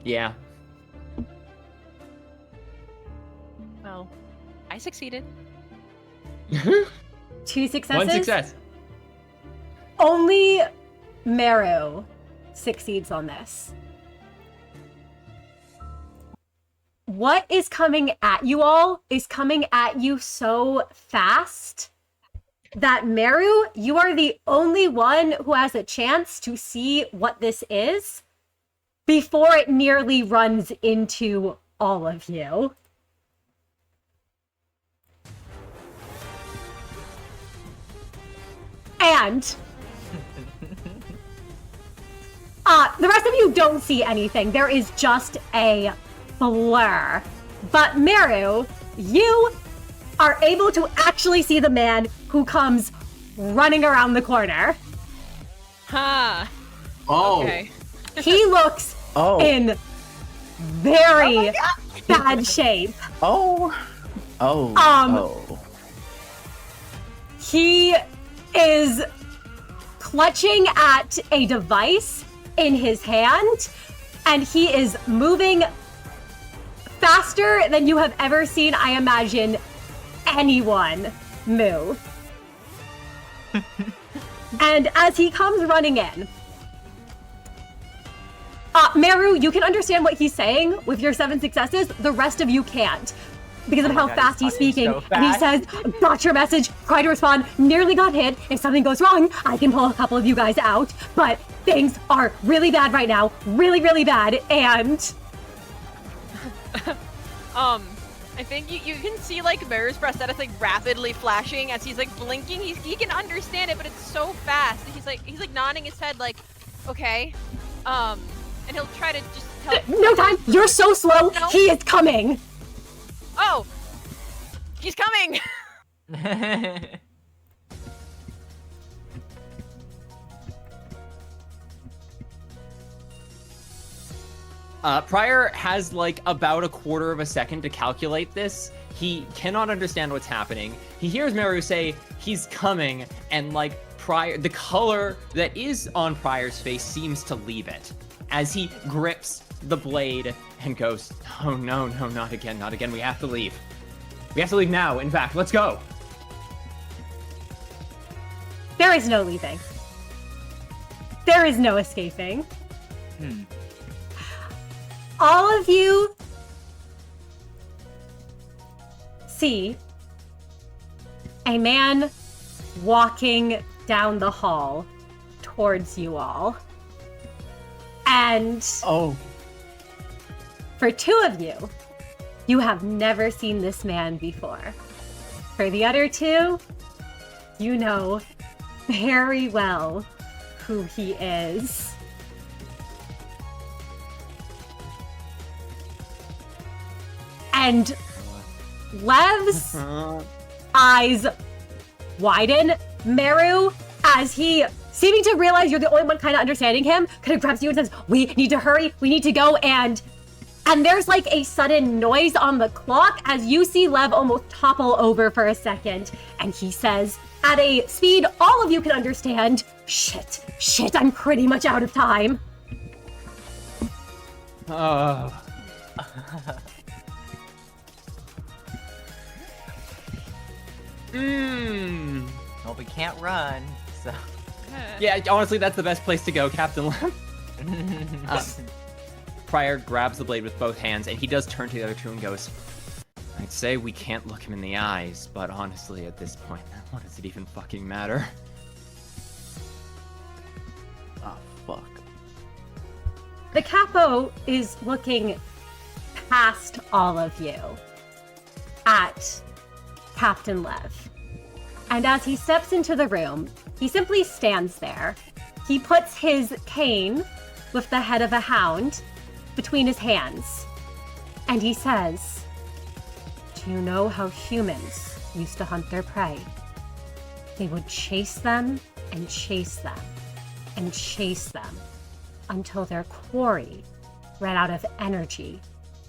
Yeah. Well, I succeeded. 2 successes. One success. Only Meru succeeds on this. What is coming at you all is coming at you so fast that Meru, you are the only one who has a chance to see what this is before it nearly runs into all of you. And the rest of you don't see anything. There is just a blur. But Meru, you are able to actually see the man who comes running around the corner. Ha. Oh. Okay. He looks Oh. in very bad shape. Oh. Oh. Um, Oh. He is clutching at a device in his hand, and he is moving faster than you have ever seen, I imagine, anyone move. And as he comes running in, Meru, you can understand what he's saying with your 7 successes. The rest of you can't, because of Oh my how God, fast he's he's talking speaking. so And he fast. says, got your message, try to respond, nearly got hit. If something goes wrong, I can pull a couple of you guys out. But things are really bad right now. Really, really bad. And I think you can see like Meru's prosthetics like rapidly flashing as he's like blinking. He can understand it, but it's so fast. He's like nodding his head like, okay. And he'll try to just help. no time. You're so slow. No. He is coming. Oh, he's coming. Pryor has like about a quarter of a second to calculate this. He cannot understand what's happening. He hears Meru say he's coming, and like Pryor, the color that is on Pryor's face seems to leave it as he grips the blade and goes, "Oh no, no, not again, not again. We have to leave. We have to leave now. In fact, let's go." There is no leaving. There is no escaping. All of you see a man walking down the hall towards you all. And Oh. for 2 of you, you have never seen this man before. For the other 2, you know very well who he is. And Lev's eyes widen, Meru, as he seeming to realize you're the only one kind of understanding him, kind of grabs you and says, we need to hurry, we need to go, and there's like a sudden noise on the clock as you see Lev almost topple over for a second, and he says, at a speed all of you can understand, shit, I'm pretty much out of time. Oh. Well, we can't run, so... Yeah, honestly, that's the best place to go, Captain Lev. Prior grabs the blade with both hands, and he does turn to the other two and goes, I'd say we can't look him in the eyes, but honestly, at this point, what does it even fucking matter? Oh, fuck. The capo is looking past all of you at Captain Lev. And as he steps into the room, he simply stands there. He puts his cane with the head of a hound between his hands. And he says, do you know how humans used to hunt their prey? They would chase them and chase them and chase them until their quarry ran out of energy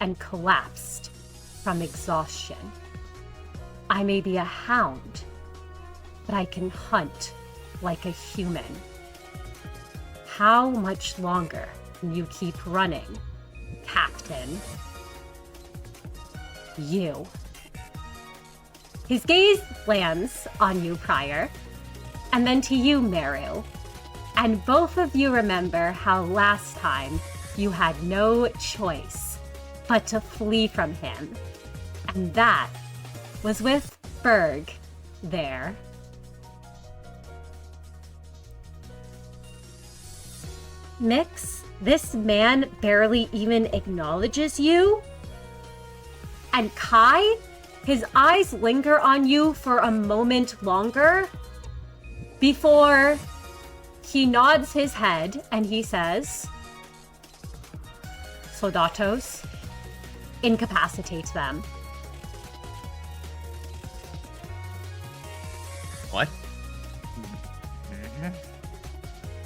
and collapsed from exhaustion. I may be a hound, but I can hunt like a human. How much longer can you keep running, Captain? You. His gaze lands on you, Prior, and then to you, Meru. And both of you remember how last time you had no choice but to flee from him. And that was with Berg there. Mix, this man barely even acknowledges you. And Kai, his eyes linger on you for a moment longer before he nods his head and he says, Soldatos, incapacitate them. What?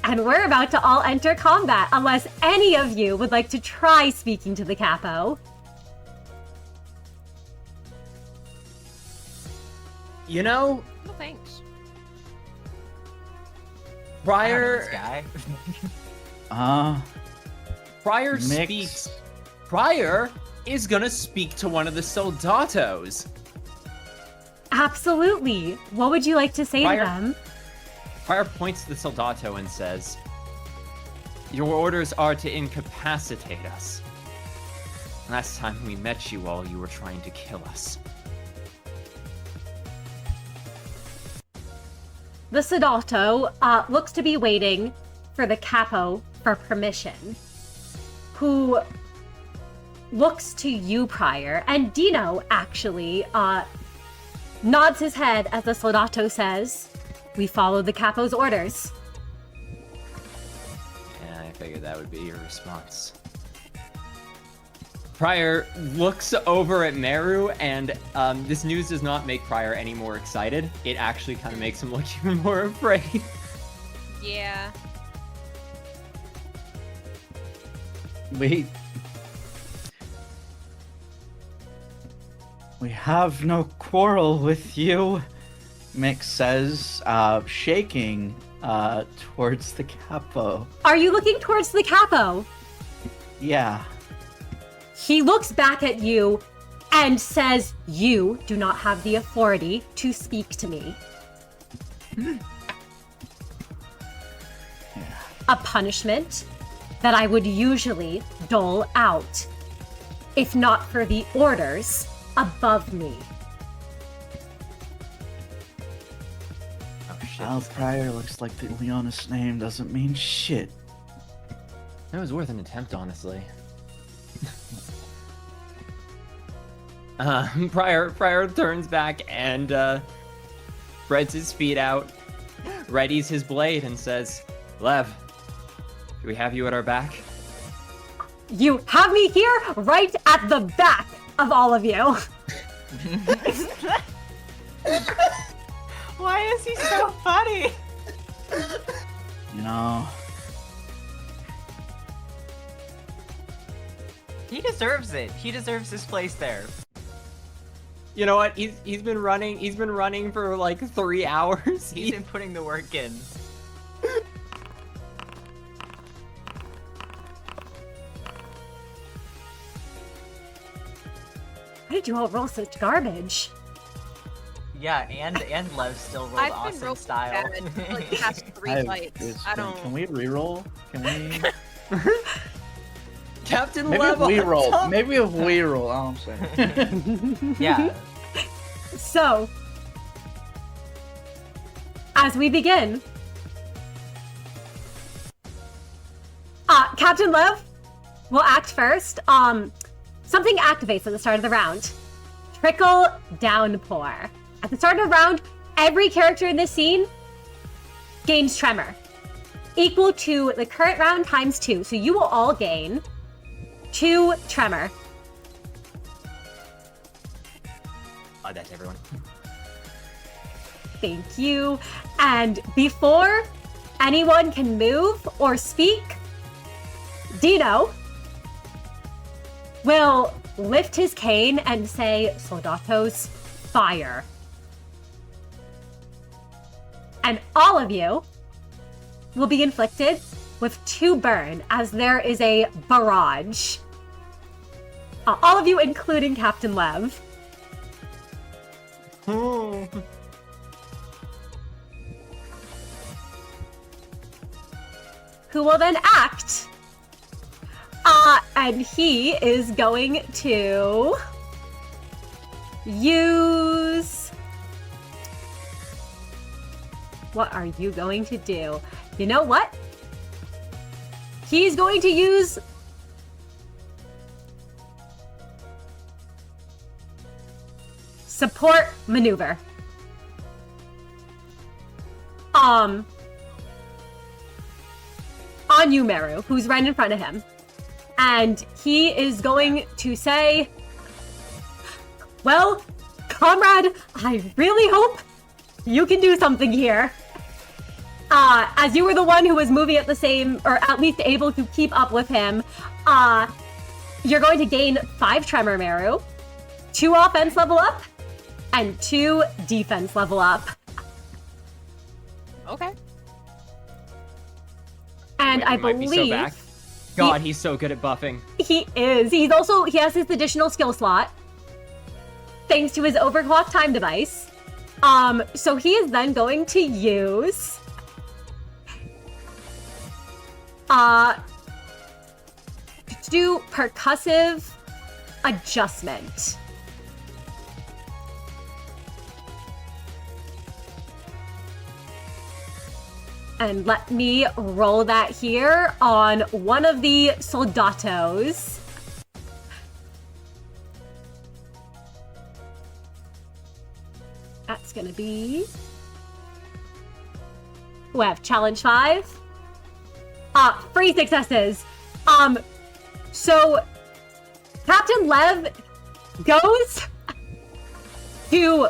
And we're about to all enter combat, unless any of you would like to try speaking to the capo. You know, No thanks. Prior This guy. Prior Mix. speaks. Prior is gonna speak to one of the soldatos. Absolutely. What would you like to say Prior- to them? Prior points to the soldato and says, your orders are to incapacitate us. Last time we met you all, you were trying to kill us. The Soldato looks to be waiting for the capo for permission, who looks to you, Prior, and Dino actually nods his head as the Soldato says, we follow the capo's orders. Yeah, I figured that would be your response. Prior looks over at Meru, and this news does not make Prior any more excited. It actually kind of makes him look even more afraid. Yeah. We have no quarrel with you, Mick says, shaking towards the capo. Are you looking towards the capo? Yeah. He looks back at you and says, you do not have the authority to speak to me. A punishment that I would usually dole out, if not for the orders above me. Oh shit. Al Pryor looks like the Leonis name doesn't mean shit. It was worth an attempt, honestly. Prior turns back and spreads his feet out, readies his blade, and says, Lev, do we have you at our back? You have me here right at the back of all of you. Why is he so funny? You know, He deserves it. He deserves his place there. You know what? He's been running for like 3 hours. He's been putting the work in. Why did you all roll such garbage? Yeah, and Lev still rolled I've been awesome rolling style. bad for like the past 3 fights. I don't. Can we reroll? Can we? Captain Maybe if Level. we roll. Maybe if we roll. All I'm saying. Yeah. So, as we begin, Captain Lev will act first. Something activates at the start of the round. Trickle downpour. At the start of the round, every character in this scene gains tremor, equal to the current round times 2. So you will all gain 2 tremor. Oh, that's everyone. Thank you. And before anyone can move or speak, Dino will lift his cane and say, "Soldatos, fire." And all of you will be inflicted with 2 burn, as there is a barrage. All of you, including Captain Lev. Who will then act. And he is going to use... What are you going to do? You know what? He's going to use... Support maneuver. On Yumeru, who's right in front of him. And he is going to say, "Well, comrade, I really hope you can do something here." As you were the one who was moving at the same, or at least able to keep up with him, you're going to gain 5 tremor, Meru, 2 offense level up, and 2 defense level up. Okay. And I Might be so believe back. God, he's so good at buffing. he is. He has his additional skill slot, thanks to his overclock time device. So he is then going to use to do percussive adjustment. And let me roll that here on one of the soldatos. That's gonna be... We have challenge 5. 3 successes. So Captain Lev goes to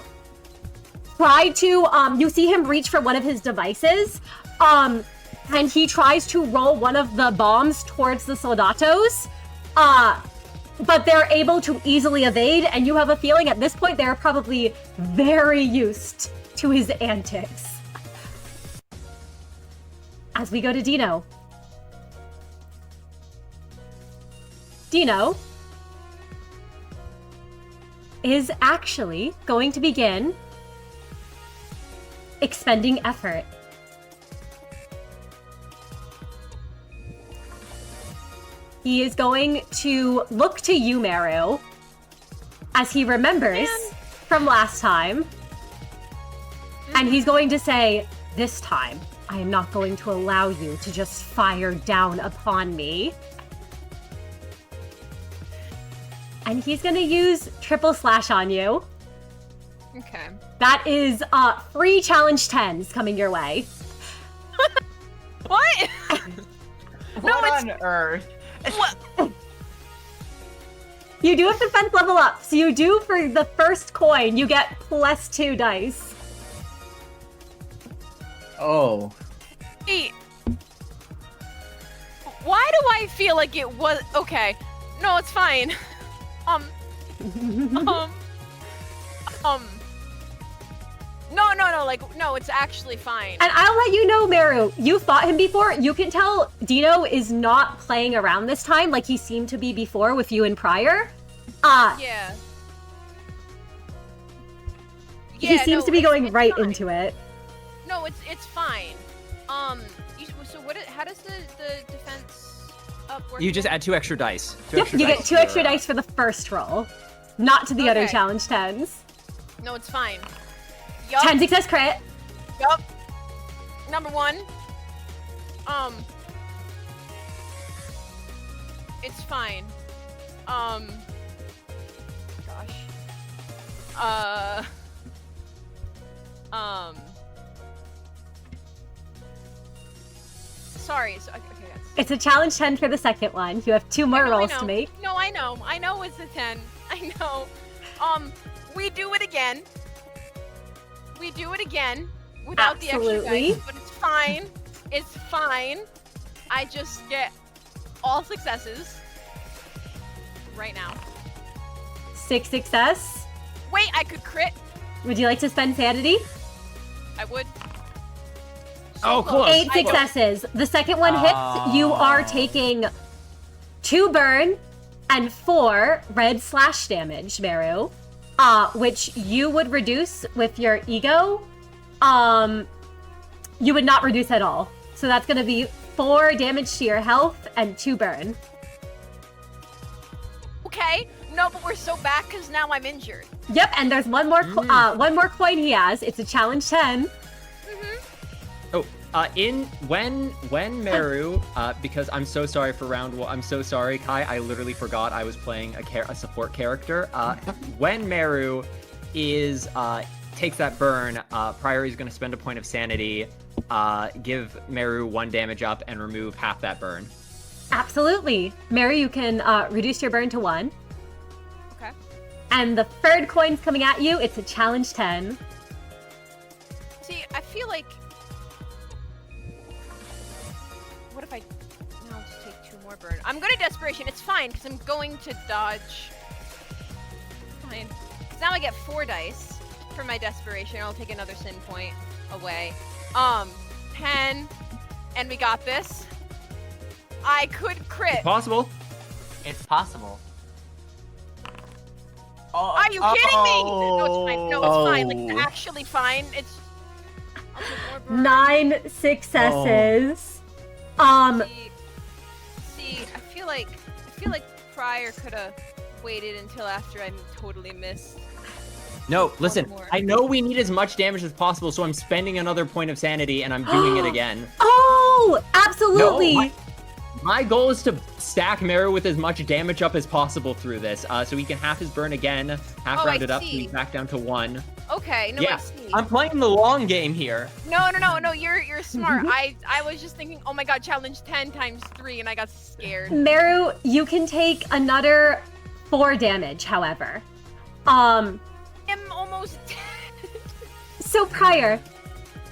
try to, you see him reach for one of his devices, and he tries to roll one of the bombs towards the soldatos, but they're able to easily evade, and you have a feeling at this point they're probably very used to his antics. As we go to Dino. Dino is actually going to begin expending effort. He is going to look to you, Meru, as he remembers from last time. And he's going to say, "This time, I am not going to allow you to just fire down upon me." And he's going to use triple slash on you. Okay. That is 3 challenge 10s coming your way. What? What on earth? What? You do have defense level up, so you do for the first coin, you get +2 dice. Oh. Hey, Why do I feel like it was okay? No, it's fine. No, it's actually fine. And I'll let you know, Meru, you fought him before. You can tell Dino is not playing around this time like he seemed to be before with you and Prior. Yeah. He seems to be going it's right fine. into it. No, it's fine. So how does the defense up work? You just add 2 extra dice. Yep, you get 2 extra dice for the first roll, not to the other Okay. challenge 10s. No, it's fine. Yup. 10 success crit. Yup. Number 1. It's fine. Gosh. Sorry. Okay. It's a challenge 10 for the second one. You have 2 more rolls to make. No, I know. I know it's a 10. I know. We do it again. Without the Absolutely. extra dice, but it's fine. It's fine. I just get all successes right now. 6 success. Wait, I could crit. Would you like to spend sanity? I would. Oh, close. close. 8 successes. The second one hits. You are taking 2 burn and 4 red slash damage, Meru. Which you would reduce with your ego. You would not reduce at all. So that's going to be 4 damage to your health and 2 burn. Okay. No, but we're so back because now I'm injured. Yep, and there's one more coin he has. It's a challenge 10. Oh, when Meru, because I'm so sorry for round 1. I'm so sorry, Kai. I literally forgot I was playing a support character. When Meru takes that burn, Prior is going to spend a point of sanity, give Meru 1 damage up, and remove half that burn. Absolutely. Mary, you can reduce your burn to 1. Okay. And the third coin's coming at you. It's a challenge 10. See, I feel like... What if I now just take 2 more burn? I'm gonna Desperation. It's fine, because I'm going to dodge. Fine. 'Cause now I get 4 dice for my Desperation. I'll take another sin point away. 10. And we got this. I could crit. Possible. It's possible. Are you kidding me? No, it's fine. No, it's fine. Like, it's actually fine. It's... I'll take more burn. 9 successes. See, I feel like Prior could have waited until after I totally missed. No, listen. more. I know we need as much damage as possible, so I'm spending another point of sanity, and I'm doing it again. Oh, absolutely. No, my goal is to stack Meru with as much damage up as possible through this, so he can half his burn again, half round it up, so see. he's back down to 1. Okay, no, I Yeah, see. I'm playing the long game here. No, you're smart. I was just thinking, oh my god, challenge 10 times 3, and I got scared. Meru, you can take another 4 damage, however. I'm almost dead. So Prior,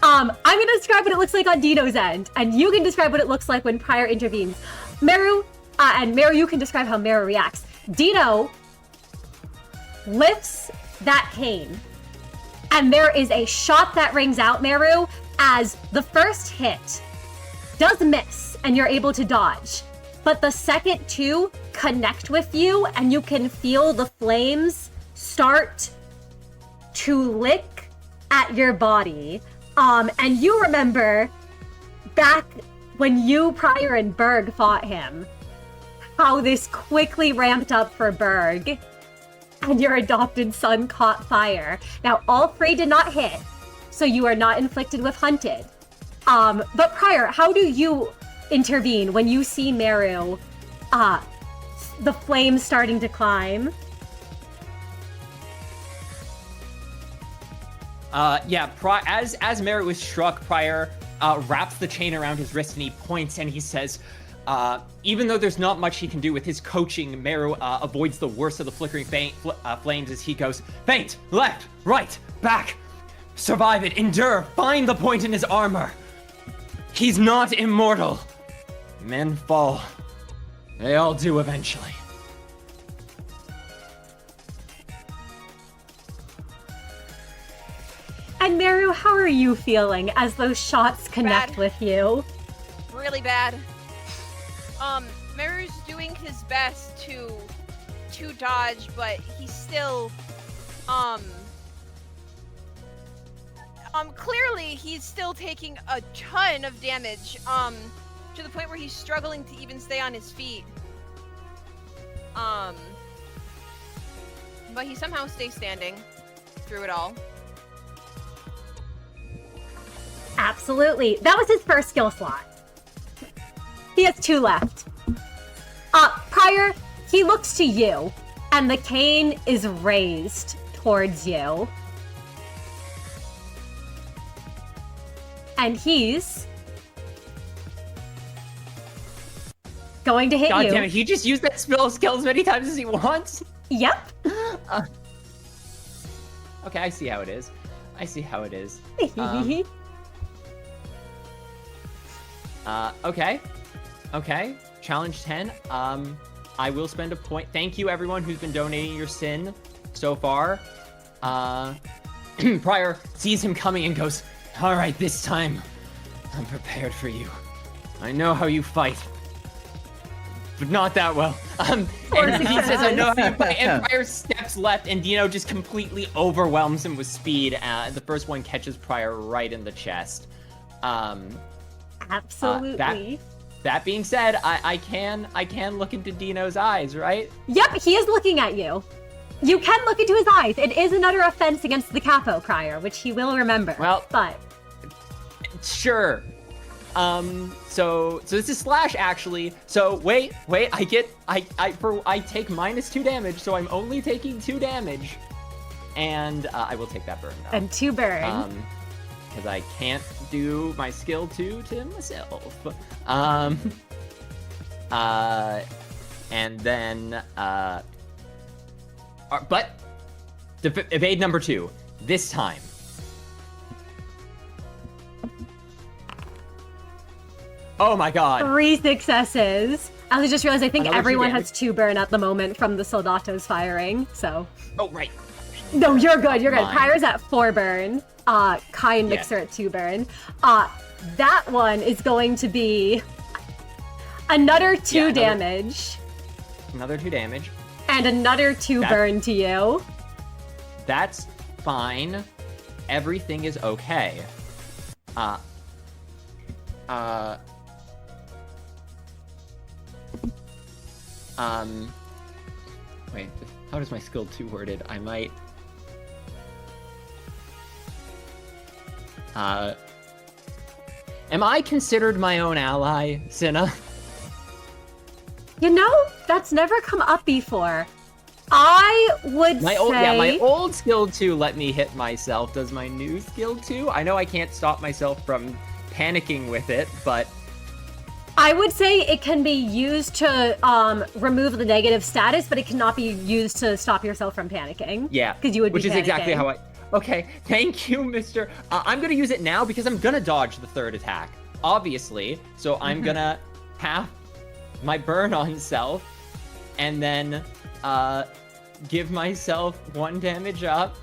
I'm gonna describe what it looks like on Dino's end, and you can describe what it looks like when Prior intervenes. Meru, and Meru, you can describe how Meru reacts. Dino lifts that cane, and there is a shot that rings out, Meru, as the first hit does miss, and you're able to dodge. But the second 2 connect with you, and you can feel the flames start to lick at your body. And you remember back when you, Prior, and Berg fought him, how this quickly ramped up for Berg, and your adopted son caught fire. Now, all 3 did not hit, so you are not inflicted with Hunted. But Prior, how do you intervene when you see Meru, the flames starting to climb? As Meru was struck, Prior wraps the chain around his wrist and he points and he says, even though there's not much he can do with his coaching, Meru avoids the worst of the flickering flames as he goes, feint, left, right, back, survive it, endure, find the point in his armor. He's not immortal. Men fall. They all do eventually. And Meru, how are you feeling as those shots connect Bad. with you? Really bad. Meru's doing his best to dodge, but he's still clearly he's still taking a ton of damage, to the point where he's struggling to even stay on his feet. But he somehow stays standing through it all. Absolutely. That was his first skill slot. He has 2 left. Prior, he looks to you, and the cane is raised towards you. And he's going to hit God you. damn it, he just used that spell skill as many times as he wants? Yep. Okay, I see how it is. I see how it is. Okay. Okay. Challenge 10. I will spend a point. Thank you, everyone who's been donating your sin so far. Prior sees him coming and goes, all right, this time I'm prepared for you. I know how you fight, but not that well. And he says, I know how you fight. And Prior steps left, and Dino just completely overwhelms him with speed. The first one catches Prior right in the chest. Absolutely. That being said, I can look into Dino's eyes, right? Yep, he is looking at you. You can look into his eyes. It is another offense against the Capo Prior, which he will remember. Well, but sure. So this is slash actually. So wait, I take -2 damage, so I'm only taking 2 damage, and I will take that burn though. and 2 burn. Because I can't do my skill 2 to myself. And then but evade number 2 this time. Oh my god. 3 successes. I just realized I think Another 2 everyone damage. has 2 burn at the moment from the soldatos firing, so. Oh right. No, you're good, you're good. Mine. Prior's at 4 burn. Kai and Mixer at 2 burn. That one is going to be another 2 damage. Another 2 damage. And another 2 burn to you. That's fine. Everything is okay. Wait, how does my skill 2 worded? I might... Am I considered my own ally, Cinna? You know, that's never come up before. I would say... my old skill 2 let me hit myself. Does my new skill 2? I know I can't stop myself from panicking with it, but... I would say it can be used to remove the negative status, but it cannot be used to stop yourself from panicking. Yeah, because you would which be is panicking. exactly how I... Okay, thank you, Mr. I'm gonna use it now because I'm gonna dodge the 3rd attack, obviously. So I'm gonna half my burn on self, and then give myself 1 damage up.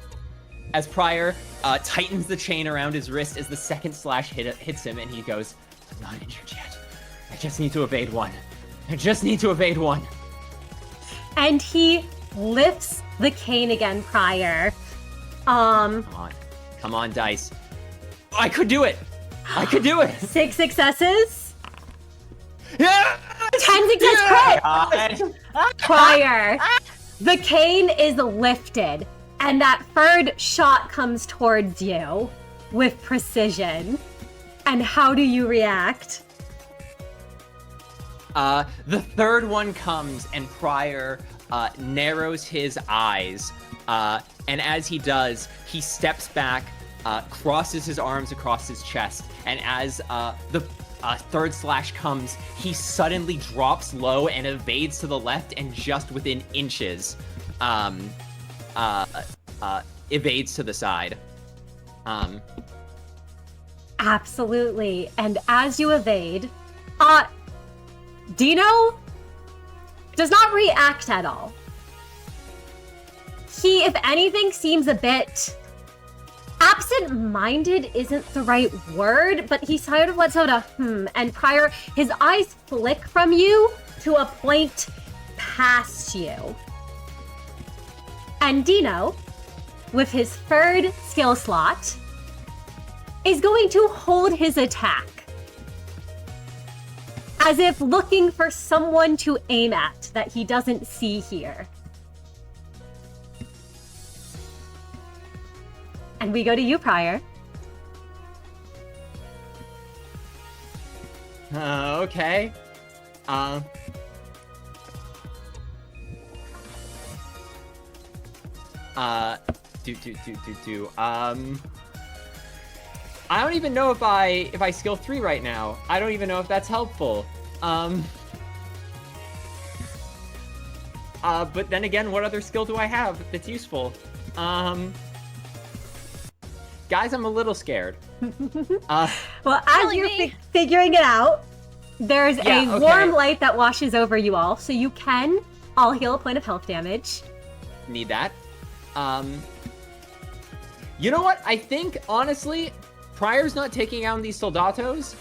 As Prior tightens the chain around his wrist as the second slash hits him, and he goes, "I'm not injured yet. I just need to evade 1. I just need to evade 1." And he lifts the cane again, Prior. Come on, dice. I could do it. I could do it. 6 successes. Yeah. 10 success crit. Prior. The cane is lifted, and that 3rd shot comes towards you with precision. And how do you react? The 3rd one comes, and Prior narrows his eyes. And as he does, he steps back, crosses his arms across his chest, and as the 3rd slash comes, he suddenly drops low and evades to the left, and just within inches, evades to the side. Absolutely. And as you evade, Dino does not react at all. He, if anything, seems a bit absent-minded isn't the right word, but he sort of lets out a and Prior, his eyes flick from you to a point past you. And Dino, with his third skill slot, is going to hold his attack, as if looking for someone to aim at that he doesn't see here. And we go to you, Prior. Okay. I don't even know if I skill 3 right now. I don't even know if that's helpful. But then again, what other skill do I have that's useful? Guys, I'm a little scared. Well, as you're figuring it out, there's a warm light that washes over you all, so you can all heal a point of health damage. Need that. You know what? I think, honestly, Prior's not taking out these soldatos,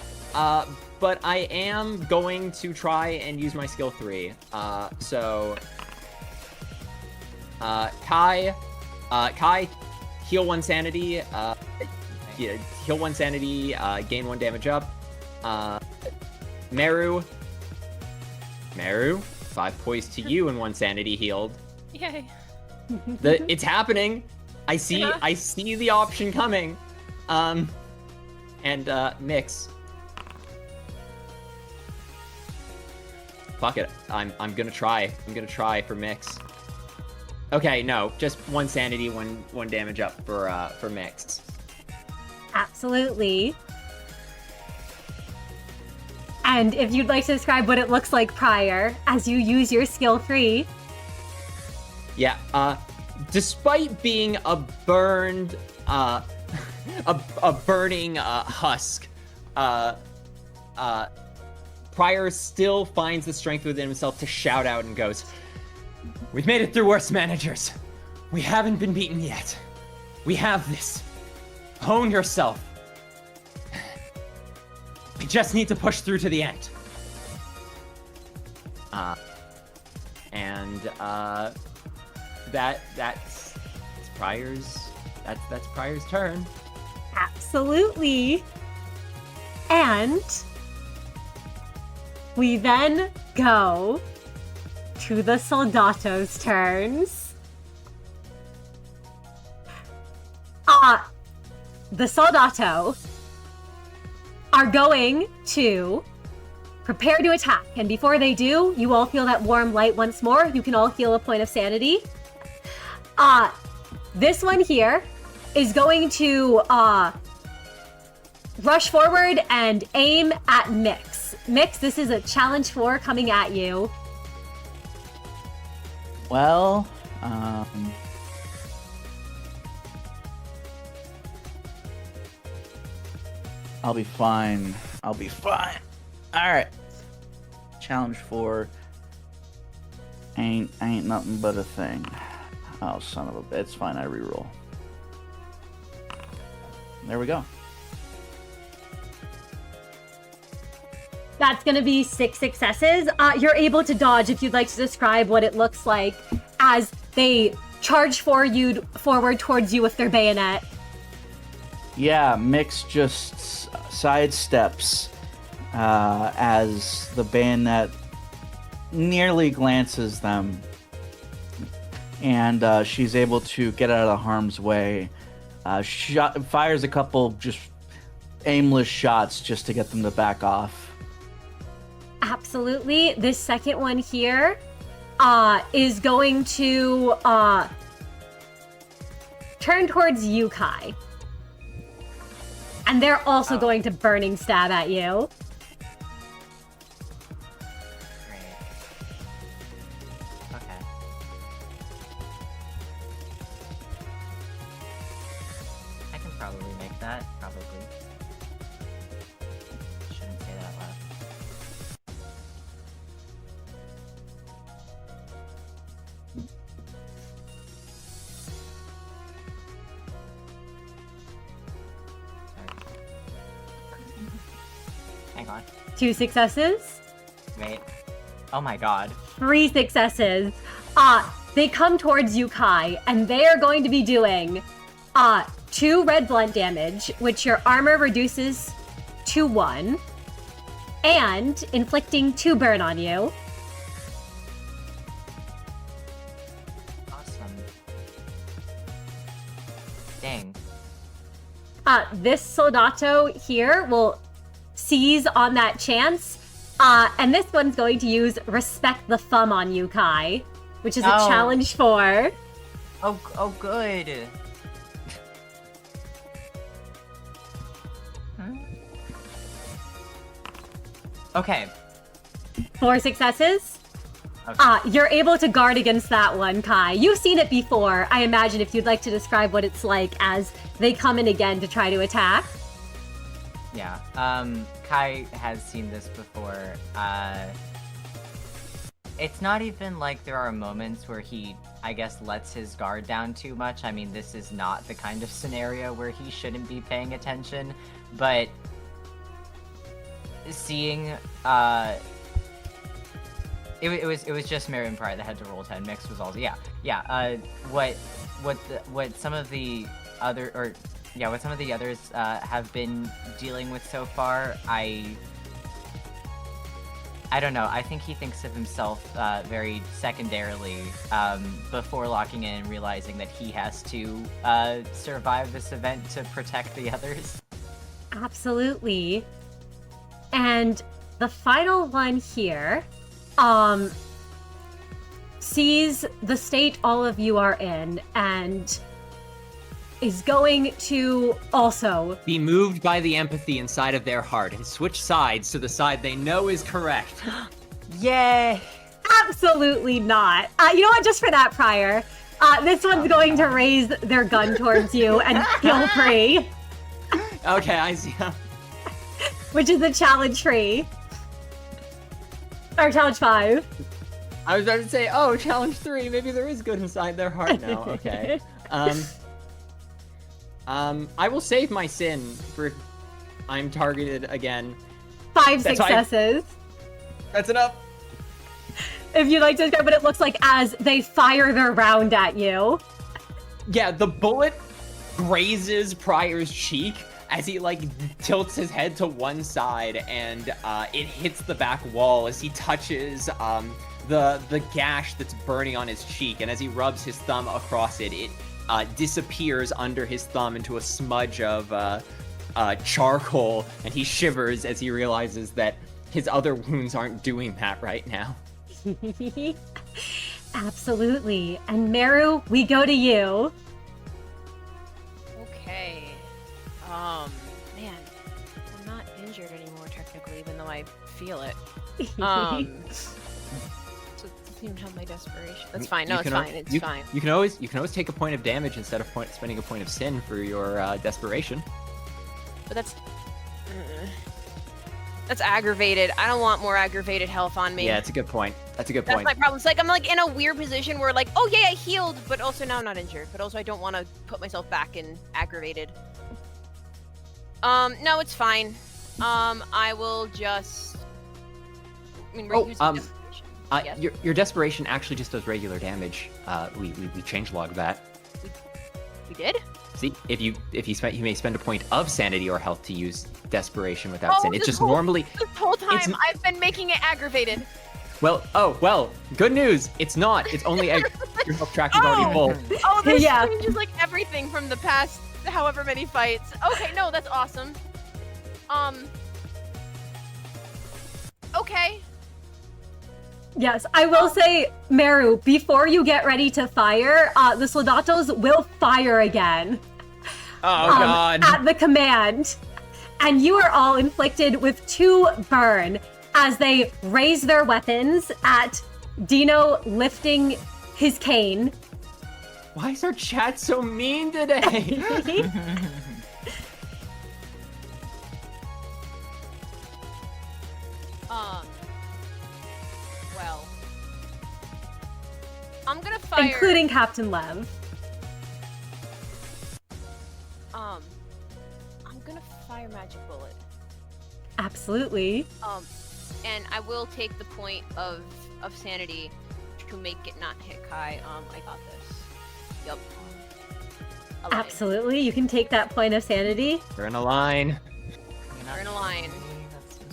but I am going to try and use my skill 3. Kai, heal 1 sanity, heal 1 sanity, gain 1 damage up. Meru, 5 poise to you and 1 sanity healed. Yay. It's happening. I see the option coming. Mix. Fuck it. I'm gonna try. I'm gonna try for Mix. Okay, no, just 1 sanity, one damage up for Mix. Absolutely. And if you'd like to describe what it looks like, Prior, as you use your skill 3. Yeah, despite being a burned, a burning husk, Prior still finds the strength within himself to shout out and goes, "We've made it through worse, managers. We haven't been beaten yet. We have this. Hone yourself. We just need to push through to the end." That's Prior's turn. Absolutely. And we then go to the Soldato's turns. The Soldato are going to prepare to attack, and before they do, you all feel that warm light once more. You can all heal a point of sanity. This one here is going to rush forward and aim at Mix. Mix, this is a challenge 4 coming at you. Well, I'll be fine. All right. Challenge 4 ain't nothing but a thing. Oh, son of a bitch. It's fine. I reroll. There we go. That's going to be 6 successes. You're able to dodge if you'd like to describe what it looks like as they charge forward towards you with their bayonet. Yeah, Mix just sidesteps as the bayonet nearly glances them. And she's able to get out of harm's way. Fires a couple just aimless shots just to get them to back off. Absolutely. This second one here is going to turn towards you, Kai. And they're also going to burning stab at you. Great. Okay. I can probably make that. Probably. Shouldn't say that out loud. on. 2 successes. Wait. Oh my god. 3 successes. They come towards you, Kai, and they are going to be doing 2 red blunt damage, which your armor reduces to 1, and inflicting 2 burn on you. Awesome. Dang. This soldato here will seize on that chance, and this one's going to use Respect the Thumb on you, Kai, which is a Oh. challenge 4. Oh, good. Okay. 4 successes. Okay. You're able to guard against that one, Kai. You've seen it before, I imagine, if you'd like to describe what it's like as they come in again to try to attack. Yeah. Kai has seen this before. It's not even like there are moments where he, I guess, lets his guard down too much. I mean, this is not the kind of scenario where he shouldn't be paying attention, but seeing, it was just Marion Pryor that had to roll 10. Mix was also, yeah. What some of the other, what some of the others have been dealing with so far, I don't know. I think he thinks of himself very secondarily before locking in and realizing that he has to survive this event to protect the others. Absolutely. And the final one here sees the state all of you are in and is going to also Be moved by the empathy inside of their heart and switch sides to the side they know is correct. Yay! absolutely not. You know what? Just for that, Pryor, this one's going to raise their gun towards you and kill free, Okay, I see. which is a challenge 3. Or challenge 5. I was about to say, oh, challenge 3. Maybe there is good inside their heart now. Okay. I will save my sin for if I'm targeted again. 5 That's why- successes. That's enough. If you'd like to describe what it looks like as they fire their round at you. Yeah, the bullet grazes Pryor's cheek as he tilts his head to one side, and it hits the back wall as he touches the gash that's burning on his cheek, and as he rubs his thumb across it, it disappears under his thumb into a smudge of charcoal, and he shivers as he realizes that his other wounds aren't doing that right now. Absolutely. And Meru, we go to you. Okay. Man, I'm not injured anymore technically, even though I feel it. So it doesn't even have my desperation. That's fine. No, it's fine. It's fine. You can always take a point of damage instead of spending a point of sin for your desperation. But that's aggravated. I don't want more aggravated health on me. Yeah, it's a good point. That's a good That's point. my problem. It's like I'm in a weird position where oh yeah, I healed, but also now I'm not injured. But also I don't want to put myself back in aggravated. No, it's fine. I will just. I mean, we're using desperation, yes. Your desperation actually just does regular damage. We changelogged that. We did? See, if you may spend a point of sanity or health to use desperation without sin. It's just normally. This whole time I've been making it aggravated. Well, good news. It's not. It's only your health track is already full. Oh, this Yeah. changes everything from the past however many fights. Okay, no, that's awesome. Okay. Yes, I will say, Meru, before you get ready to fire, the soldatos will fire again. Oh God! At the command. And you are all inflicted with 2 burn as they raise their weapons at Dino lifting his cane. Why is our chat so mean today? Well, I'm gonna fire. Including Captain Lev. I'm gonna fire magic bullet. Absolutely. And I will take the point of sanity to make it not hit Kai. I got this. Yup. Absolutely. You can take that point of sanity. We're in a line. We're in a line.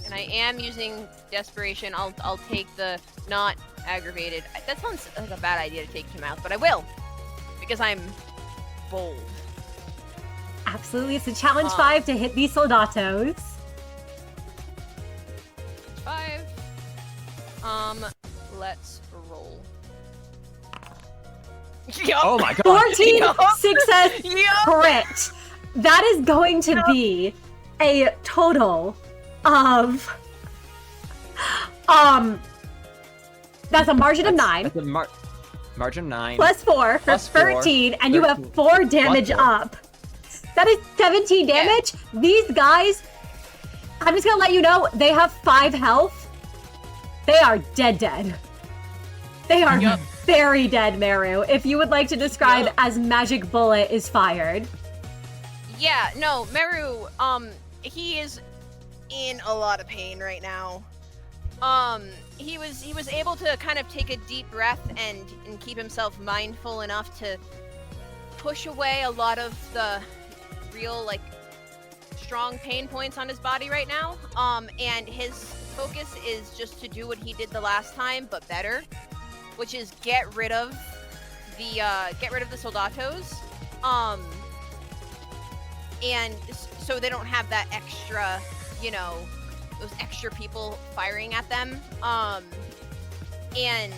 And I am using desperation. I'll take the not aggravated. That sounds like a bad idea to take him out, but I will. Because I'm bold. Absolutely. It's a challenge 5 to hit these soldatos. 5. Let's roll. Yup. Oh my god. 14 Yup. success Yup. crit. That is going to be a total of that's a margin of 9 That's a margin of 9. plus 4 for Plus 4, 13, and you have 13. 4 damage Plus 4. up. That is 17 damage. These guys, I'm just gonna let you know, they have 5 health. They are dead. They are Yup. very dead, Meru. If you would like to describe Yup. as magic bullet is fired. Yeah, no, Meru, he is in a lot of pain right now. He was able to kind of take a deep breath and keep himself mindful enough to push away a lot of the real, like, strong pain points on his body right now. And his focus is just to do what he did the last time, but better, which is get rid of the soldatos. And so they don't have that extra, you know, those extra people firing at them. And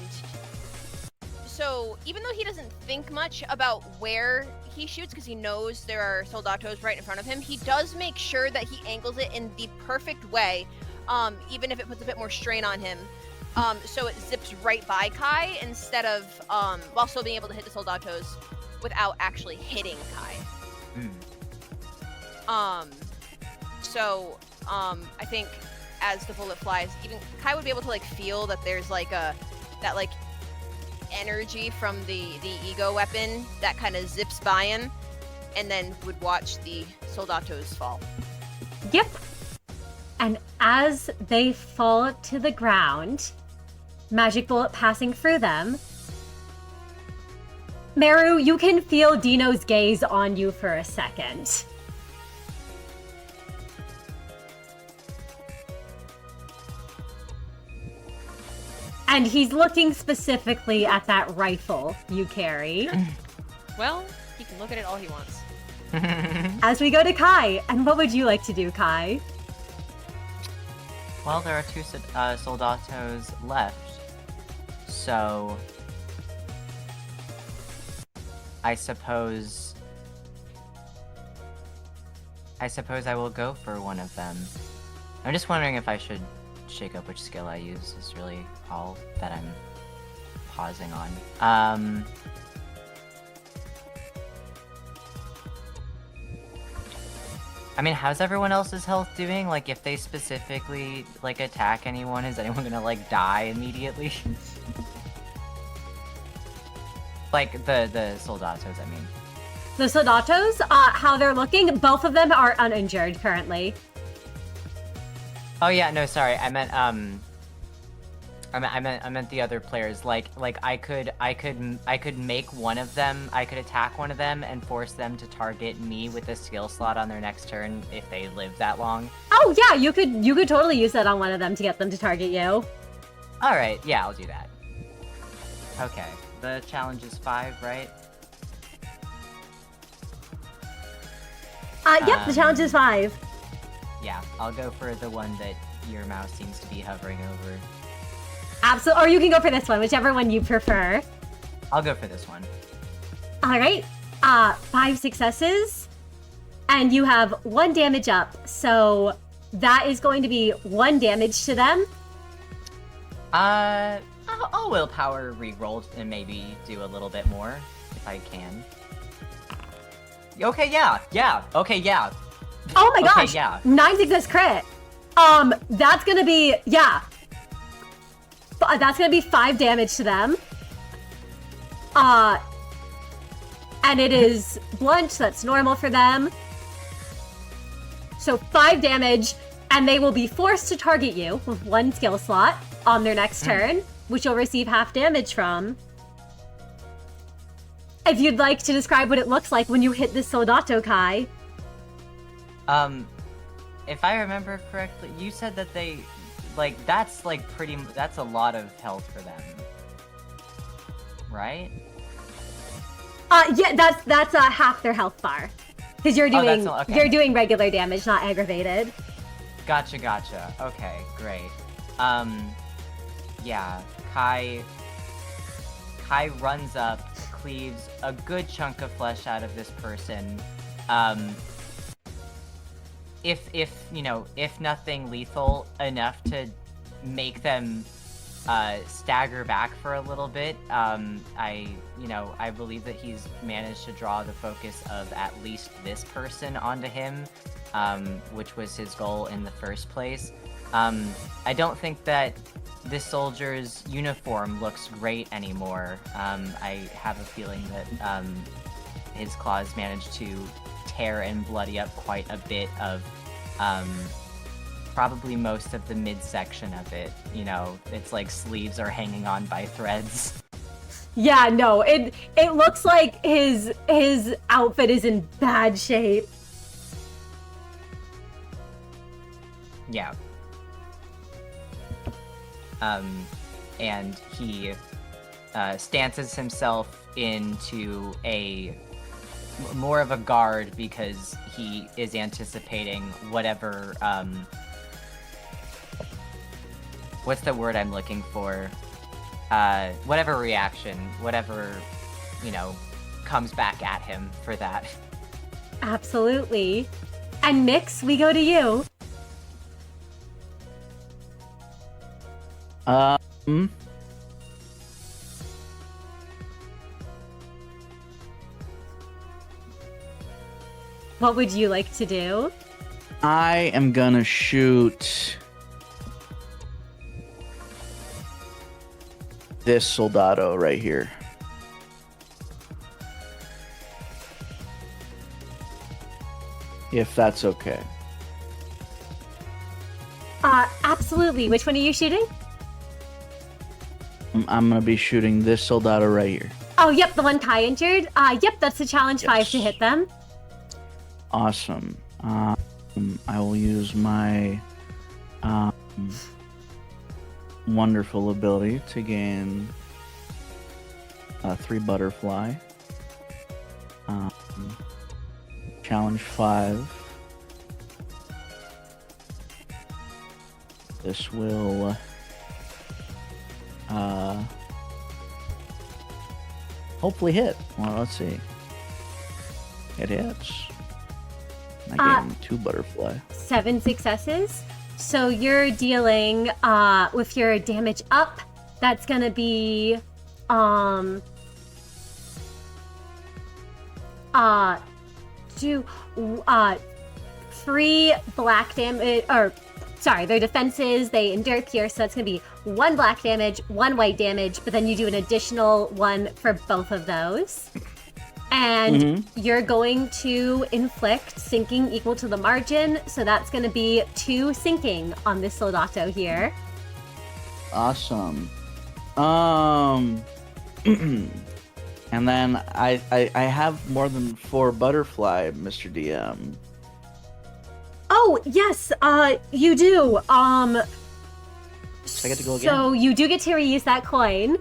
so even though he doesn't think much about where he shoots, because he knows there are soldatos right in front of him, he does make sure that he angles it in the perfect way, even if it puts a bit more strain on him. So it zips right by Kai instead of, while still being able to hit the soldatos without actually hitting Kai. I think as the bullet flies, even Kai would be able to, like, feel that there's, like, that, like, energy from the ego weapon that kind of zips by him, and then would watch the soldatos fall. Yep. And as they fall to the ground, magic bullet passing through them, Meru, you can feel Dino's gaze on you for a second. And he's looking specifically at that rifle you carry. Well, he can look at it all he wants. As we go to Kai, and what would you like to do, Kai? Well, there are 2 soldatos left, so I suppose I will go for one of them. I'm just wondering if I should shake up which skill I use is really all that I'm pausing on. I mean, how's everyone else's health doing? Like, if they specifically, like, attack anyone, is anyone gonna, like, die immediately? Like, the soldatos, I mean. The soldatos, how they're looking, both of them are uninjured currently. Oh yeah, no, sorry. I meant the other players. Like I could make one of them. I could attack one of them and force them to target me with a skill slot on their next turn if they live that long. Oh yeah, you could totally use that on one of them to get them to target you. All right, yeah, I'll do that. Okay, the challenge is 5, right? Yep, the challenge is 5. Yeah, I'll go for the one that your mouse seems to be hovering over. Absolutely, or you can go for this one, whichever one you prefer. I'll go for this one. All right, 5 successes, and you have 1 damage up, so that is going to be 1 damage to them. I'll willpower reroll and maybe do a little bit more if I can. Okay, yeah. Okay, yeah. Oh my Okay, gosh, yeah. 9 success crit. That's gonna be, yeah. That's gonna be 5 damage to them. And it is blunt, so that's normal for them. So 5 damage, And they will be forced to target you with 1 skill slot on their next turn, which you'll receive half damage from. If you'd like to describe what it looks like when you hit this Soldato, Kai. If I remember correctly, you said that they, like, that's a lot of health for them. Right? Yeah, that's half their health bar. Because you're doing okay. you're doing regular damage, not aggravated. Gotcha. Okay, great. Yeah, Kai runs up, cleaves a good chunk of flesh out of this person. If nothing lethal, enough to make them stagger back for a little bit. I believe that he's managed to draw the focus of at least this person onto him, which was his goal in the first place. I don't think that this soldier's uniform looks great anymore. I have a feeling that his claws managed to tear and bloody up quite a bit of probably most of the midsection of it. It's like sleeves are hanging on by threads. Yeah, no, it looks like his outfit is in bad shape. Yeah. And he stances himself into more of a guard because he is anticipating whatever, what's the word I'm looking for? Whatever reaction, whatever, comes back at him for that. Absolutely. And Mix, we go to you. What would you like to do? I am gonna shoot this Soldado right here. If that's okay. Absolutely. Which one are you shooting? I'm gonna be shooting this Soldado right here. Oh, yep, the one Kai injured. Yep, that's a challenge 5 to hit them. Awesome. I will use my wonderful ability to gain 3 butterfly. Challenge 5. This will hopefully hit. Well, let's see. It hits. I gain 2 butterfly. 7 successes. So you're dealing with your damage up. That's gonna be 3 black damage, or sorry, their defenses, they endure pierce, so that's gonna be 1 black damage, 1 white damage, but then you do an additional 1 for both of those. And you're going to inflict sinking equal to the margin, so that's going to be 2 sinking on this Soldato here. Awesome. And then I have more than 4 butterfly, Mr. DM. Oh, yes, you do. I get to go again? So you do get to reuse that coin.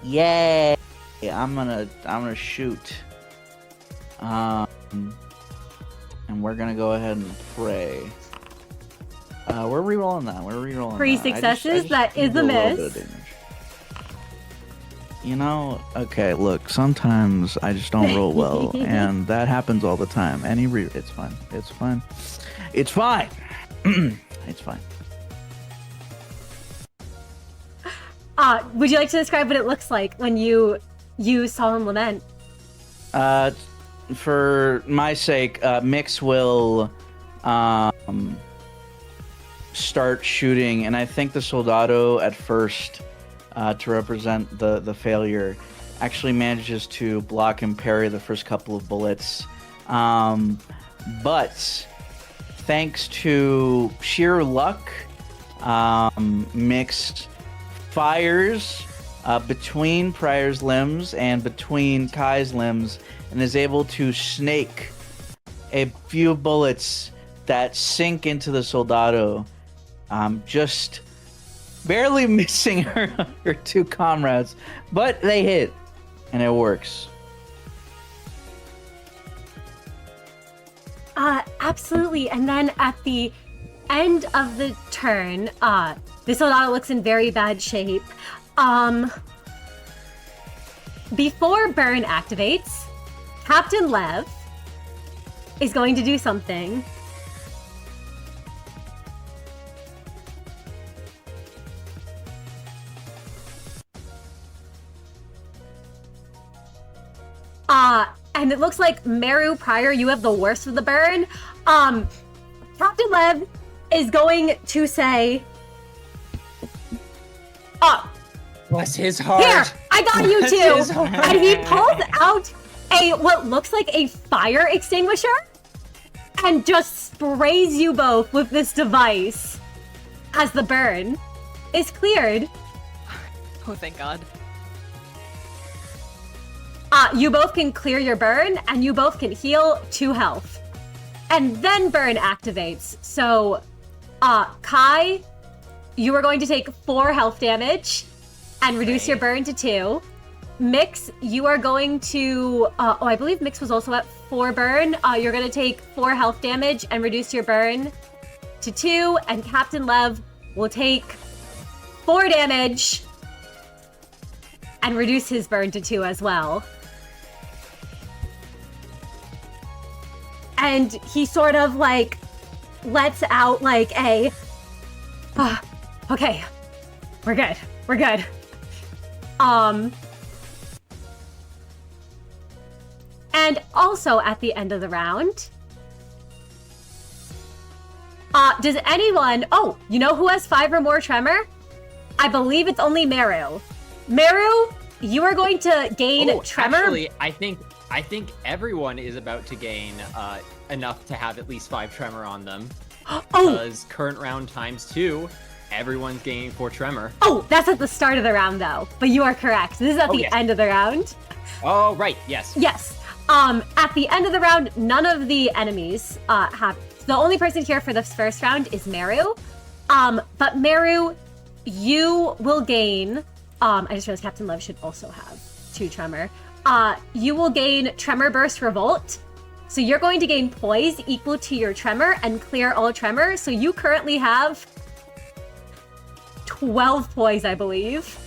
Yay! I'm gonna shoot. And we're gonna go ahead and pray. We're rerolling that. 3 successes. That is a miss. Okay, look, sometimes I just don't roll well, and that happens all the time. It's fine. It's fine. It's fine. It's fine. Would you like to describe what it looks like when you use Solemn Lament? For my sake, Mix will start shooting, and I think the Soldado at first, to represent the failure, actually manages to block and parry the first couple of bullets. But thanks to sheer luck, Mix fires between Pryor's limbs and between Kai's limbs and is able to snake a few bullets that sink into the soldado, just barely missing her two comrades, but they hit, and it works. Absolutely. And then at the end of the turn, the soldado looks in very bad shape. Before burn activates, Captain Lev is going to do something. And it looks like Meru, Pryor, you have the worst of the burn. Captain Lev is going to say, Bless his heart. here, I got you Bless two. his heart. And he pulls out what looks like a fire extinguisher and just sprays you both with this device as the burn is cleared. Oh, thank God. You both can clear your burn, and you both can heal 2 health. And then burn activates. So, Kai, you are going to take 4 health damage and reduce your burn to 2. Mix, you are going to... I believe Mix was also at 4 burn. You're going to take 4 health damage and reduce your burn to 2. And Captain Lev will take 4 damage and reduce his burn to 2 as well. And he sort of like lets out like a, okay, we're good. And also at the end of the round, does anyone, you know who has 5 or more tremor? I believe it's only Meru. Meru, you are going to gain tremor. Actually, I think everyone is about to gain enough to have at least 5 tremor on them. Because current round times 2, everyone's gaining 4 tremor. That's at the start of the round though. But you are correct. This is at the end of the round. Oh, right. Yes. Yes. At the end of the round, none of the enemies have... The only person here for this first round is Meru. But Meru, you will gain... I just realized Captain Lev should also have 2 tremor. You will gain Tremor Burst Revolt. So you're going to gain poise equal to your tremor and clear all tremor. So you currently have 12 poise, I believe.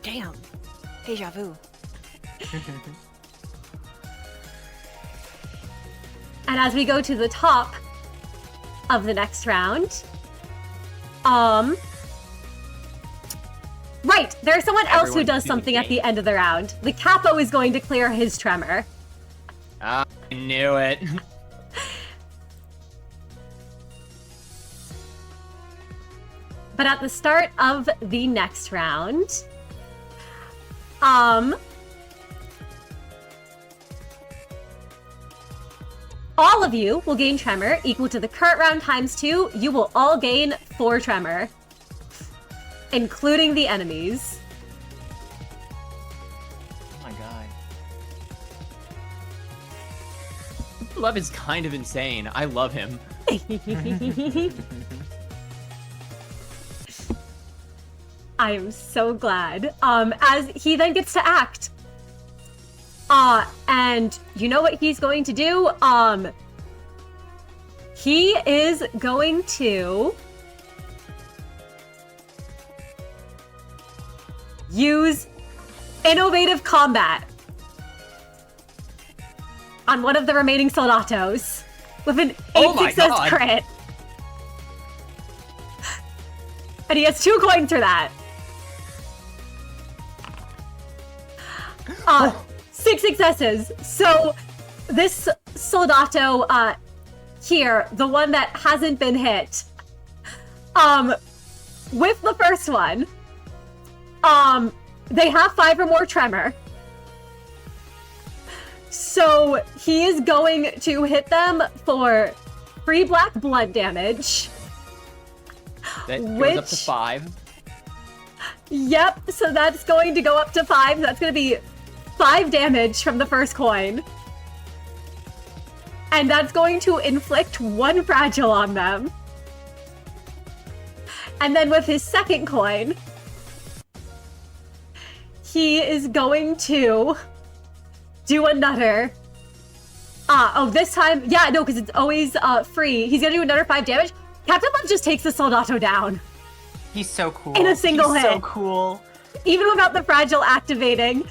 Damn. Deja vu. And as we go to the top of the next round, right, there's someone else who does something at the end of the round. The Capo is going to clear his tremor. I knew it. But at the start of the next round, all of you will gain tremor equal to the current round times 2. You will all gain 4 tremor, including the enemies. Oh my god. Love is kind of insane. I love him. I am so glad. As he then gets to act. And you know what he's going to do? He is going to use innovative combat on one of the remaining soldatos with an 8 success crit. And he has 2 coins for that. 6 successes. So this soldato here, the one that hasn't been hit, with the first one, they have 5 or more tremor. So he is going to hit them for 3 black blood damage. That goes up to Which- 5. Yep, so that's going to go up to 5. That's going to be 5 damage from the first coin. And that's going to inflict 1 fragile on them. And then with his second coin, he is going to do another. This time, yeah, no, because it's always free. He's gonna do another 5 damage. Captain Love just takes the Soldato down. He's so cool. In a single He's hit. so cool. Even without the fragile activating.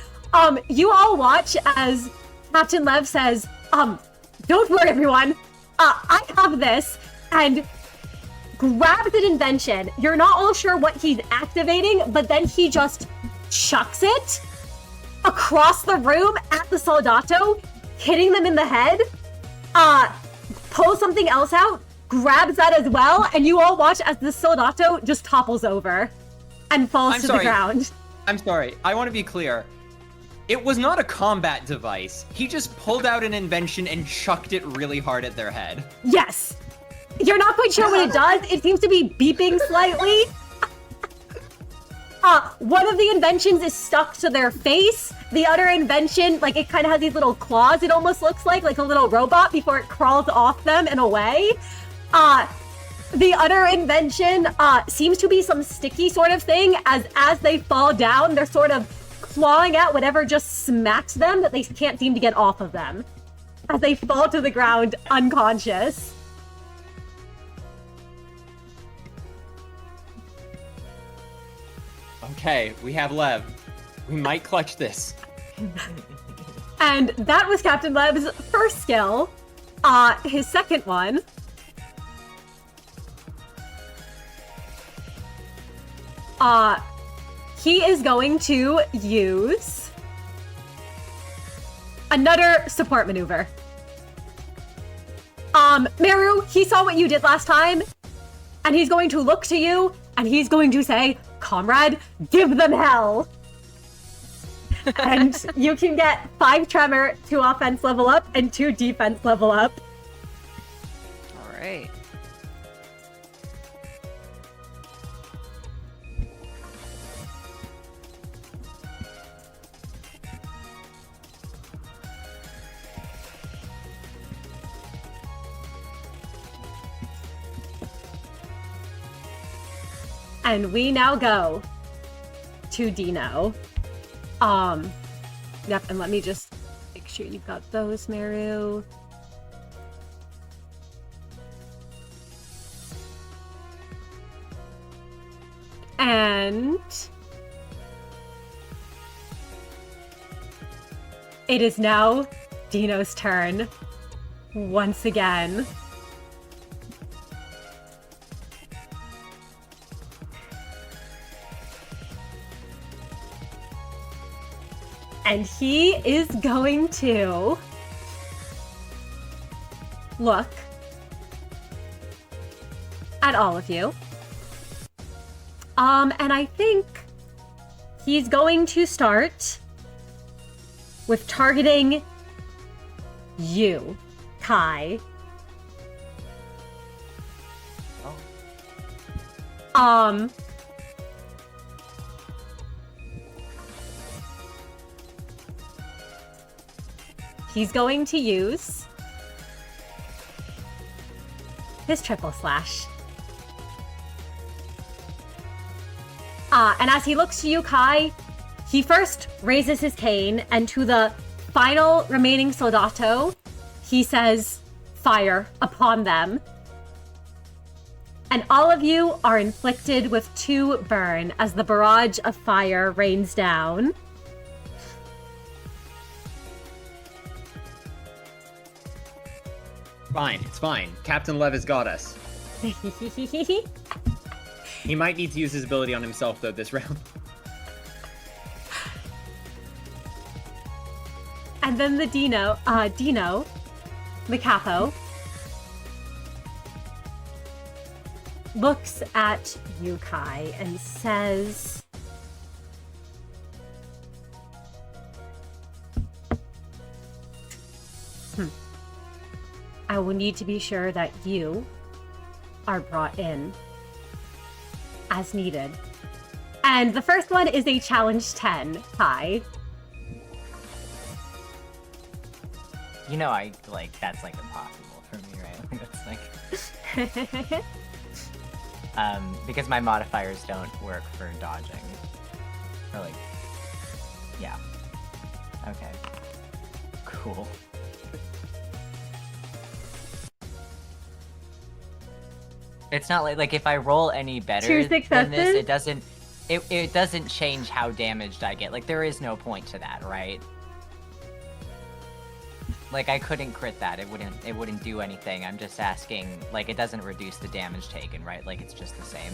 You all watch as Captain Lev says, don't worry everyone, I have this, and grabs an invention. You're not all sure what he's activating, but then he just chucks it across the room at the Soldato, hitting them in the head, pulls something else out, grabs that as well, and you all watch as the Soldato just topples over and falls I'm to sorry. the ground. I'm sorry, I want to be clear. It was not a combat device. He just pulled out an invention and chucked it really hard at their head. Yes. You're not quite sure what it does. It seems to be beeping slightly. One of the inventions is stuck to their face. The other invention, like, it kind of has these little claws, it almost looks like a little robot before it crawls off them and away. The other invention seems to be some sticky sort of thing. As they fall down, they're sort of clawing at whatever just smacks them that they can't seem to get off of them as they fall to the ground unconscious. Okay, we have Lev. We might clutch this. And that was Captain Lev's first skill. His second one. He is going to use another support maneuver. Meru, he saw what you did last time, and he's going to look to you, and he's going to say, "Comrade, give them hell." And you can get 5 tremor, 2 offense level up, and 2 defense level up. All right. And we now go to Dino. Yep, and let me just make sure you've got those, Meru. And it is now Dino's turn once again. And he is going to look at all of you. And I think he's going to start with targeting you, Kai. He's going to use his triple slash. And as he looks to you, Kai, he first raises his cane, and to the final remaining Soldato, he says, "Fire upon them." And all of you are inflicted with 2 burn as the barrage of fire rains down. Fine, it's fine. Captain Lev has got us. He might need to use his ability on himself, though, this round. And then the Dino, the Capo, looks at you, Kai, and says, I will need to be sure that you are brought in as needed. And the first one is a challenge 10, Kai. You know, that's like impossible for me, right? That's like because my modifiers don't work for dodging. Or like, yeah. Okay. Cool. It's not like if I roll any better 2 than successes? this, it doesn't change how damaged I get. Like, there is no point to that, right? Like, I couldn't crit that. It wouldn't do anything. I'm just asking, like, it doesn't reduce the damage taken, right? Like, it's just the same.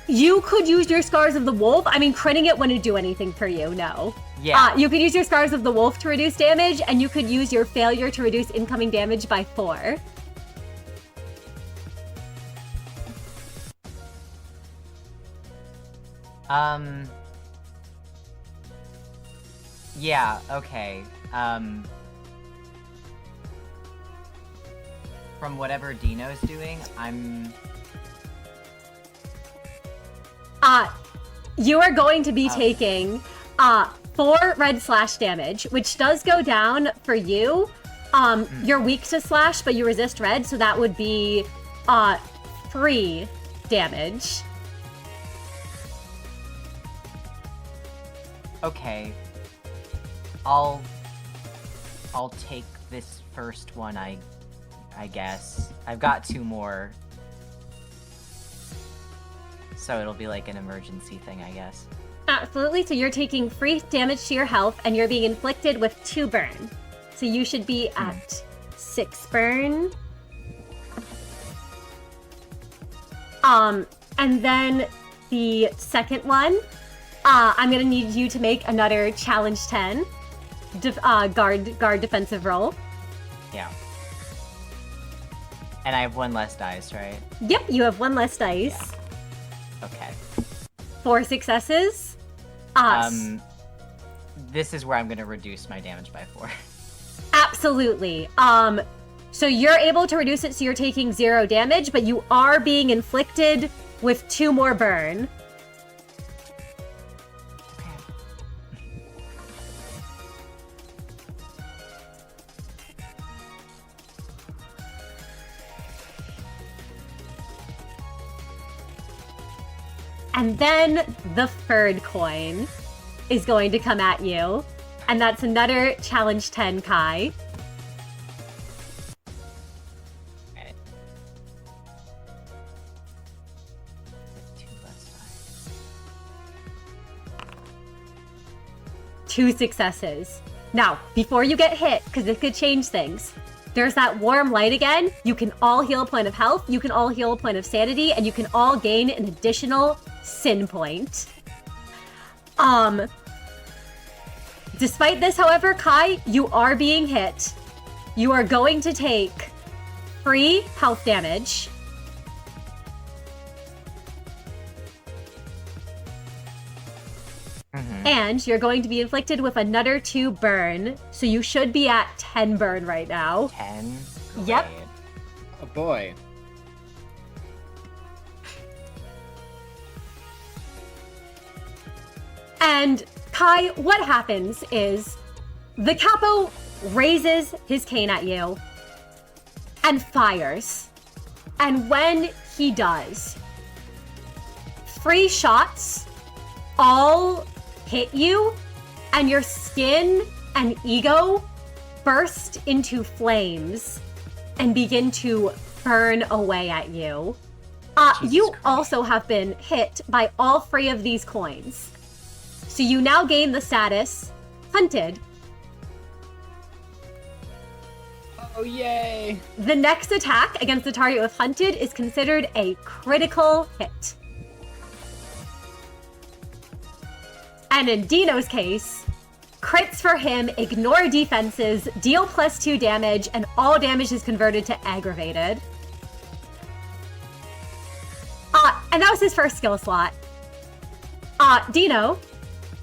You could use your Scars of the Wolf. I mean, critting it wouldn't do anything for you, no. Yeah. You could use your Scars of the Wolf to reduce damage, and you could use your Failure to reduce incoming damage by 4. Yeah, okay. From whatever Dino's doing, You are going to be taking 4 red slash damage, which does go down for you. You're weak to slash, but you resist red, so that would be 3 damage. Okay. I'll take this first one, I guess. I've got 2 more. So it'll be like an emergency thing, I guess. Absolutely. So you're taking 3 damage to your health, and you're being inflicted with 2 burn. So you should be at 6 burn. And then the second one, I'm gonna need you to make another challenge 10, guard defensive roll. Yeah. And I have 1 less dice, right? Yep, you have 1 less dice. Yeah. Okay. 4 successes. This is where I'm gonna reduce my damage by 4. Absolutely. So you're able to reduce it, so you're taking 0 damage, but you are being inflicted with 2 more burn. And then the third coin is going to come at you. And that's another challenge 10, Kai. Okay. 2 less dice. 2 successes. Now, before you get hit, because it could change things, there's that warm light again. You can all heal a point of health, you can all heal a point of sanity, and you can all gain an additional sin point. Despite this, however, Kai, you are being hit. You are going to take 3 health damage. And you're going to be inflicted with another 2 burn. So you should be at 10 burn right now. 10? Yep. Great. Oh boy. And Kai, what happens is the capo raises his cane at you and fires. And when he does, 3 shots all hit you, and your skin and ego burst into flames and begin to burn away at you. You also have been hit by all 3 of these coins. So you now gain the status Hunted. Oh, yay! The next attack against the target with Hunted is considered a critical hit. And in Dino's case, crits for him ignore defenses, deal +2 damage, and all damage is converted to aggravated. And that was his first skill slot. Dino,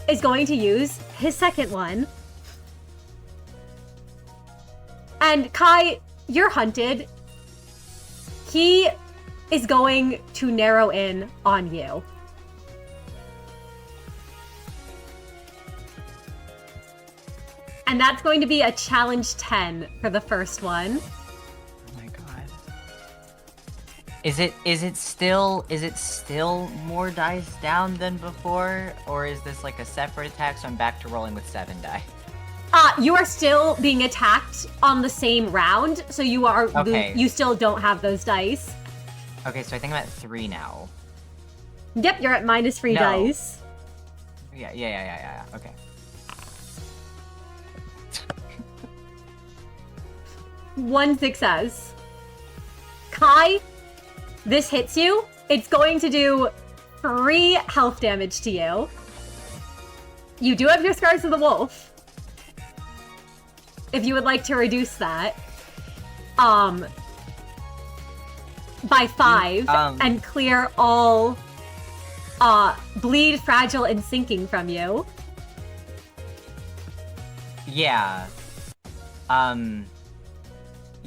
is going to use his second one. And Kai, you're hunted. He is going to narrow in on you. And that's going to be a challenge 10 for the first one. Oh my god. Is it still more dice down than before, or is this like a separate attack? So I'm back to rolling with 7 die. You are still being attacked on the same round, so you are Okay. you still don't have those dice. Okay, so I think I'm at 3 now. Yep, you're at -3 No. dice. Yeah. Okay. One success. Kai, this hits you. It's going to do 3 health damage to you. You do have your Scars of the Wolf. If you would like to reduce that. By 5 and clear all bleed, fragile, and sinking from you. Yeah.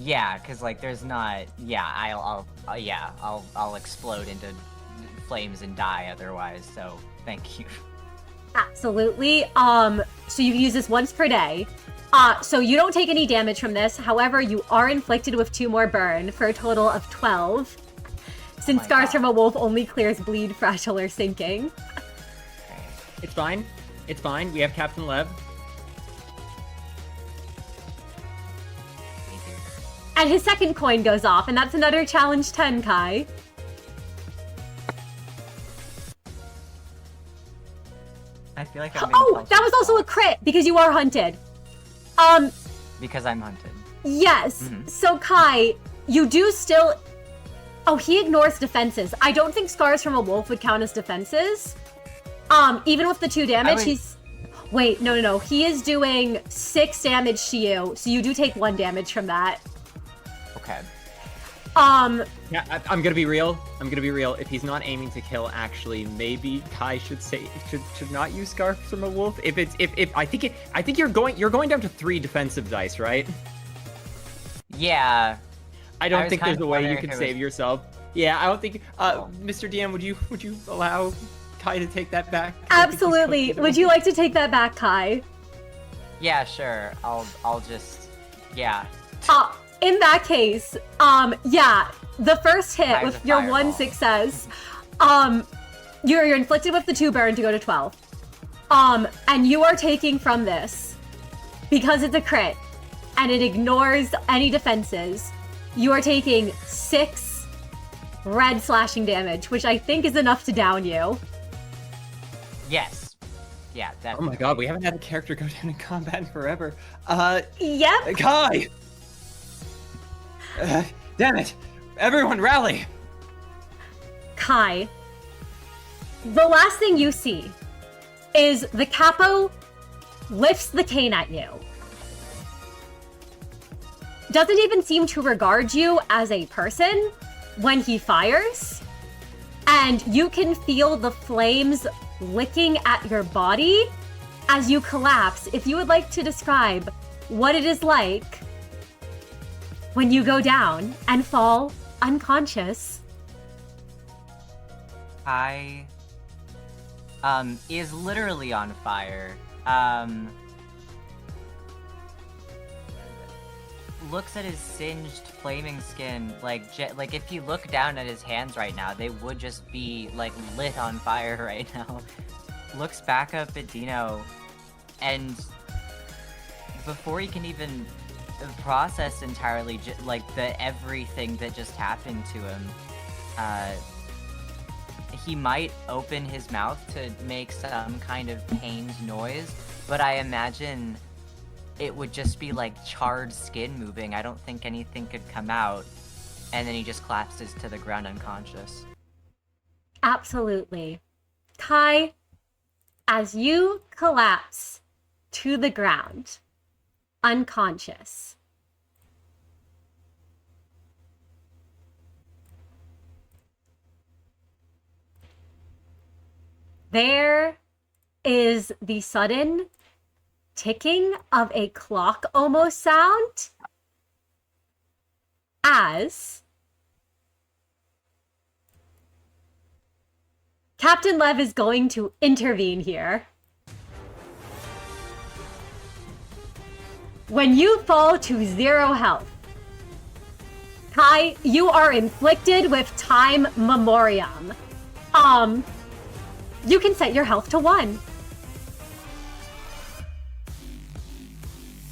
Yeah, because like there's not. Yeah, I'll explode into flames and die otherwise. So thank you. Absolutely. So you use this once per day. So you don't take any damage from this. However, you are inflicted with 2 more burn for a total of 12. Since Scars from a Wolf only clears bleed, fragile, or sinking. It's fine. It's fine. We have Captain Lev. And his second coin goes off, and that's another challenge 10, Kai. I feel like I'm Oh, that was also a crit because you are hunted. Because I'm hunted. Yes. So Kai, you do still. Oh, he ignores defenses. I don't think Scars from a Wolf would count as defenses. Even with the 2 damage, he's. Wait, no. He is doing 6 damage to you, so you do take 1 damage from that. Okay. Yeah, I'm gonna be real. If he's not aiming to kill, actually, maybe Kai should not use Scarf from a Wolf. If I think you're going down to 3 defensive dice, right? Yeah. I don't think there's a way you wondering can if it save yourself. Yeah, I don't think. Mr. DM, would you allow Kai to take that back? Absolutely. Would you like to take that back, Kai? Yeah, sure. I'll just. Yeah. In that case, yeah, the first hit Fires with a your fireball. 1 success, you're inflicted with the 2 burn to go to 12. And you are taking from this, because it's a crit, and it ignores any defenses, you are taking 6 red slashing damage, which I think is enough to down you. Yes. Yeah, that. Oh my god, we haven't had a character go down in combat in forever. Yep. Kai! Damn it! Everyone rally! Kai, the last thing you see is the capo lifts the cane at you. Doesn't even seem to regard you as a person when he fires. And you can feel the flames licking at your body as you collapse. If you would like to describe what it is like when you go down and fall unconscious. I is literally on fire. Looks at his singed flaming skin like if you look down at his hands right now, they would just be like lit on fire right now. Looks back up at Dino, and before he can even process entirely everything that just happened to him, he might open his mouth to make some kind of pained noise, but I imagine it would just be like charred skin moving. I don't think anything could come out, and then he just collapses to the ground unconscious. Absolutely. Kai, as you collapse to the ground, unconscious, there is the sudden ticking of a clock almost sound as Captain Lev is going to intervene here. When you fall to 0 health, Kai, you are inflicted with time memoriam. You can set your health to 1.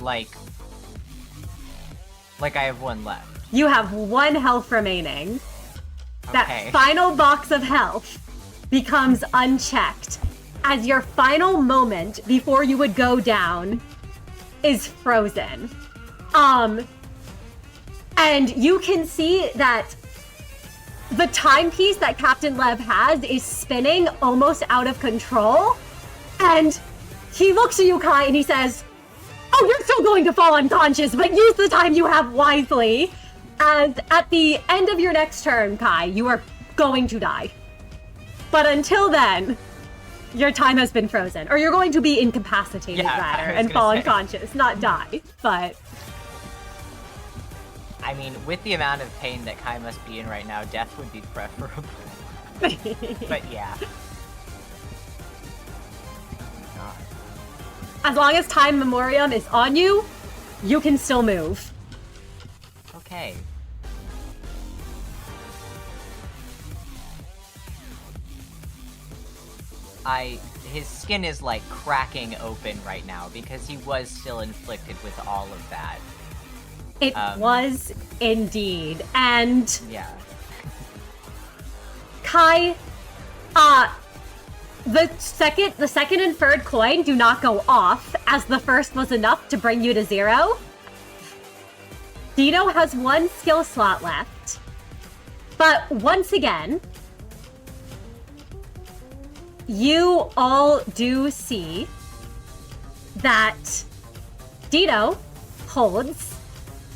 Like I have 1 left. You have 1 health remaining. Okay. That final box of health becomes unchecked as your final moment before you would go down is frozen. And you can see that the timepiece that Captain Lev has is spinning almost out of control. And he looks at you, Kai, and he says, "Oh, you're still going to fall unconscious, but use the time you have wisely." And at the end of your next turn, Kai, you are going to die. But until then, your time has been frozen. Or you're going to be incapacitated, rather, and fall unconscious. Not die, but... I mean, with the amount of pain that Kai must be in right now, death would be preferable. But yeah. God. As long as time memoriam is on you, you can still move. Okay. His skin is like cracking open right now because he was still inflicted with all of that. It was indeed. And Yeah. Kai, the second and third coin do not go off, as the first was enough to bring you to 0. Dino has 1 skill slot left. But once again, you all do see that Dino holds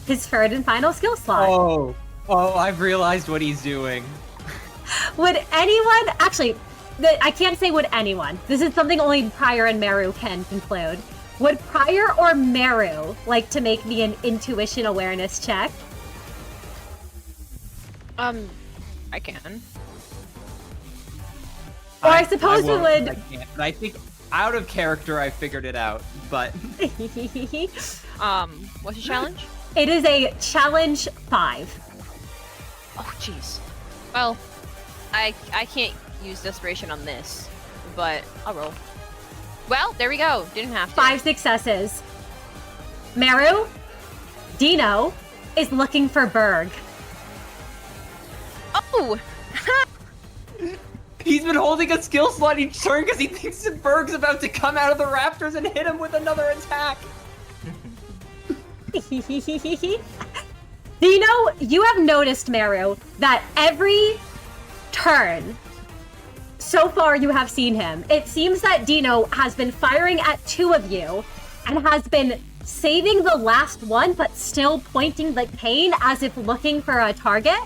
his third and final skill slot. Oh, I've realized what he's doing. Would anyone... Actually, I can't say would anyone. This is something only Pryor and Meru can conclude. Would Pryor or Meru like to make me an intuition awareness check? I can. Or I suppose won't, it would... I can't, but I think out of character I figured it out, but... What's your challenge? It is a challenge 5. Oh, jeez. Well, I can't use desperation on this, but I'll roll. Well, there we go. Didn't have to. 5 successes. Meru, Dino is looking for Berg. Oh! He's been holding a skill slot each turn because he thinks that Berg's about to come out of the rafters and hit him with another attack. Dino, you have noticed, Meru, that every turn so far you have seen him, it seems that Dino has been firing at 2 of you and has been saving the last one but still pointing the cane as if looking for a target.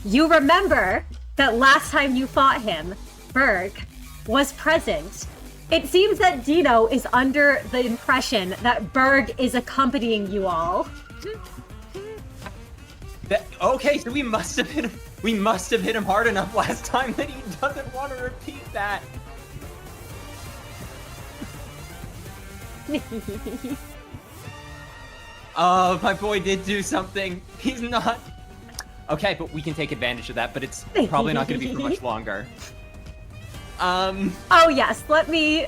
You remember that last time you fought him, Berg was present. It seems that Dino is under the impression that Berg is accompanying you all. Okay, so we must have hit him hard enough last time that he doesn't want to repeat that. Oh, my boy did do something. He's not... Okay, but we can take advantage of that, but it's probably not going to be for much longer. Oh yes, let me...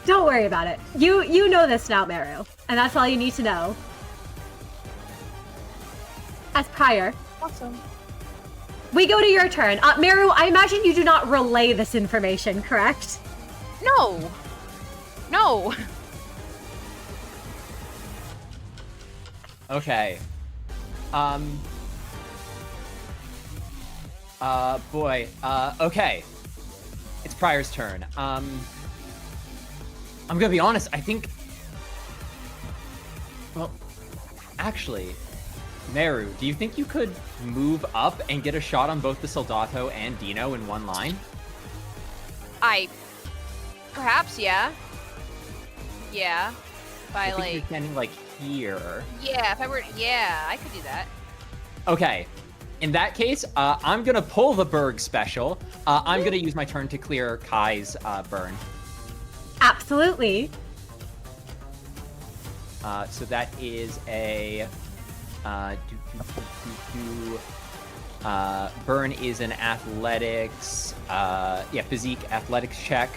Don't worry about it. You know this now, Meru, and that's all you need to know. As Pryor. Awesome. We go to your turn. Meru, I imagine you do not relay this information, correct? No! No! Okay. Boy. Okay. It's Pryor's turn. I'm gonna be honest, I think... Well, actually, Meru, do you think you could move up and get a shot on both the Soldato and Dino in one line? Perhaps, yeah. Yeah. If I, I think like... you're standing, like, here. Yeah, if I were... Yeah, I could do that. Okay. In that case, I'm gonna pull the Berg special. I'm gonna use my turn to clear Kai's burn. Absolutely. So that is a burn is an athletics, physique athletics check.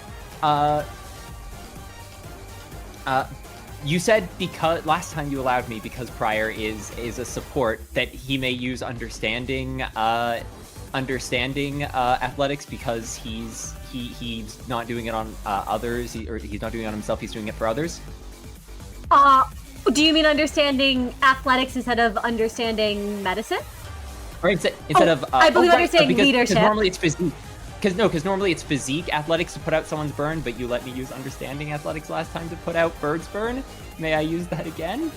You said because last time you allowed me, because Prior is a support, that he may use understanding athletics because he's not doing it on others, or he's not doing it on himself. He's doing it for others. Do you mean understanding athletics instead of understanding medicine? Or instead of I believe understanding because leadership. Normally it's physique. Because normally it's physique athletics to put out someone's burn, but you let me use understanding athletics last time to put out Bird's burn. May I use that again?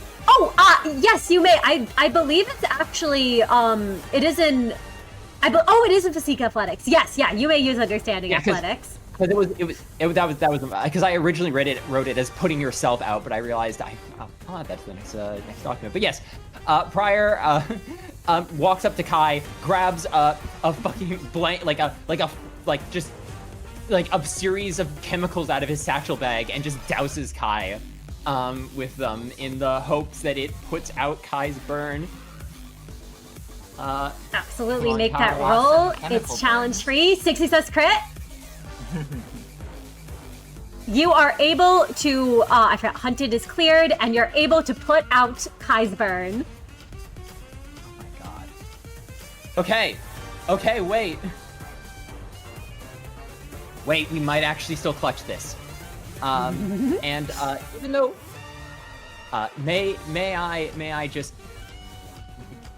Yes, you may. I believe it's actually it is in. It is in physique athletics. Yes, yeah, you may use understanding athletics. Because that was because I originally wrote it as putting yourself out, but I realized I'll add that to the next document. But yes, Prior walks up to Kai, grabs a fucking blank just a series of chemicals out of his satchel bag and just douses Kai with them in the hopes that it puts out Kai's burn. Absolutely, on, make Kai, that lots roll. of chemical It's challenge free. 60 says crit. You are able to, I forgot, hunted is cleared, and you're able to put out Kai's burn. Oh my god. Okay, wait. Wait, we might actually still clutch this. And even though, may I just,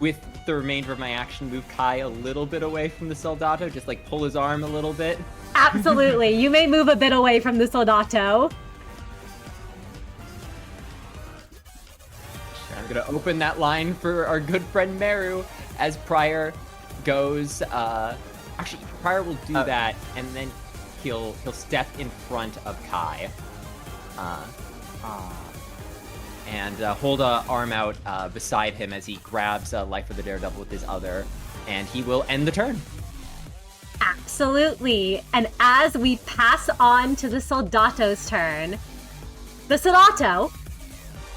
with the remainder of my action, move Kai a little bit away from the Soldato, just like pull his arm a little bit? Absolutely. You may move a bit away from the Soldato. I'm gonna open that line for our good friend Meru as Prior goes. Actually, Prior will do that, and then he'll step in front of Kai, and hold a arm out beside him as he grabs Life of the Daredevil with his other, and he will end the turn. Absolutely. And as we pass on to the Soldato's turn, the Soldato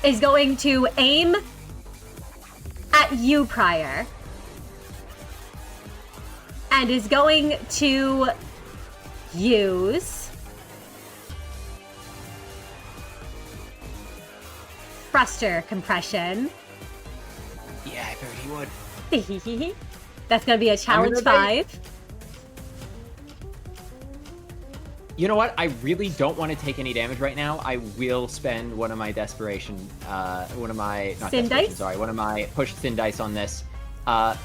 is going to aim at you, Prior, and is going to use thruster compression. Yeah, I figured he would. That's going to be a challenge 5. You know what? I really don't want to take any damage right now. I will spend one of my desperation, one of my push sin dice on this. 9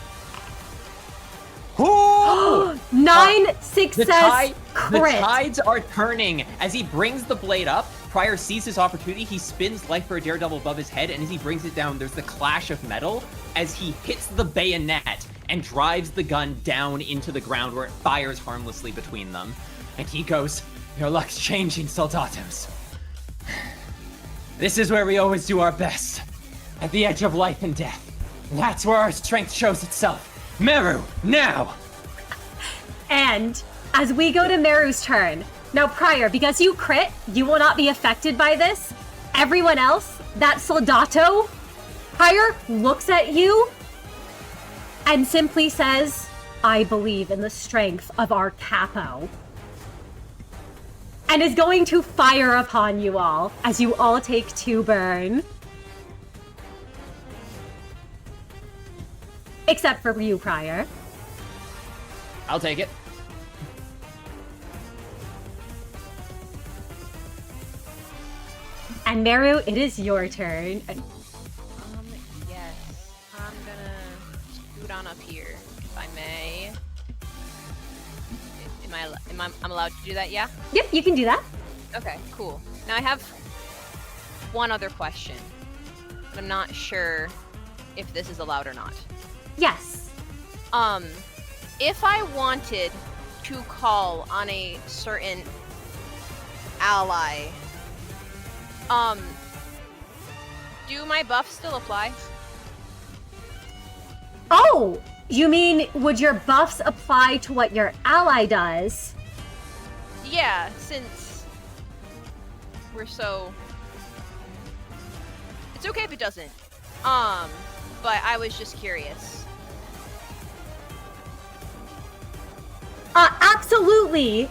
success crit. The tides are turning. As he brings the blade up, Prior sees his opportunity. He spins Life for a Daredevil above his head, and as he brings it down, there's the clash of metal as he hits the bayonet and drives the gun down into the ground where it fires harmlessly between them. And he goes, "Your luck's changing, Soldatos. This is where we always do our best. At the edge of life and death. That's where our strength shows itself. Meru, now!" And as we go to Meru's turn, now Prior, because you crit, you will not be affected by this. Everyone else, that Soldato, Prior looks at you and simply says, "I believe in the strength of our capo." And is going to fire upon you all as you all take 2 burn. Except for you, Prior. I'll take it. And Meru, it is your turn. Yes. I'm gonna scoot on up here, if I may. I'm allowed to do that, yeah? Yep, you can do that. Okay, cool. Now I have one other question, but I'm not sure if this is allowed or not. Yes. If I wanted to call on a certain ally, do my buffs still apply? Oh, you mean would your buffs apply to what your ally does? Yeah, since we're so... It's okay if it doesn't. But I was just curious. Absolutely.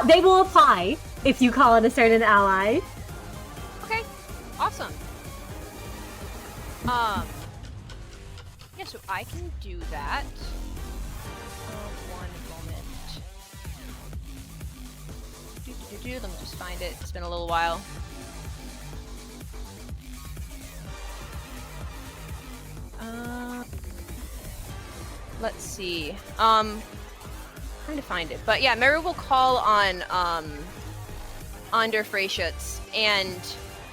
They will apply if you call on a certain ally. Okay, awesome. Yeah, so I can do that. One moment. Let me just find it. It's been a little while. Let's see. Trying to find it, but yeah, Meru will call on Der Freyschütz, and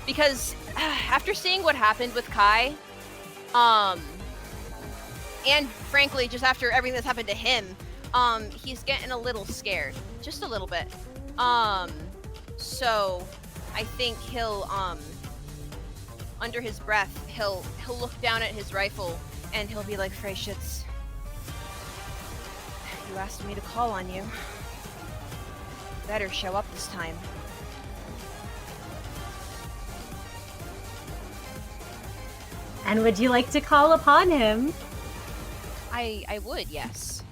because after seeing what happened with Kai, and frankly, just after everything that's happened to him, he's getting a little scared, just a little bit. So I think he'll under his breath, he'll look down at his rifle and he'll be like, Freyschütz, you asked me to call on you. Better show up this time. And would you like to call upon him? I would, yes.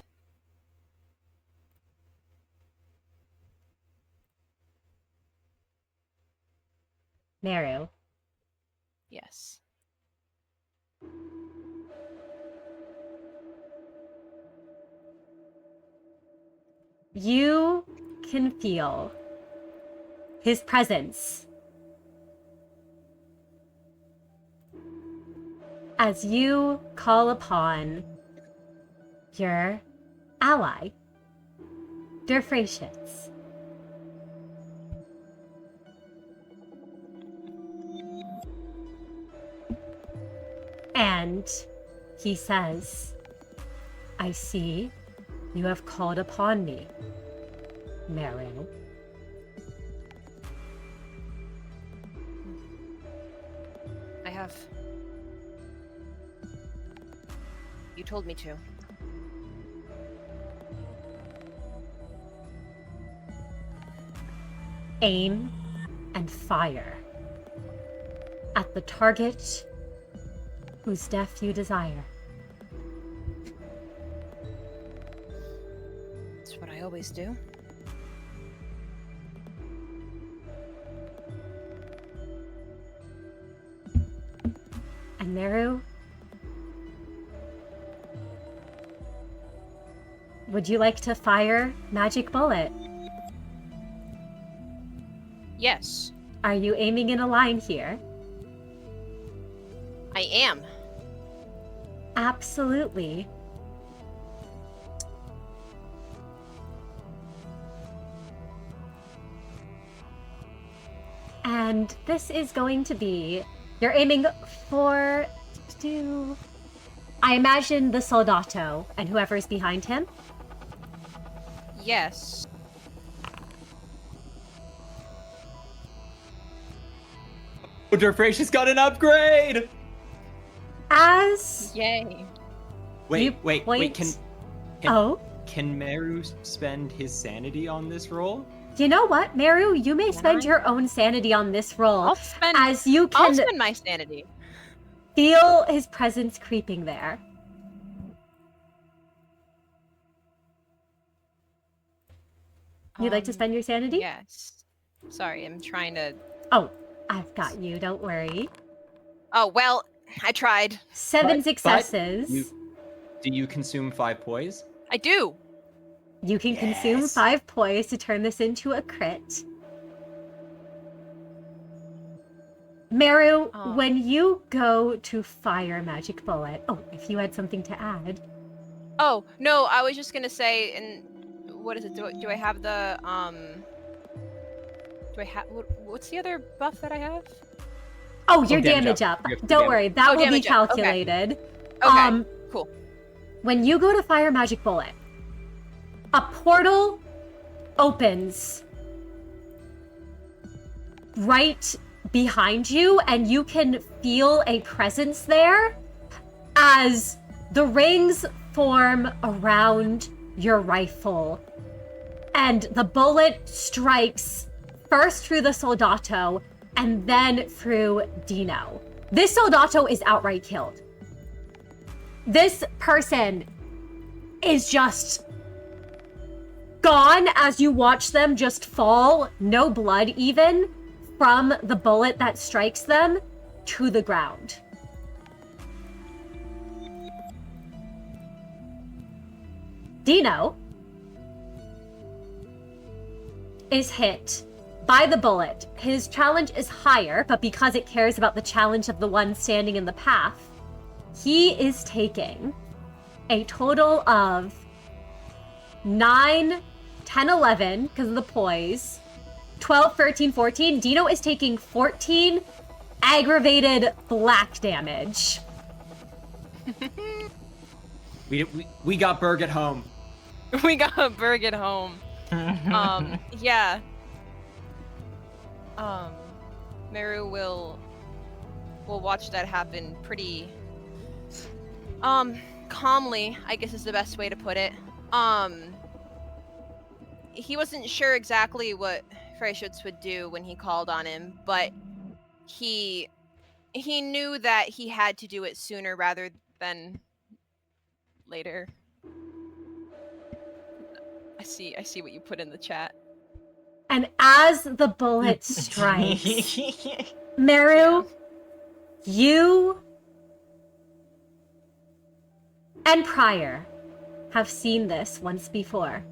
Meru. Yes. You can feel his presence as you call upon your ally, Der Freyschütz. And he says, I see you have called upon me, Meru. I have. You told me to. Aim and fire at the target whose death you desire. That's what I always do. And Meru, would you like to fire magic bullet? Yes, Are you aiming in a line here? I am. Absolutely. And this is going to be, you're aiming for, I imagine the Soldato and whoever's behind him. Yes. Der Freyschütz got an upgrade! As Yay. You Wait, point- can oh, can Meru spend his sanity on this roll? you know what, Meru, you may Can spend I? your own sanity on this roll, I'll spend. as you I'll can spend my sanity. feel his presence creeping there. You'd like to spend your sanity? Yes. Sorry, I'm trying to. Oh, I've got you, don't worry. Oh well, I tried. 7 But successes. Do you consume 5 poise? I do. You can consume Yes. 5 poise to turn this into a crit. Meru, Oh. when you go to fire magic bullet, oh, if you had something to add. Oh no, I was just gonna say, and what is it? Do I have the Do I have what's the other buff that I have? Oh, your damage damage up. up. You have to Don't damage. worry, that Oh, will be damage up. Okay. calculated. Okay, cool. When you go to fire magic bullet, a portal opens right behind you, and you can feel a presence there as the rings form around your rifle, and the bullet strikes first through the soldato and then through Dino. This soldato is outright killed. This person is just gone as you watch them just fall, no blood even, from the bullet that strikes them to the ground. Dino is hit by the bullet. His challenge is higher, but because it cares about the challenge of the one standing in the path, he is taking a total of 9, 10, 11, because of the poise, 12, 13, 14. Dino is taking 14 aggravated black damage. We got Berg at home. We got Berg at home. Yeah. Meru will watch that happen pretty calmly, I guess is the best way to put it. He wasn't sure exactly what Freischütz would do when he called on him, but he knew that he had to do it sooner rather than later. I see what you put in the chat. And as the bullet strikes, Meru, you and Prior have seen this once before.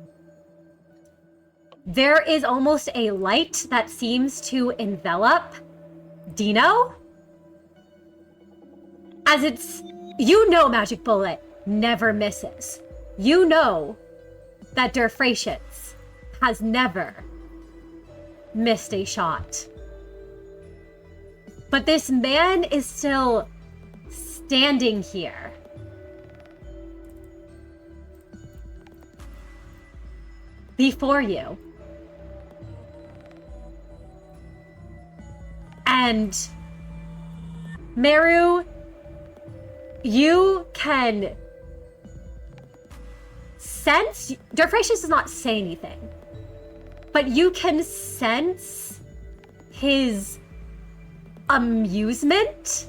There is almost a light that seems to envelop Dino. As it's, you know, Magic Bullet never misses. You know that Der Freischütz has never missed a shot. But this man is still standing here. Before you. And Meru, you can sense, Der Freischütz does not say anything, but you can sense his amusement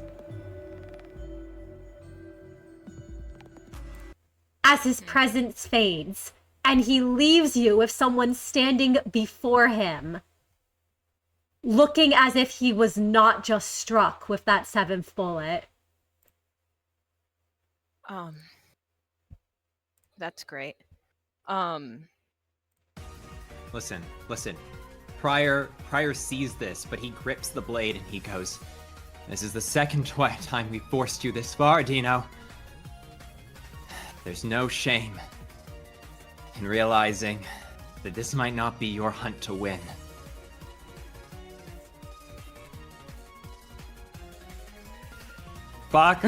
as his presence fades, and he leaves you with someone standing before him, looking as if he was not just struck with that 7th bullet. That's great. Listen. Prior sees this, but he grips the blade and he goes, "This is the second time we forced you this far, Dino. There's no shame in realizing that this might not be your hunt to win." Fuck.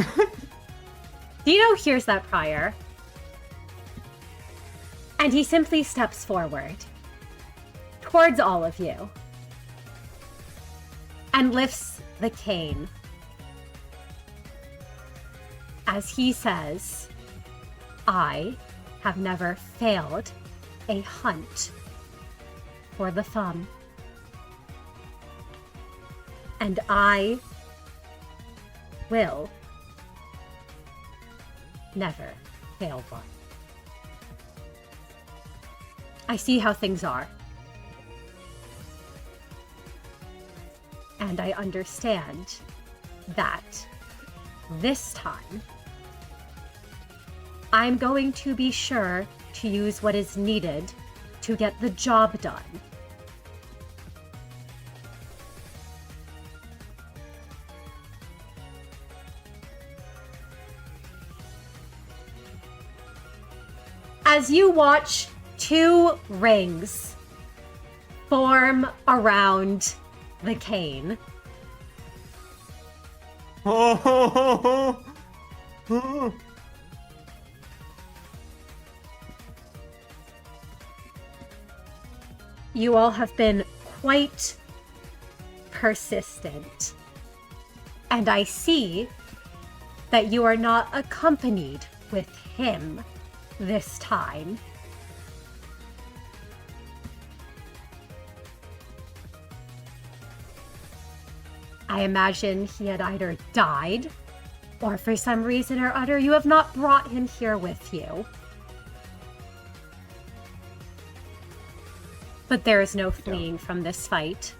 Dino hears that, Prior, and he simply steps forward towards all of you and lifts the cane as he says, "I have never failed a hunt for the thumb, and I will never fail one. I see how things are. And I understand that this time, I'm going to be sure to use what is needed to get the job done. As you watch 2 rings form around the cane, You all have been quite persistent. And I see that you are not accompanied with him this time. I imagine he had either died, or for some reason or other, you have not brought him here with you. But there is no fleeing from this fight.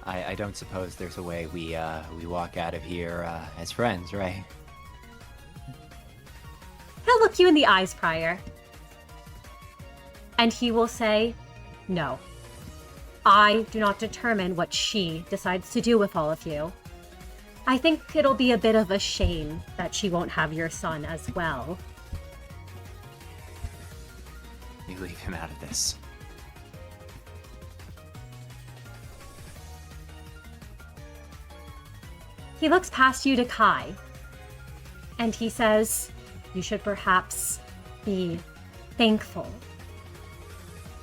I don't suppose there's a way we walk out of here as friends, right? He'll look you in the eyes, Prior. And he will say, no. I do not determine what she decides to do with all of you. I think it'll be a bit of a shame that she won't have your son as well. You leave him out of this. He looks past you to Kai, and he says, you should perhaps be thankful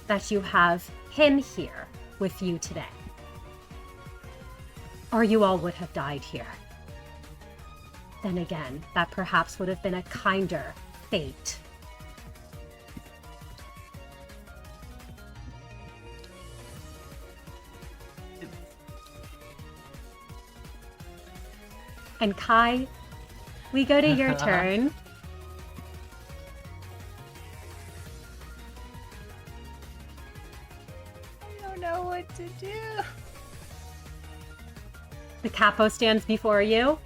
that you have him here with you today. Or you all would have died here. Then again, that perhaps would have been a kinder fate. And Kai, we go to your turn. I don't know what to do. The capo stands before you.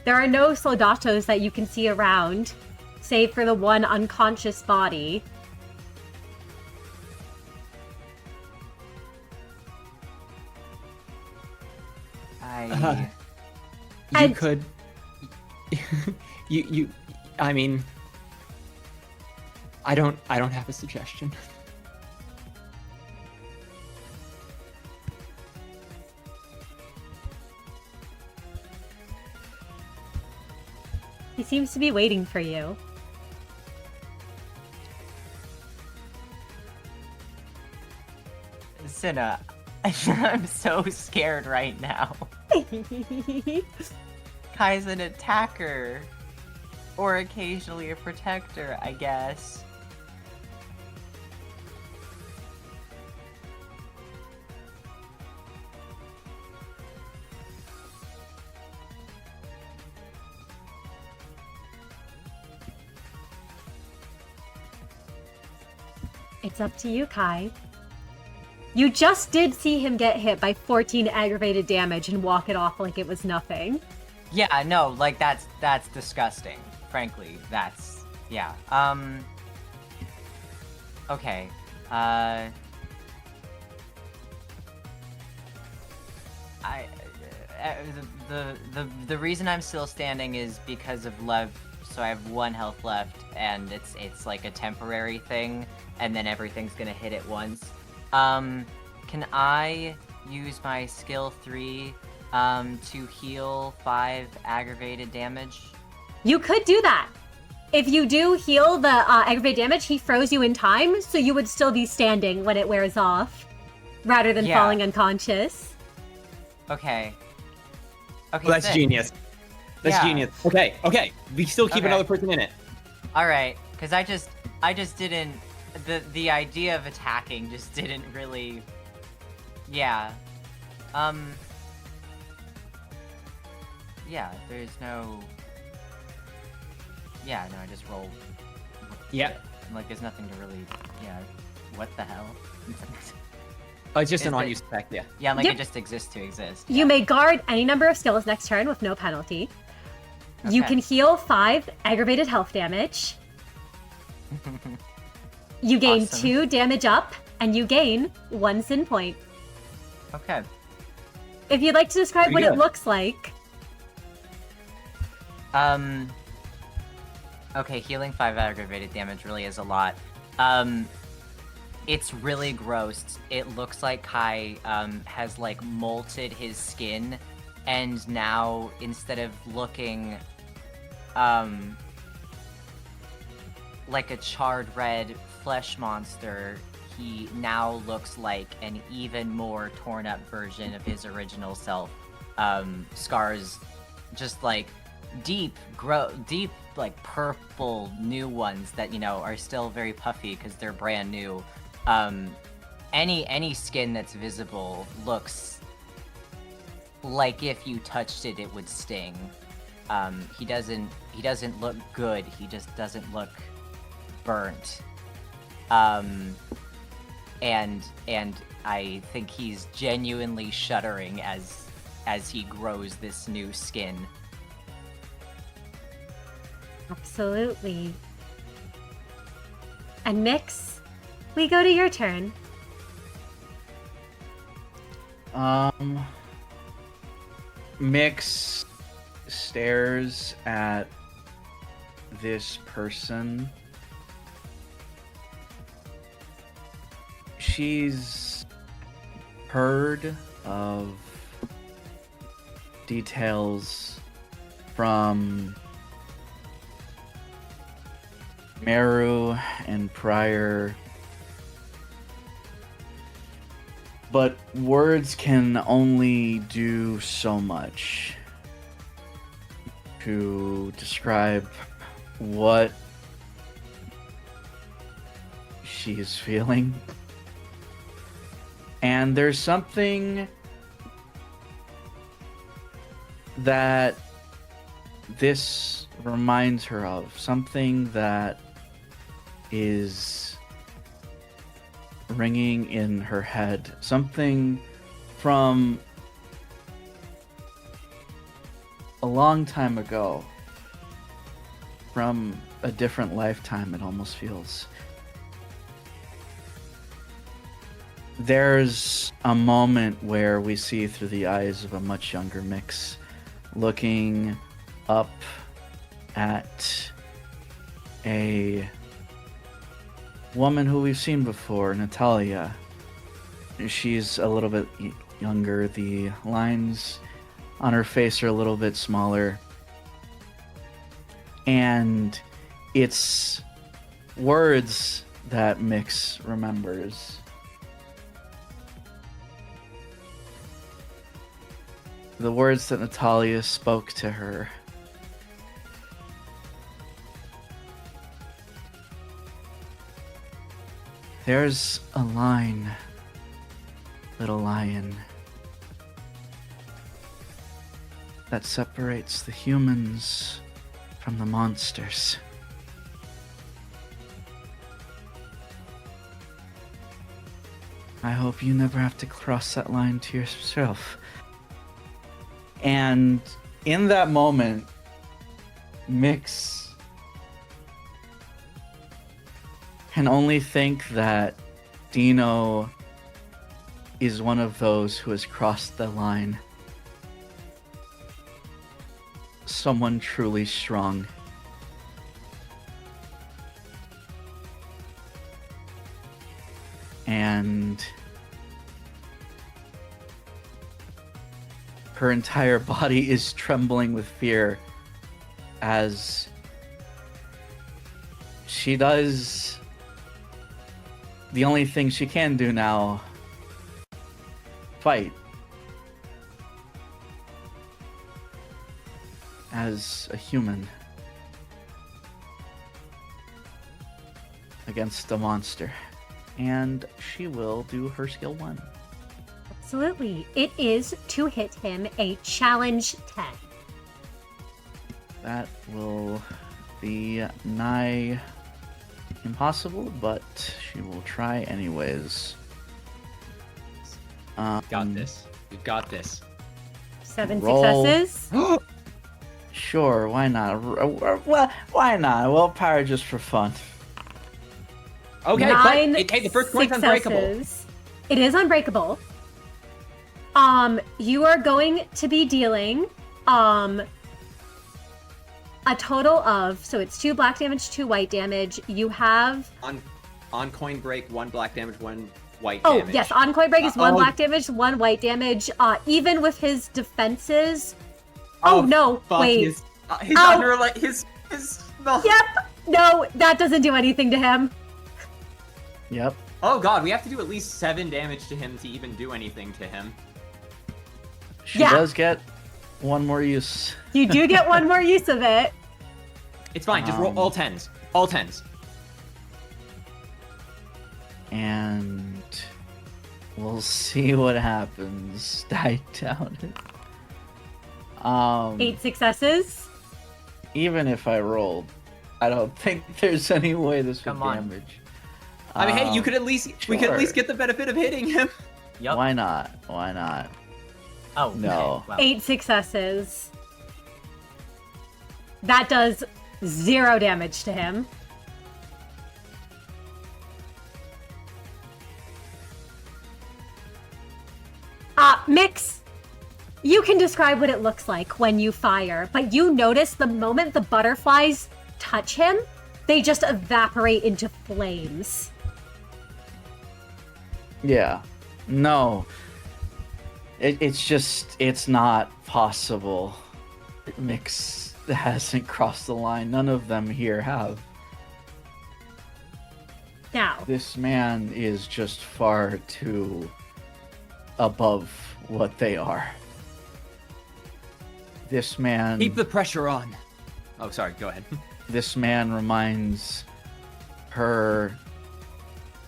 There are no soldatos that you can see around, save for the one unconscious body. You could. you. I mean, I don't have a suggestion. He seems to be waiting for you. Cinna, I'm so scared right now. Kai's an attacker. Or occasionally a protector, I guess. It's up to you, Kai. You just did see him get hit by 14 aggravated damage and walk it off like it was nothing. Yeah, no, like that's disgusting. Frankly, that's yeah. Okay. The reason I'm still standing is because of Lev, so I have 1 health left, and it's like a temporary thing, and then everything's gonna hit at once. Can I use my skill 3 to heal 5 aggravated damage? You could do that. If you do heal the aggravated damage, he froze you in time, so you would still be standing when it wears off, rather than falling unconscious. Okay. Okay. Well, that's sick. genius. That's genius. Okay. We still keep Okay. another person in it. All right, because I just didn't. The idea of attacking just didn't really. Yeah. Yeah. There's no. Yeah. No. I just roll. Yeah. Like there's nothing to really. Yeah. What the hell? Oh, it's just Is an it- on-use effect, yeah. Yeah. Like Yep. it just exists to exist. You may guard any number of skills next turn with no penalty. You Okay. can heal 5 aggravated health damage. You gain Awesome. 2 damage up, and you gain 1 sin point. Okay. If you'd like to describe Pretty what good. it looks like. Okay, healing 5 aggravated damage really is a lot. It's really gross. It looks like Kai has like molted his skin, and now instead of looking like a charred red flesh monster, he now looks like an even more torn up version of his original self. Scars, just like deep, like purple new ones that are still very puffy because they're brand new. Any skin that's visible looks like if you touched it, it would sting. He doesn't look good. He just doesn't look burnt. And I think he's genuinely shuddering as he grows this new skin. Absolutely. And Mix, we go to your turn. Mix stares at this person. She's heard of details from Meru and prior, but words can only do so much to describe what she's feeling. And there's something that this reminds her of, something that is ringing in her head, something from a long time ago, from a different lifetime, it almost feels. There's a moment where we see through the eyes of a much younger Mix looking up at a woman who we've seen before, Natalia. She's a little bit younger. The lines on her face are a little bit smaller. And it's words that Mix remembers. The words that Natalia spoke to her. There's a line, little lion, that separates the humans from the monsters. I hope you never have to cross that line to yourself. And in that moment, Mix can only think that Dino is one of those who has crossed the line. Someone truly strong. And her entire body is trembling with fear as she does the only thing she can do now: fight. As a human against a monster. And she will do her skill 1. Absolutely. It is to hit him a challenge 10. That will be nigh impossible, but she will try anyways. Got this. We've got this. 7 Roll. successes. Sure, why not? Why not? Willpower just for fun. Okay, 9 but the first point's unbreakable. successes. It is unbreakable. You are going to be dealing a total of, so it's 2 black damage, 2 white damage. You have On coin break, 1 black damage, 1 white Oh, damage. yes, on coin break is 1 oh. black damage, 1 white damage. Even with his defenses. Oh, no, fuck, wait. His Ow. underlight, his Yep. No, that doesn't do anything to him. Yep. Oh god, we have to do at least 7 damage to him to even do anything to him. She Yeah. does get one more use. You do get one more use of it. It's fine, just roll all 10s. All 10s. And we'll see what happens. I doubt it. 8 successes. Even if I rolled, I don't think there's any way this would Come on. damage. I mean, hey, you could at least we could at least sure. get the benefit of hitting him. Yup. Why not? Why not? Oh, No. Okay. Well, 8 successes. That does 0 damage to him. Mix, you can describe what it looks like when you fire, but you notice the moment the butterflies touch him, they just evaporate into flames. Yeah. No. It's not possible. Mix hasn't crossed the line. None of them here have. Now, This man is just far too above what they are. This man... Keep the pressure on. Oh, sorry, go ahead. This man reminds her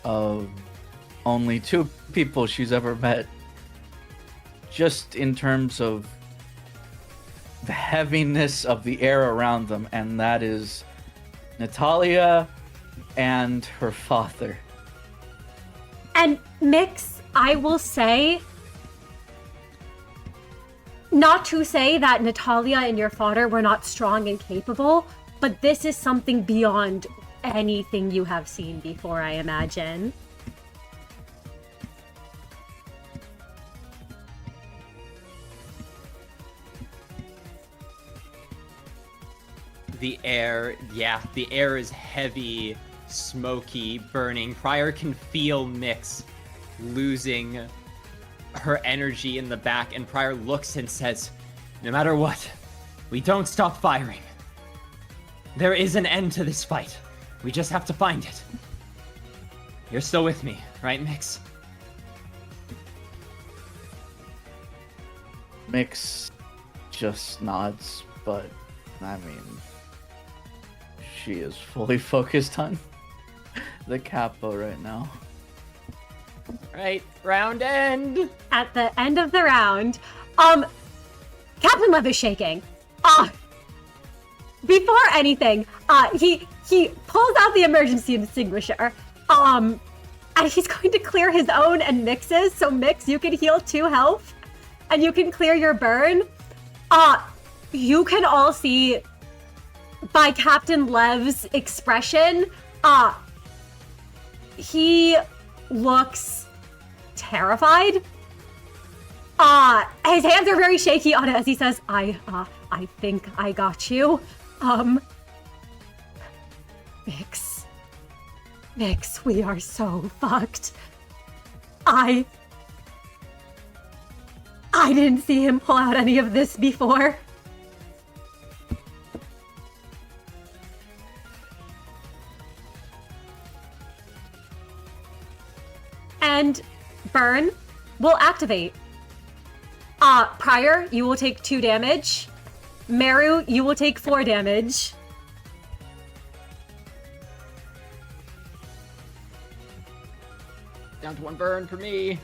of only 2 people she's ever met. Just in terms of the heaviness of the air around them, and that is Natalia and her father. and Mix, I will say, not to say that Natalia and your father were not strong and capable, but this is something beyond anything you have seen before, I imagine. The air is heavy, smoky, burning. Prior can feel Mix losing her energy in the back, and Prior looks and says, no matter what, we don't stop firing. There is an end to this fight. We just have to find it. You're still with me, right, Mix? Mix just nods, but I mean, she is fully focused on the capo right now. Right, round end. At the end of the round, Captain Lev is shaking. Before anything, he pulls out the emergency extinguisher. And he's going to clear his own and Mix's. So Mix, you can heal 2 health, and you can clear your burn. You can all see by Captain Lev's expression, he looks terrified. His hands are very shaky on it as he says, I think I got you. Mix, we are so fucked. I didn't see him pull out any of this before. And burn will activate. Prior, you will take 2 damage. Meru, you will take 4 damage. Down to 1 burn for me.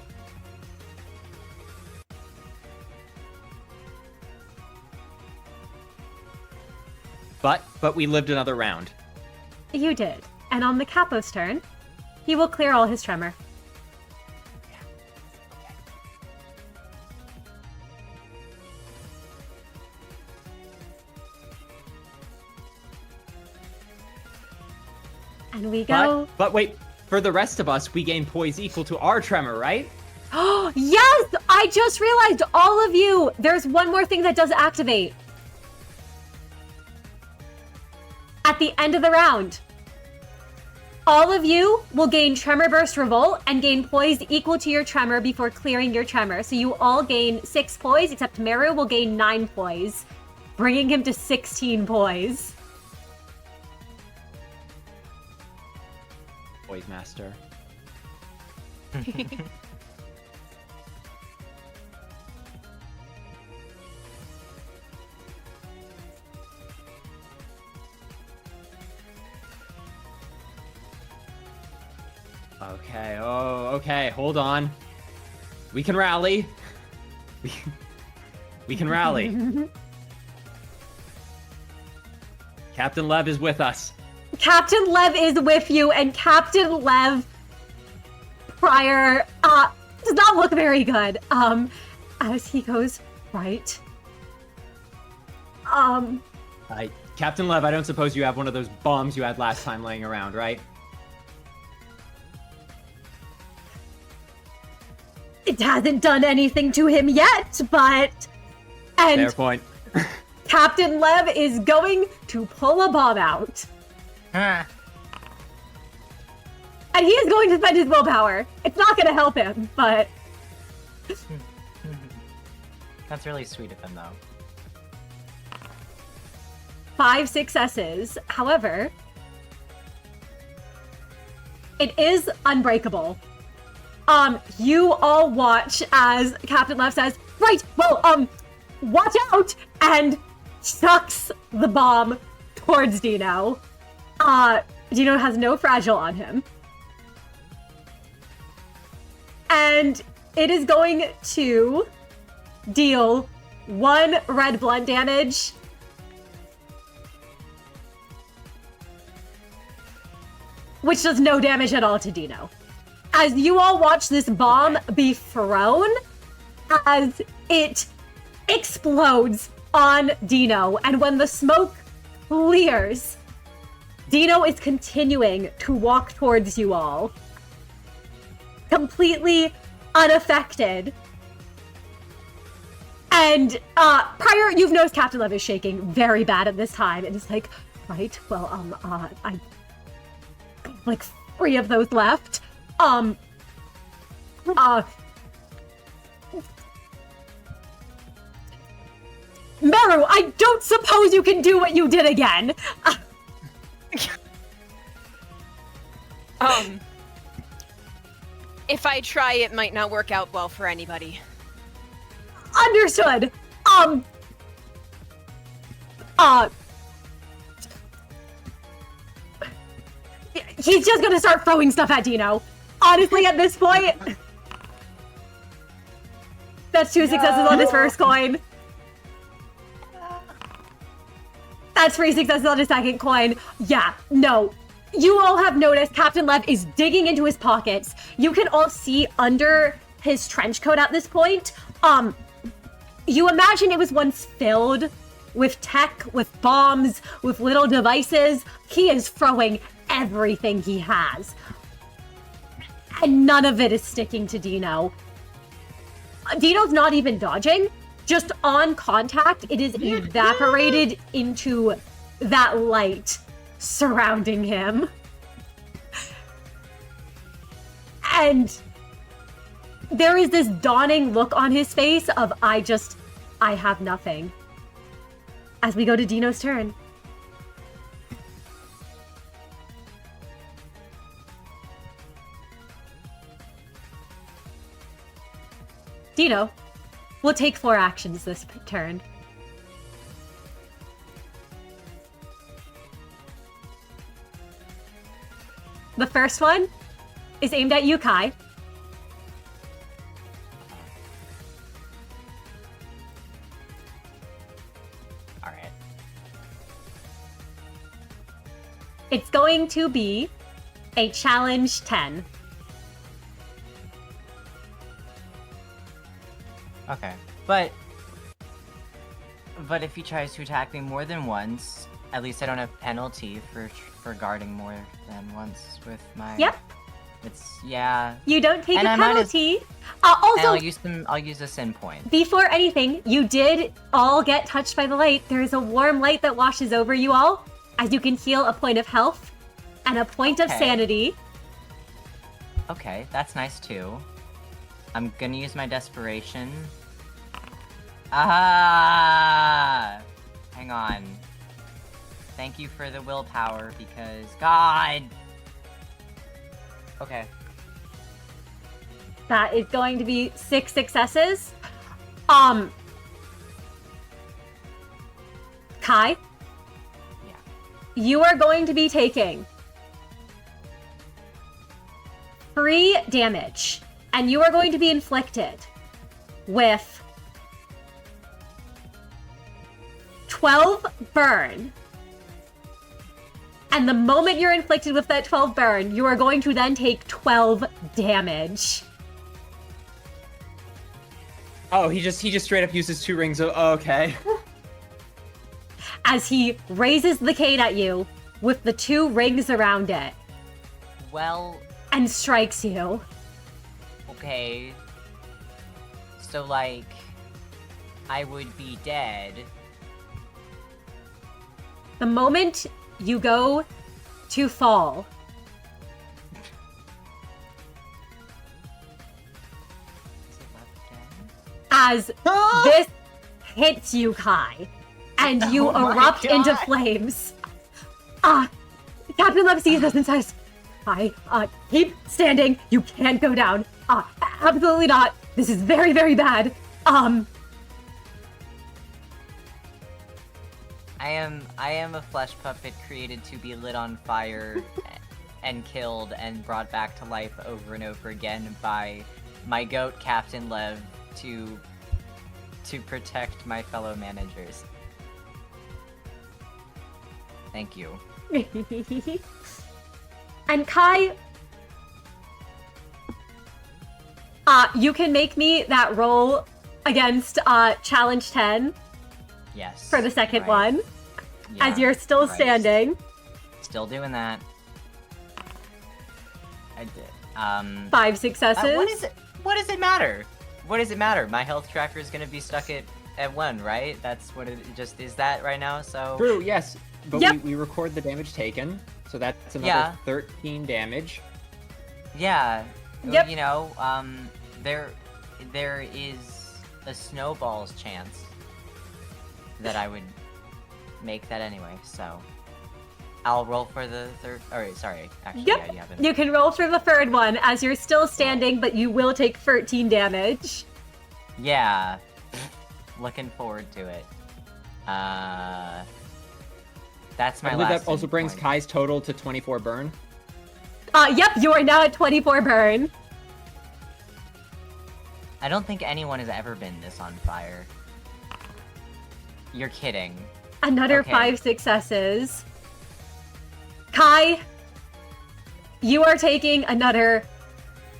But we lived another round. You did. And on the Capo's turn, he will clear all his tremor. And we go. But wait, for the rest of us, we gain poise equal to our tremor, right? Oh, yes! I just realized, all of you, there's one more thing that does activate. At the end of the round, all of you will gain Tremor Burst Revolt and gain poise equal to your tremor before clearing your tremor. So you all gain 6 poise, except Meru will gain 9 poise, bringing him to 16 poise. Poise Master. Okay, okay, hold on. We can rally. We can rally. Captain Lev is with us. Captain Lev is with you, and Captain Lev prior does not look very good. As he goes, right. Captain Lev, I don't suppose you have one of those bombs you had last time laying around, right? It hasn't done anything to him yet, but... And Fair point. Captain Lev is going to pull a bomb out. Huh. And he is going to spend his willpower. It's not going to help him, but... That's really sweet of him, though. 5 successes. However, it is unbreakable. You all watch as Captain Lev says, right, well, watch out, and chucks the bomb towards Dino. Dino has no fragile on him. And it is going to deal 1 red blunt damage. Which does no damage at all to Dino. As you all watch this bomb be thrown, as it explodes on Dino, and when the smoke clears, Dino is continuing to walk towards you all. Completely unaffected. And prior, you've noticed Captain Lev is shaking very bad at this time, and it's like, right, well, I like 3 of those left. Meru, I don't suppose you can do what you did again. If I try, it might not work out well for anybody. Understood. He's just gonna start throwing stuff at Dino. Honestly, at this point, that's 2 successes on his first coin. That's 3 successes on his second coin. Yeah, no. You all have noticed Captain Lev is digging into his pockets. You can all see under his trench coat at this point. You imagine it was once filled with tech, with bombs, with little devices. He is throwing everything he has. And none of it is sticking to Dino. Dino's not even dodging. Just on contact, it is evaporated into that light surrounding him. And there is this dawning look on his face of, I have nothing. As we go to Dino's turn. Dino will take 4 actions this turn. The first one is aimed at you, Kai. Alright. It's going to be a challenge 10. Okay. But if he tries to attack me more than once, at least I don't have penalty for guarding more than once with my... Yep. Yeah. You don't take And a I might as- penalty. And Also, I'll use a sin point. before anything, you did all get touched by the light. There is a warm light that washes over you all, as you can heal a point of health and a point of Okay. sanity. Okay, that's nice too. I'm gonna use my desperation. Ah! Hang on. Thank you for the willpower, because... God! Okay. That is going to be 6 successes. Kai? Yeah. You are going to be taking 3 damage, and you are going to be inflicted with 12 burn. And the moment you're inflicted with that 12 burn, you are going to then take 12 damage. Oh, he just straight up uses 2 rings of... okay. As he raises the cane at you with the 2 rings around it Well, and strikes you. okay. So, like, I would be dead. The moment you go to fall, Is it left again? as this hits you, Kai, and you Oh my erupt into God. flames. Captain Love sees this and says, Kai, keep standing. You can't go down. Absolutely not. This is very, very bad. I am a flesh puppet created to be lit on fire and killed and brought back to life over and over again by my goat Captain Lev to protect my fellow managers. Thank you. And Kai, you can make me that roll against challenge 10 Yes. for the second right. one, Yeah, as you're still right. standing. Still doing that. I did. 5 successes. What is it? What does it matter? What does it matter? My health tracker is gonna be stuck at 1, right? That's what it just is that right now. So True, yes. But Yep. we record the damage taken, so that's another Yeah. 13 damage. yeah, Yep. you know, there is a snowball's chance that I would make that anyway. So I'll roll for the third. Or sorry, actually, Yep. yeah, you haven't. You can roll for the third one as you're still standing, but you will take 13 damage. Yeah, looking forward to it. That's I my believe last. that also hit brings point. Kai's total to 24 burn. Yep, you are now at 24 burn. I don't think anyone has ever been this on fire. You're kidding. Another Okay. 5 successes. Kai, you are taking another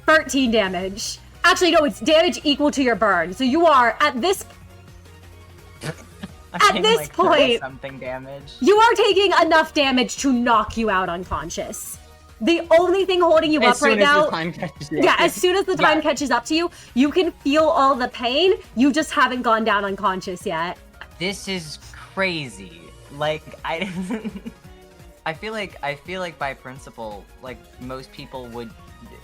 13 damage. Actually, no, it's damage equal to your burn. So you are, at this I'm At taking, this like, 30 point- something damage. You are taking enough damage to knock you out unconscious. The only thing holding you As up right soon as now... the time catches you. Yeah, as soon as the time Yeah. catches up to you, you can feel all the pain. You just haven't gone down unconscious yet. This is crazy. Like I feel like by principle, like most people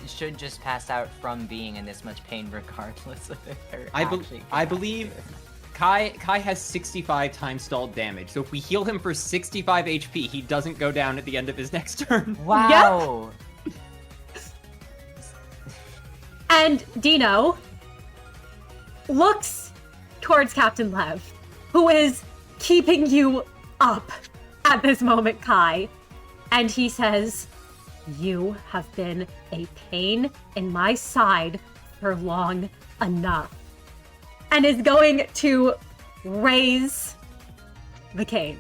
should just pass out from being in this much pain regardless of if they're actually I believe Kai has 65 times stalled damage, so if we heal him for 65 HP, he doesn't go down at the end of his next turn. Wow. And Dino looks towards Captain Lev, who is keeping you up at this moment, Kai. And he says, "You have been a pain in my side for long enough." And is going to raise the cane.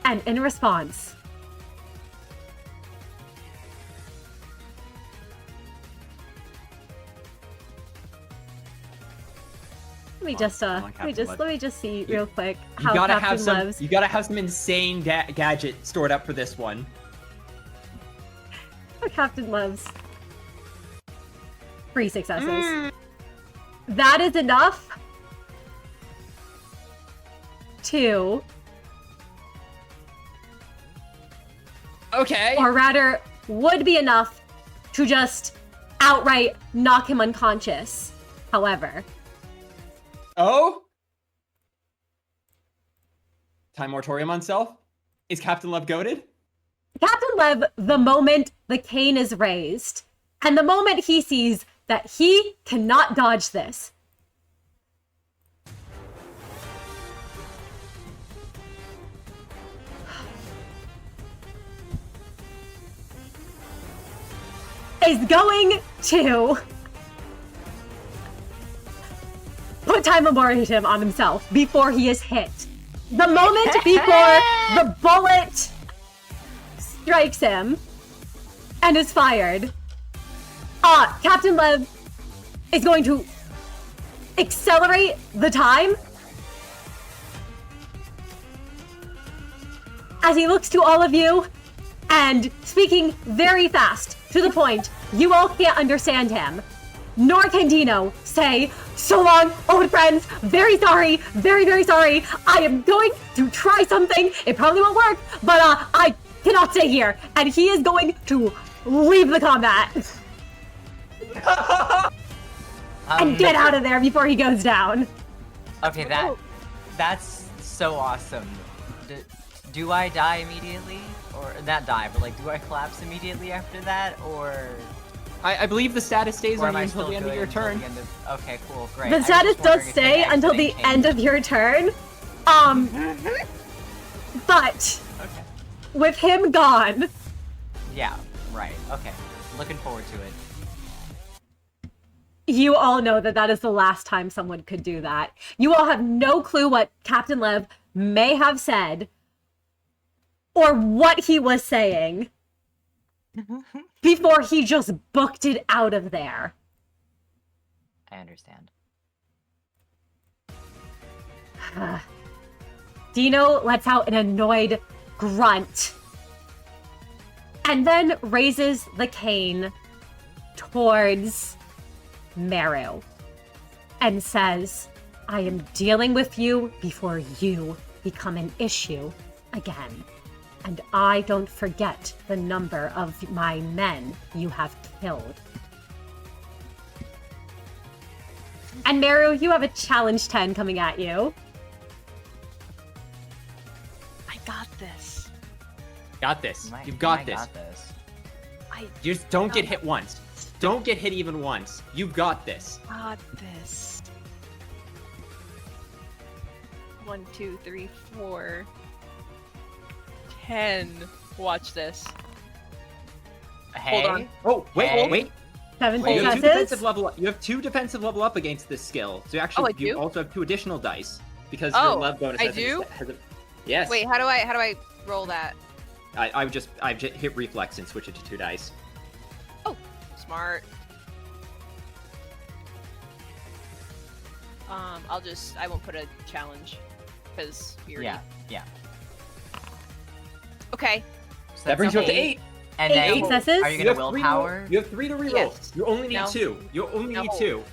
And in response, let me just see real quick You how gotta Captain have some. Lev's You gotta have some insane gadget stored up for this one. Captain Love's 3 successes. That is enough to, Okay. or rather, would be enough to just outright knock him unconscious. However, Oh. Time moratorium on self. Is Captain Love goated? Captain Lev, the moment the cane is raised, and the moment he sees that he cannot dodge this, is going to put time memoriam on himself before he is hit. The moment before the bullet strikes him and is fired, Captain Lev is going to accelerate the time as he looks to all of you and speaking very fast to the point you all can't understand him. Nor can Dino say, "So long, old friends, very sorry, very, very sorry. I am going to try something. It probably won't work, but I cannot stay here." And he is going to leave the combat and get out of there before he goes down. Okay, that's so awesome. Do I die immediately? Or not die, but like, do I collapse immediately after that? Or I believe the status stays or on am you I until still the end of good your until turn. the end of- Okay, cool, great. The status does stay until the end of your turn. But Okay. with him gone, Yeah, right. Okay. Looking forward to it. you all know that that is the last time someone could do that. You all have no clue what Captain Lev may have said or what he was saying before he just booked it out of there. I understand. Dino lets out an annoyed grunt and then raises the cane towards Meru and says, "I am dealing with you before you become an issue again. And I don't forget the number of my men you have killed." And Meru, you have a challenge 10 coming at you. I got this. Got this. You might- You've you got might this. got this. You just don't get hit once. Don't get hit even once. You've got this. Got this. 1, 2, 3, 4, 10. Watch this. Hey. on. Oh, wait, Hey. wait. 7 You have two defensive successes. level up. You have 2 defensive level up against this skill. So actually, I you do? also have 2 additional dice because Oh, your lev bonus I has do? Yes. Wait, how do I roll that? I've just hit reflex and switch it to 2 dice. Oh, smart. I won't put a challenge because we already. Yeah. Okay. So That brings you up to 8. 8. And 8 then, successes? are you You gonna have 3 willpower? You have 3 to reroll. Yes. You only need No. 2. You only No. need 2.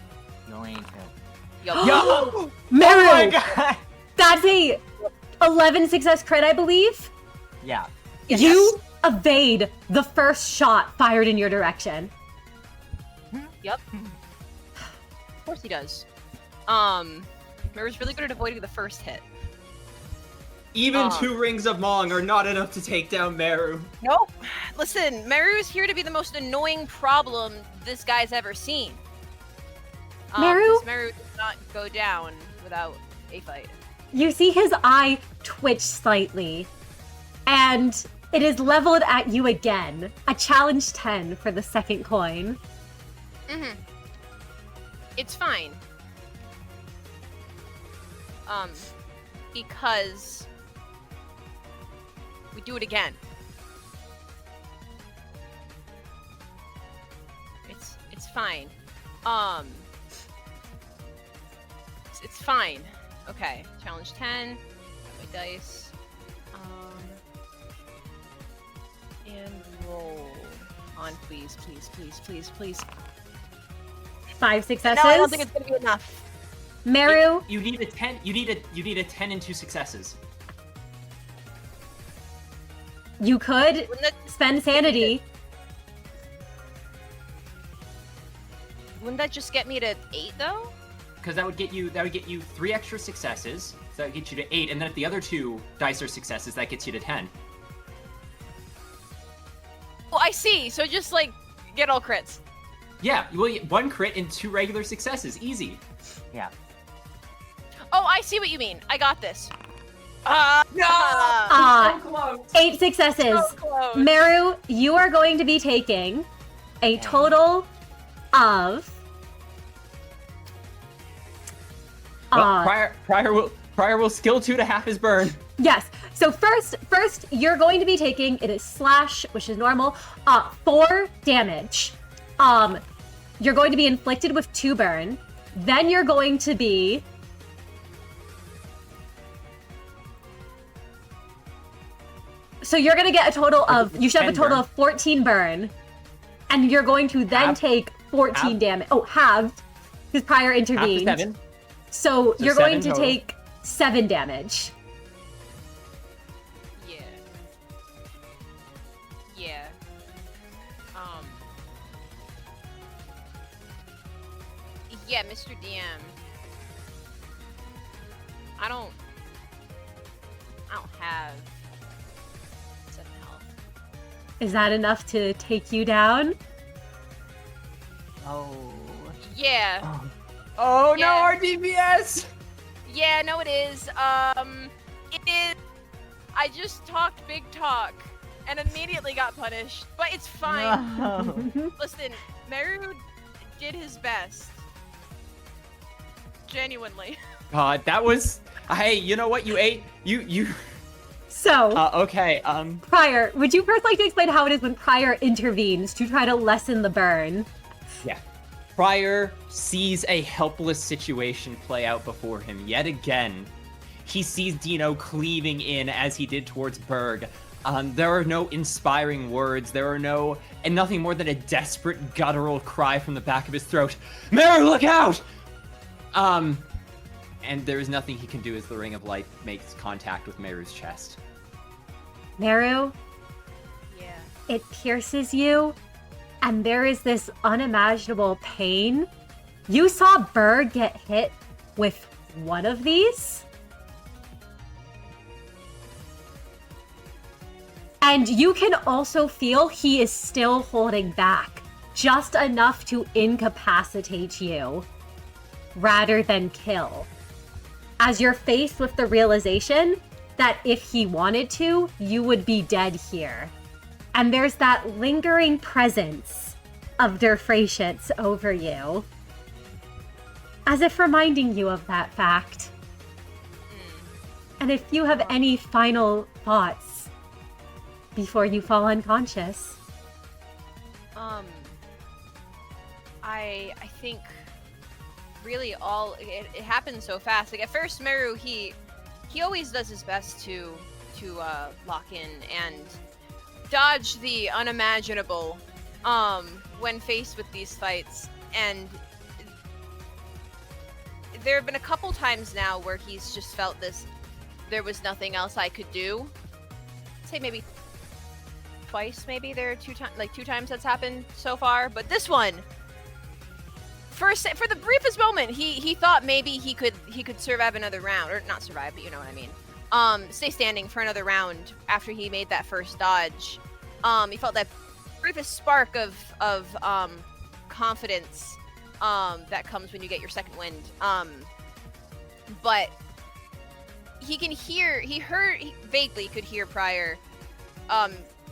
You only need 2. Yo. Yo! Meru, Oh my god! that's a 11 success crit, I believe. Yeah. Yes. You evade the first shot fired in your direction. Yep. Of course he does. Meru's really good at avoiding the first hit. Even 2 rings of Mong are not enough to take down Meru. Nope. Listen, Meru's here to be the most annoying problem this guy's ever seen. Meru? 'Cause Meru does not go down without a fight. You see his eye twitch slightly, and it is leveled at you again. A challenge 10 for the second coin. Mm-hmm. It's fine. Because we do it again. It's fine. It's fine. Okay, challenge 10. Got my dice. And roll on, please, please, please, please, please. 5 successes. No, I don't think it's gonna be enough. Meru, You need a 10. You need a 10 and 2 successes. you could Wouldn't that, spend sanity. wouldn't that just get me to 8 though? Because that would get you 3 extra successes. So that would get you to 8, and then if the other 2 dice are successes, that gets you to 10. Oh, I see. So just like get all crits. Yeah, you will get 1 crit and 2 regular successes. Easy. Yeah. Oh, I see what you mean. I got this. Uh, So close. 8 successes. So close. Meru, you are going to be taking a total of. Well, Prior will skill 2 to half his burn. Yes. So first, you're going to be taking, it is slash, which is normal, 4 damage. You're going to be inflicted with 2 burn. Then you're going to be. So you're going to get a total of, you should have a total of 14 burn. And you're going to then Halved. take 14 damage. Oh, halved. Because Prior Half to intervened. 7. So you're 7 going to total. take 7 damage. Yeah. Yeah. Yeah, Mr. DM. I don't have 7 health. Is that enough to take you down? Oh. Yeah. Oh Yeah. no, our DPS! Yeah, no it is. It is. I just talked big talk and immediately got punished, but it's fine. No. Listen, Meru did his best. Genuinely. God, that was. Hey, you know what? You ate. You. So, Okay. Prior, would you first like to explain how it is when Prior intervenes to try to lessen the burn? Yeah. Prior sees a helpless situation play out before him yet again. He sees Dino cleaving in as he did towards Berg. There are no inspiring words. There are nothing more than a desperate guttural cry from the back of his throat. Meru, look out! And there is nothing he can do as the ring of light makes contact with Meru's chest. Meru, Yeah. it pierces you, and there is this unimaginable pain. You saw Berg get hit with one of these? And you can also feel he is still holding back, just enough to incapacitate you, rather than kill. As you're faced with the realization that if he wanted to, you would be dead here. And there's that lingering presence of Derfratius over you, as if reminding you of that fact. And if you have any final thoughts before you fall unconscious. I think really all it happened so fast. Like at first, Meru he always does his best to lock in and dodge the unimaginable when faced with these fights. And there have been a couple times now where he's just felt this. There was nothing else I could do. I'd say maybe twice. Maybe there are two times that's happened so far. But this one. For the briefest moment, he thought maybe he could survive another round, or not survive, but you know what I mean. Stay standing for another round after he made that first dodge. He felt that briefest spark of confidence that comes when you get your second wind. But he vaguely could hear Prior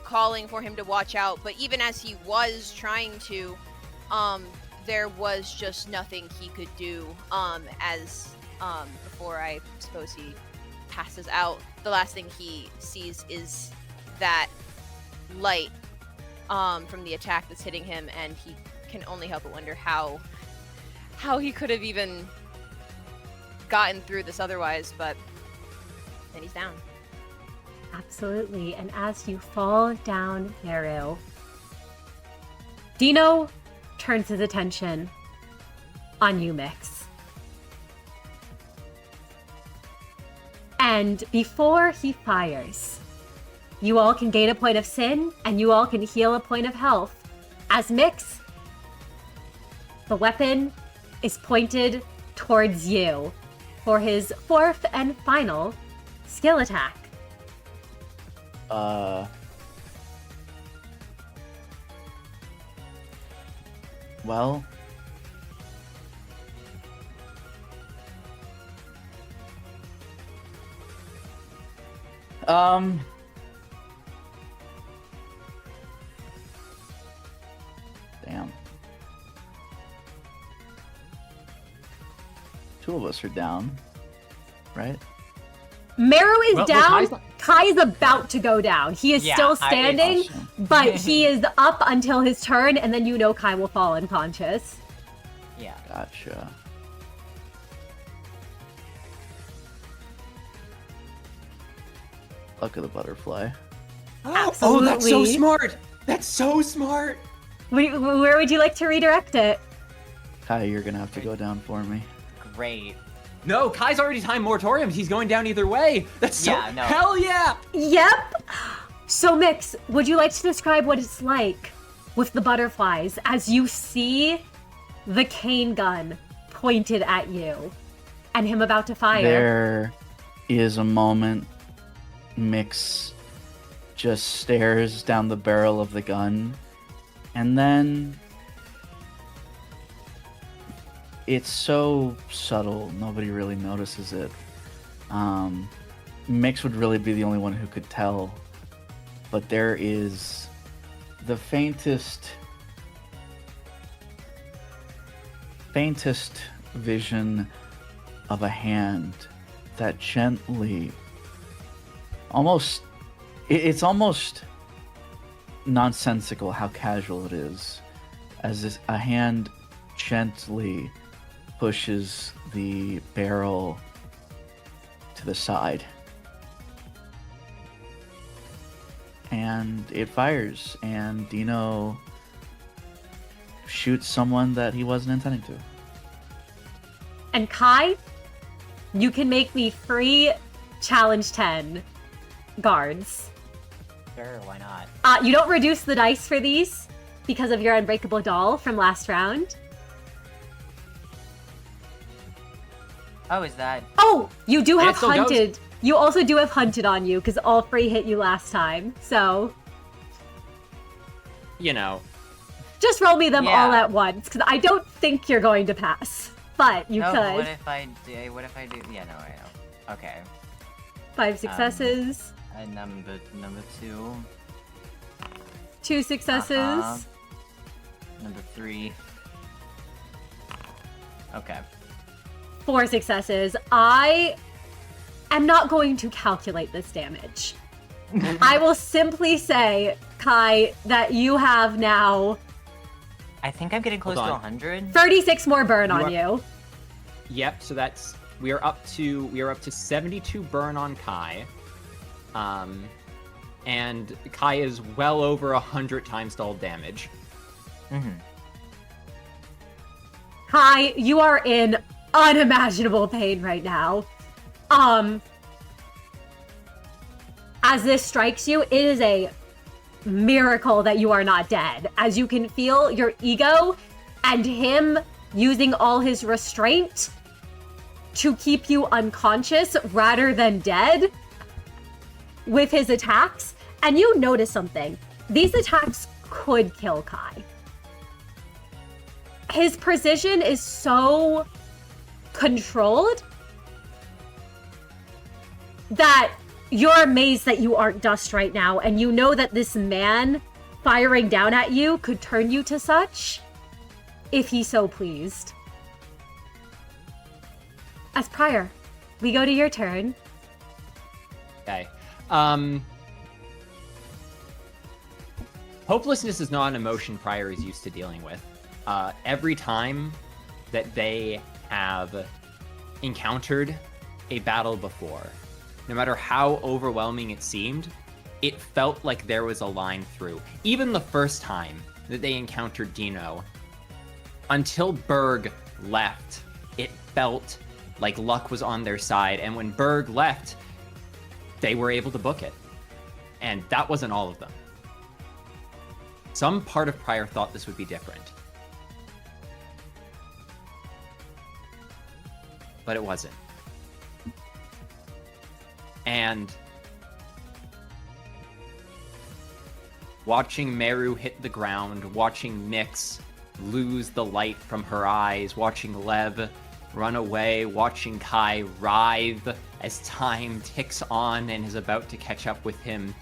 calling for him to watch out. But even as he was trying to, there was just nothing he could do. Before I suppose he passes out, the last thing he sees is that light from the attack that's hitting him, and he can only help but wonder how he could have even gotten through this otherwise. But then he's down. Absolutely. And as you fall down, Meru, Dino turns his attention on you, Mix. And before he fires, you all can gain a point of sin, and you all can heal a point of health. As Mix, the weapon is pointed towards you for his fourth and final skill attack. Well, damn. Two of us are down, right? Meru is Well, down. Kai's- Kai is about to go down. He is Yeah, still I- standing, Awesome. but he is up until his turn, and then Kai will fall unconscious. Yeah. Gotcha. Luck of the butterfly. Oh, that's so Absolutely. smart. That's so smart. Where would you like to redirect it? Kai, you're gonna have to go down for me. Great. No, Kai's already timed moratoriums. He's going down either way. That's so Yeah, no. hell yeah. Yep. So, Mix, would you like to describe what it's like with the butterflies as you see the cane gun pointed at you and him about to fire? There is a moment Mix just stares down the barrel of the gun, and then it's so subtle, nobody really notices it. Mix would really be the only one who could tell, but there is the faintest vision of a hand that gently, it's almost nonsensical how casual it is, as a hand gently pushes the barrel to the side. And it fires, and Dino shoots someone that he wasn't intending to. And Kai, you can make me free challenge 10 guards. Sure, why not? You don't reduce the dice for these because of your unbreakable doll from last round. Oh, is that? Oh, you do have It still goes. hunted. You also do have hunted on you because all three hit you last time. So You know, just roll me them Yeah. all at once because I don't think you're going to pass. But you No, could. what if I do? What if I do? Yeah, no, I know. Okay. 5 successes, Number 2. 2 successes. Uh-huh. Number 3. Okay. 4 successes. I am not going to calculate this damage. I will simply say, Kai, that you have now I think I'm getting close to on. 100. 36 more burn You on are- you. yep. So that's we are up to 72 burn on Kai, and Kai is well over 100 time stalled damage. Mm-hmm. Kai, you are in unimaginable pain right now. As this strikes you, it is a miracle that you are not dead, as you can feel your ego and him using all his restraint to keep you unconscious rather than dead with his attacks. And you notice something. These attacks could kill Kai. His precision is so controlled that you're amazed that you aren't dust right now, and you know that this man firing down at you could turn you to such if he so pleased. As prior, we go to your turn. Okay. Hopelessness is not an emotion Prior is used to dealing with. Every time that they have encountered a battle before, no matter how overwhelming it seemed, it felt like there was a line through. Even the first time that they encountered Dino, until Berg left, it felt like luck was on their side. And when Berg left, they were able to book it. And that wasn't all of them. Some part of Prior thought this would be different. But it wasn't. And watching Meru hit the ground, watching Nyx lose the light from her eyes, watching Lev run away, watching Kai writhe as time ticks on and is about to catch up with him.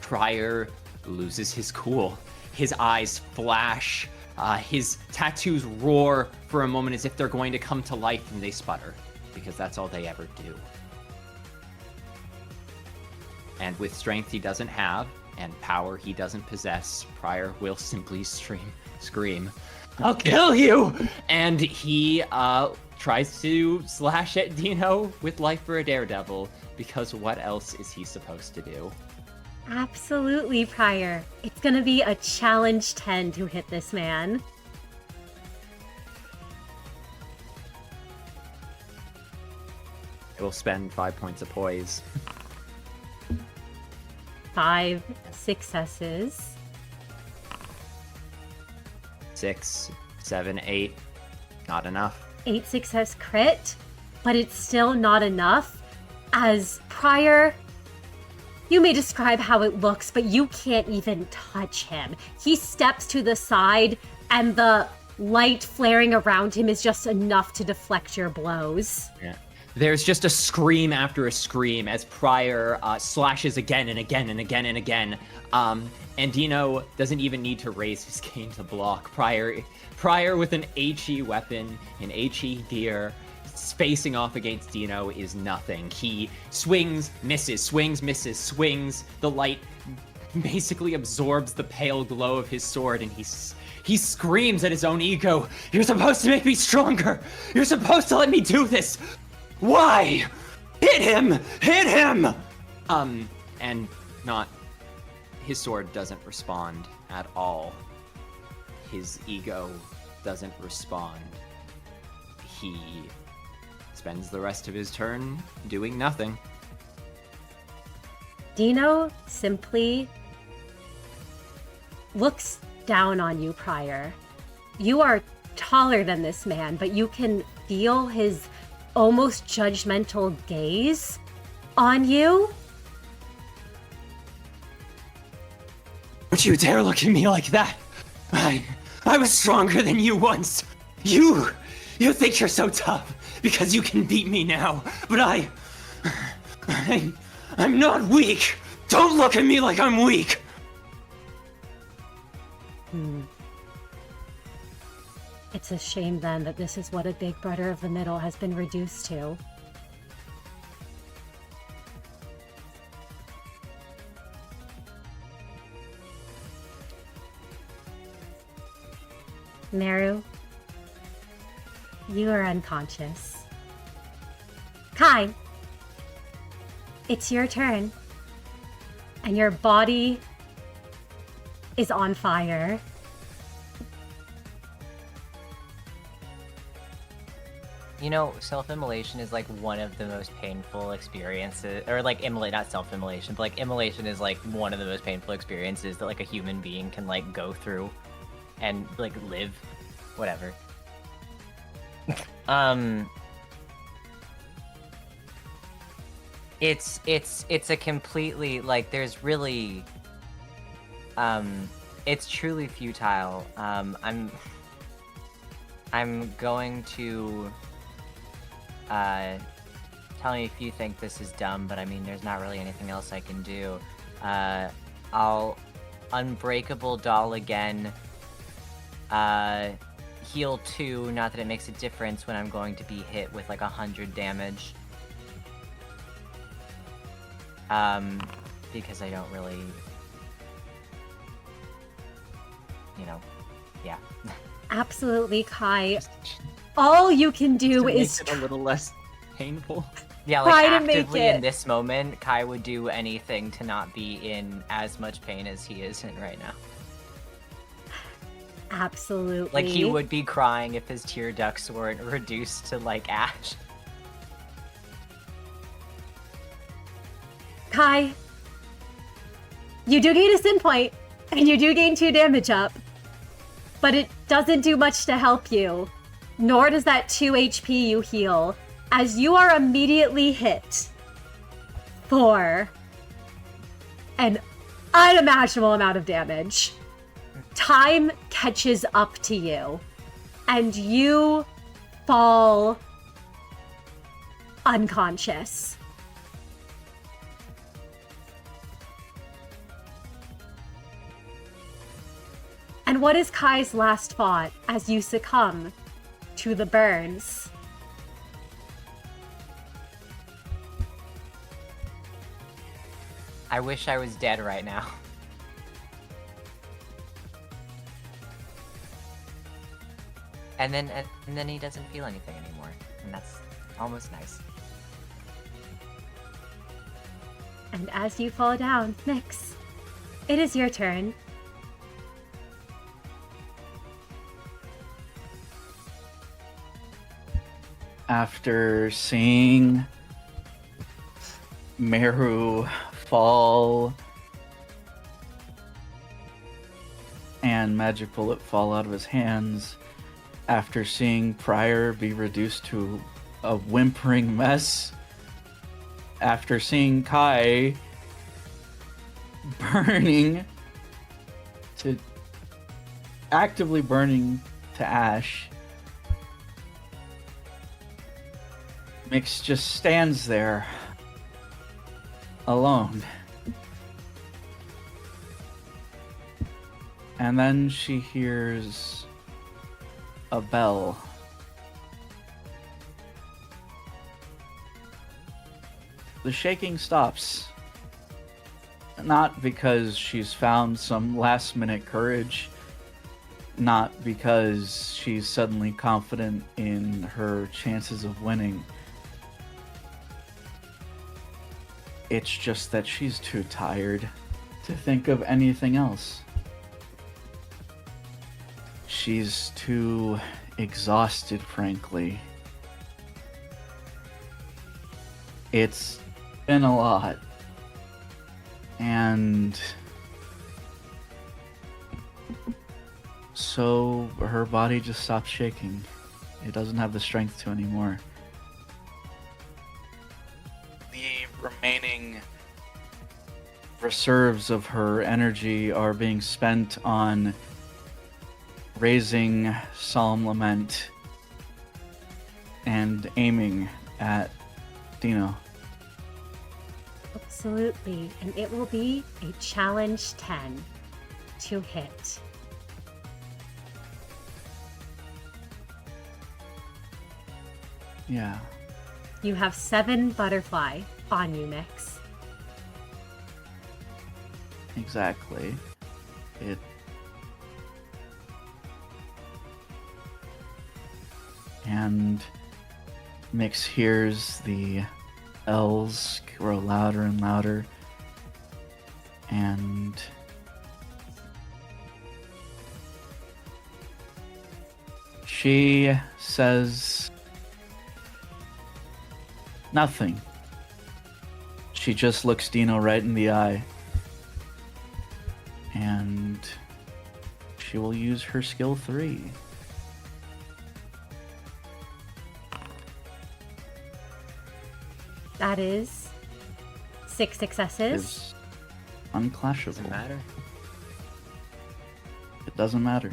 Prior loses his cool. His eyes flash. His tattoos roar for a moment as if they're going to come to life, and they sputter, because that's all they ever do. And with strength he doesn't have, and power he doesn't possess, Prior will simply scream, "I'll kill you!" And he tries to slash at Dino with life for a daredevil, because what else is he supposed to do? Absolutely, Prior. It's gonna be a challenge 10 to hit this man. It will spend 5 points of poise. 5 successes. 6, 7, 8. Not enough. 8 success crit, but it's still not enough, as Prior, you may describe how it looks, but you can't even touch him. He steps to the side, and the light flaring around him is just enough to deflect your blows. Yeah. There's just a scream after a scream as Prior slashes again and again and again and again. And Dino doesn't even need to raise his cane to block. Prior with an HE weapon, an HE gear, facing off against Dino is nothing. He swings, misses, swings, misses, swings. The light basically absorbs the pale glow of his sword, and he screams at his own ego, "You're supposed to make me stronger! You're supposed to let me do this! Why? Hit him! Hit him!" And not... His sword doesn't respond at all. His ego doesn't respond. He spends the rest of his turn doing nothing. Dino simply looks down on you, Prior. You are taller than this man, but you can feel his almost judgmental gaze on you. Don't you dare look at me like that! I was stronger than you once! You think you're so tough because you can beat me now, but I'm not weak! Don't look at me like I'm weak! It's a shame then that this is what a big brother of the middle has been reduced to. Meru, you are unconscious. Kai, it's your turn. And your body is on fire. You know, self-immolation is like one of the most painful experiences, or like not self-immolation, but like immolation is like one of the most painful experiences that like a human being can like go through and like live, whatever. It's a completely like there's really it's truly futile. I'm going to tell me if you think this is dumb, but I mean there's not really anything else I can do. I'll unbreakable doll again. Heal 2, not that it makes a difference when I'm going to be hit with like 100 damage. Because I don't really, you know, yeah. Absolutely, Kai. All you can do is make it a little less painful. Yeah, like try to make actively it. in this moment, Kai would do anything to not be in as much pain as he is in right now. Absolutely. Like, he would be crying if his tear ducts weren't reduced to, like, ash. Kai, you do gain a sin point, and you do gain 2 damage up, but it doesn't do much to help you, nor does that 2 HP you heal, as you are immediately hit for an unimaginable amount of damage. time catches up to you, and you fall unconscious. And what is Kai's last thought as you succumb to the burns? I wish I was dead right now. And then he doesn't feel anything anymore, and that's almost nice. And as you fall down, Nyx, it is your turn. After seeing Meru fall and Magic Bullet fall out of his hands, after seeing Pryor be reduced to a whimpering mess, after seeing Kai actively burning to ash, Mix just stands there alone. And then she hears a bell. The shaking stops. Not because she's found some last-minute courage, not because she's suddenly confident in her chances of winning. It's just that she's too tired to think of anything else. She's too exhausted, frankly. It's been a lot. And so her body just stops shaking. It doesn't have the strength to anymore. The remaining reserves of her energy are being spent on raising Solemn Lament and aiming at Dino. Absolutely, and it will be a challenge 10 to hit. Yeah. You have 7 butterfly on you, Mix. Exactly. It... And Mix hears the L's grow louder and louder, and she says nothing. She just looks Dino right in the eye, and she will use her skill 3. That is 6 successes. Is unclashable. Doesn't matter. It doesn't matter.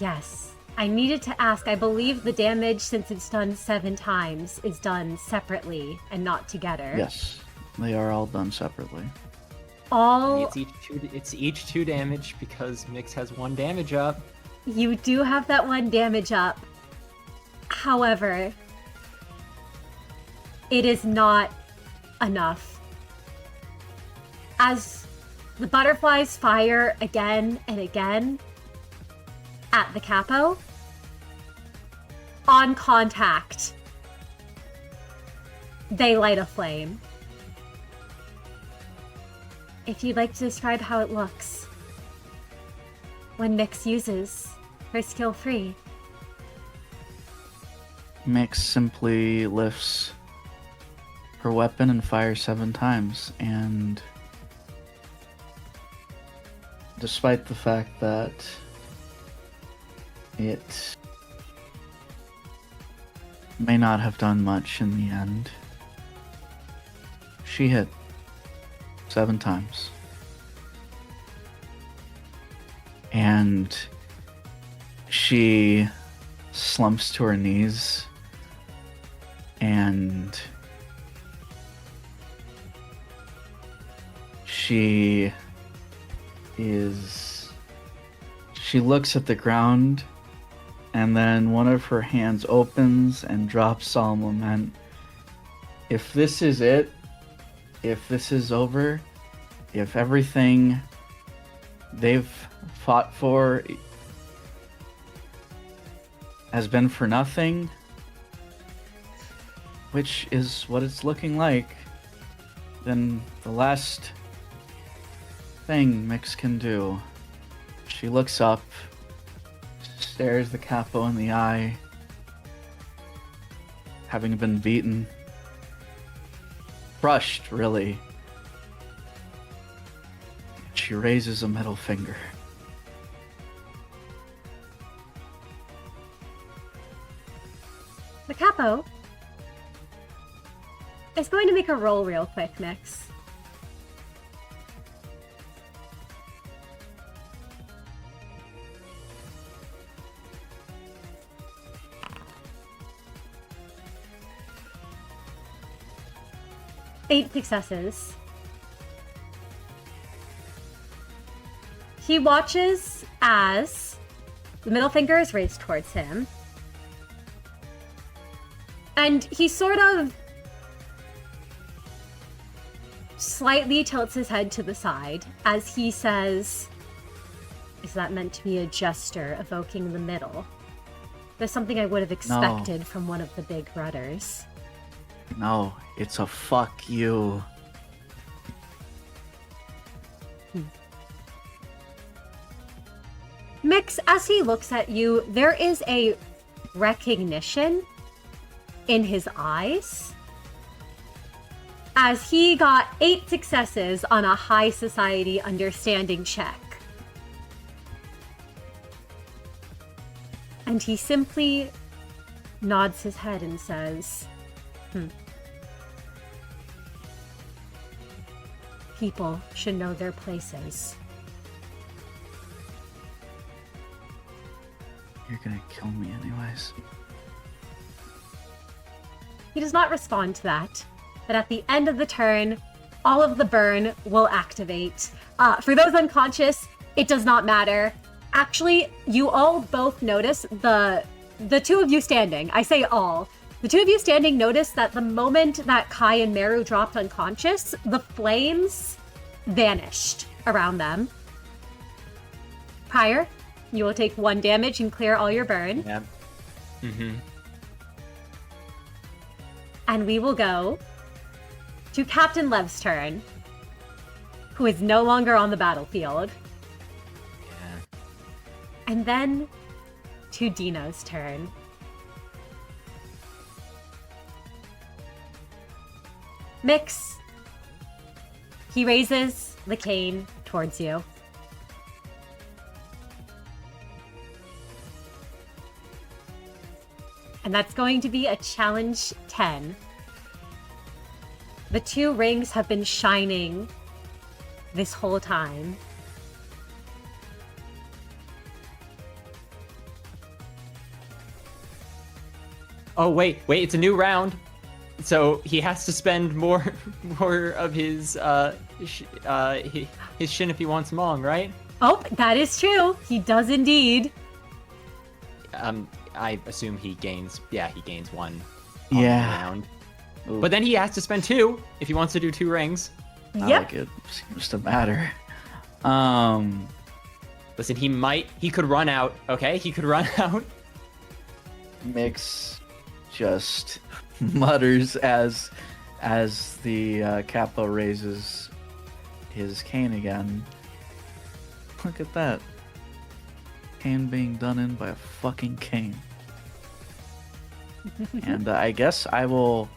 Yes. I needed to ask. I believe the damage, since it's done 7 times, is done separately and not together. Yes, they are all done separately. All It's each 2 damage because Mix has 1 damage up. you do have that 1 damage up. However, it is not enough. As the butterflies fire again and again at the capo, on contact, they light a flame. If you'd like to describe how it looks when Nyx uses her skill 3. Mix simply lifts her weapon and fires 7 times, and despite the fact that it may not have done much in the end, she hit 7 times. And she slumps to her knees and she looks at the ground, and then one of her hands opens and drops Solemn Lament. If this is it, if this is over, if everything they've fought for has been for nothing, which is what it's looking like, then the last thing Mix can do. She looks up, stares the capo in the eye, having been beaten, crushed, really. She raises a middle finger. The capo is going to make a roll real quick, Mix. Eight successes. He watches as the middle finger is raised towards him. And he sort of slightly tilts his head to the side as he says, "Is that meant to be a gesture evoking the middle? There's something I would have expected from one of the big rudders." No, it's a fuck you. Mix, as he looks at you, there is a recognition in his eyes as he got 8 successes on a high society understanding check. And he simply nods his head and says, People should know their places. You're gonna kill me anyways. He does not respond to that, but at the end of the turn, all of the burn will activate. For those unconscious, it does not matter. Actually, you all both notice the two of you standing. I say all. The two of you standing notice that the moment that Kai and Meru dropped unconscious, the flames vanished around them. Prior, you will take 1 damage and clear all your burn. Yeah. Mm-hmm. And we will go to Captain Lev's turn, who is no longer on the battlefield. Yeah. And then to Dino's turn. Mix. He raises the cane towards you. And that's going to be a challenge 10. The 2 rings have been shining this whole time. Oh, wait, it's a new round. So he has to spend more of his shin if he wants Mong, right? Oh, that is true. He does indeed. I assume he gains 1 on the round. Ooh. But then he has to spend 2 if he wants to do 2 rings. Not Yep. like it seems to matter. Listen, he could run out, okay? He could run out. Mix just mutters as the capo raises his cane again. Look at that. Cane being done in by a fucking cane. And I guess I will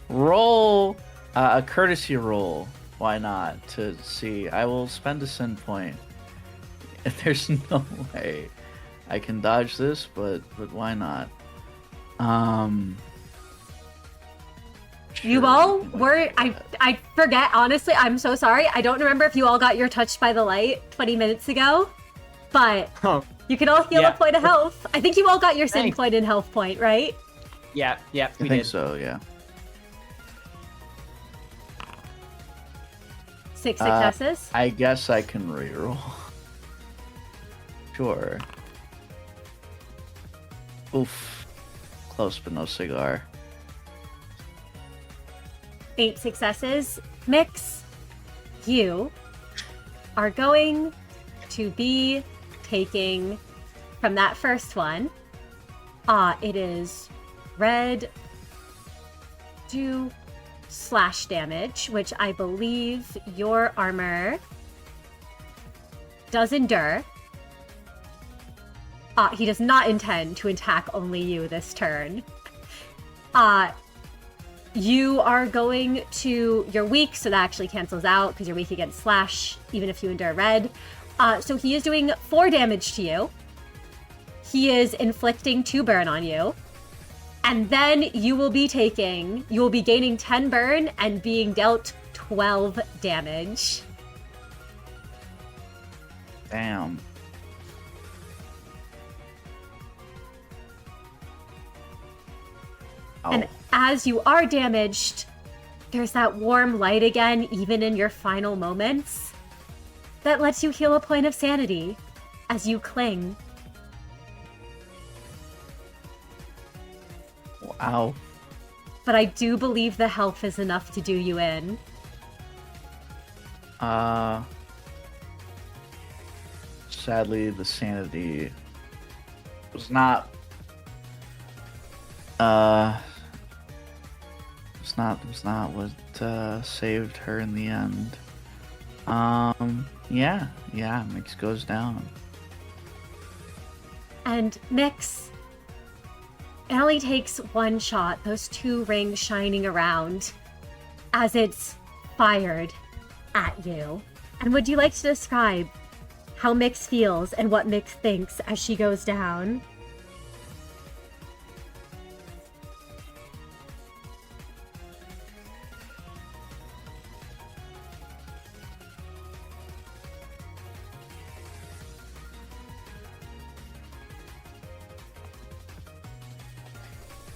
roll a courtesy roll. Why not? To see. I will spend a sin point. There's no way I can dodge this, but why not? You all were... I forget, honestly. I'm so sorry. I don't remember if you all got your touched by the light 20 minutes ago. but Oh, you can all heal Yeah. a point of health. I think you all got your sin Thanks. point and health point, right? yeah, I we think did. so, yeah. 6 successes. I guess I can reroll. Sure. Oof. Close but no cigar. 8 successes. Mix, you are going to be taking from that first one. It is red 2 slash damage, which I believe your armor does endure. He does not intend to attack only you this turn. You are going to... You're weak, so that actually cancels out because you're weak against slash, even if you endure red. So he is doing 4 damage to you. He is inflicting 2 burn on you. And then you will be gaining 10 burn and being dealt 12 damage. Damn. Oh. And as you are damaged, there's that warm light again, even in your final moments, that lets you heal a point of sanity as you cling. Wow. But I do believe the health is enough to do you in. Sadly, the sanity was not what saved her in the end. Yeah, Mix goes down. And Mix, it only takes 1 shot, those 2 rings shining around, as it's fired at you. And would you like to describe how Mix feels and what Mix thinks as she goes down?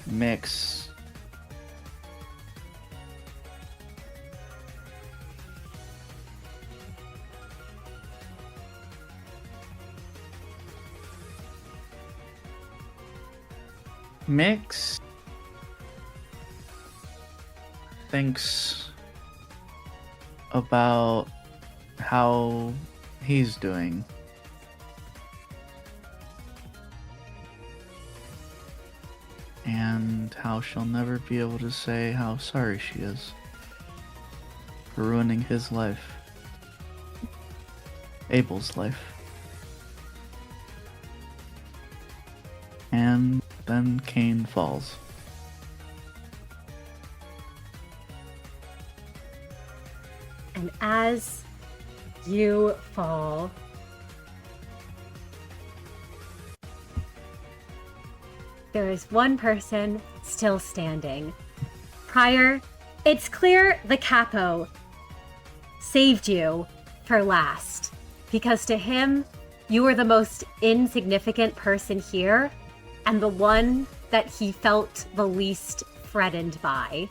Mix. Mix thinks about how he's doing. And how she'll never be able to say how sorry she is for ruining his life. Abel's life. And then Cain falls. And as you fall, there is one person still standing. Prior, it's clear the Capo saved you for last, because to him, you were the most insignificant person here, and the one that he felt the least threatened by.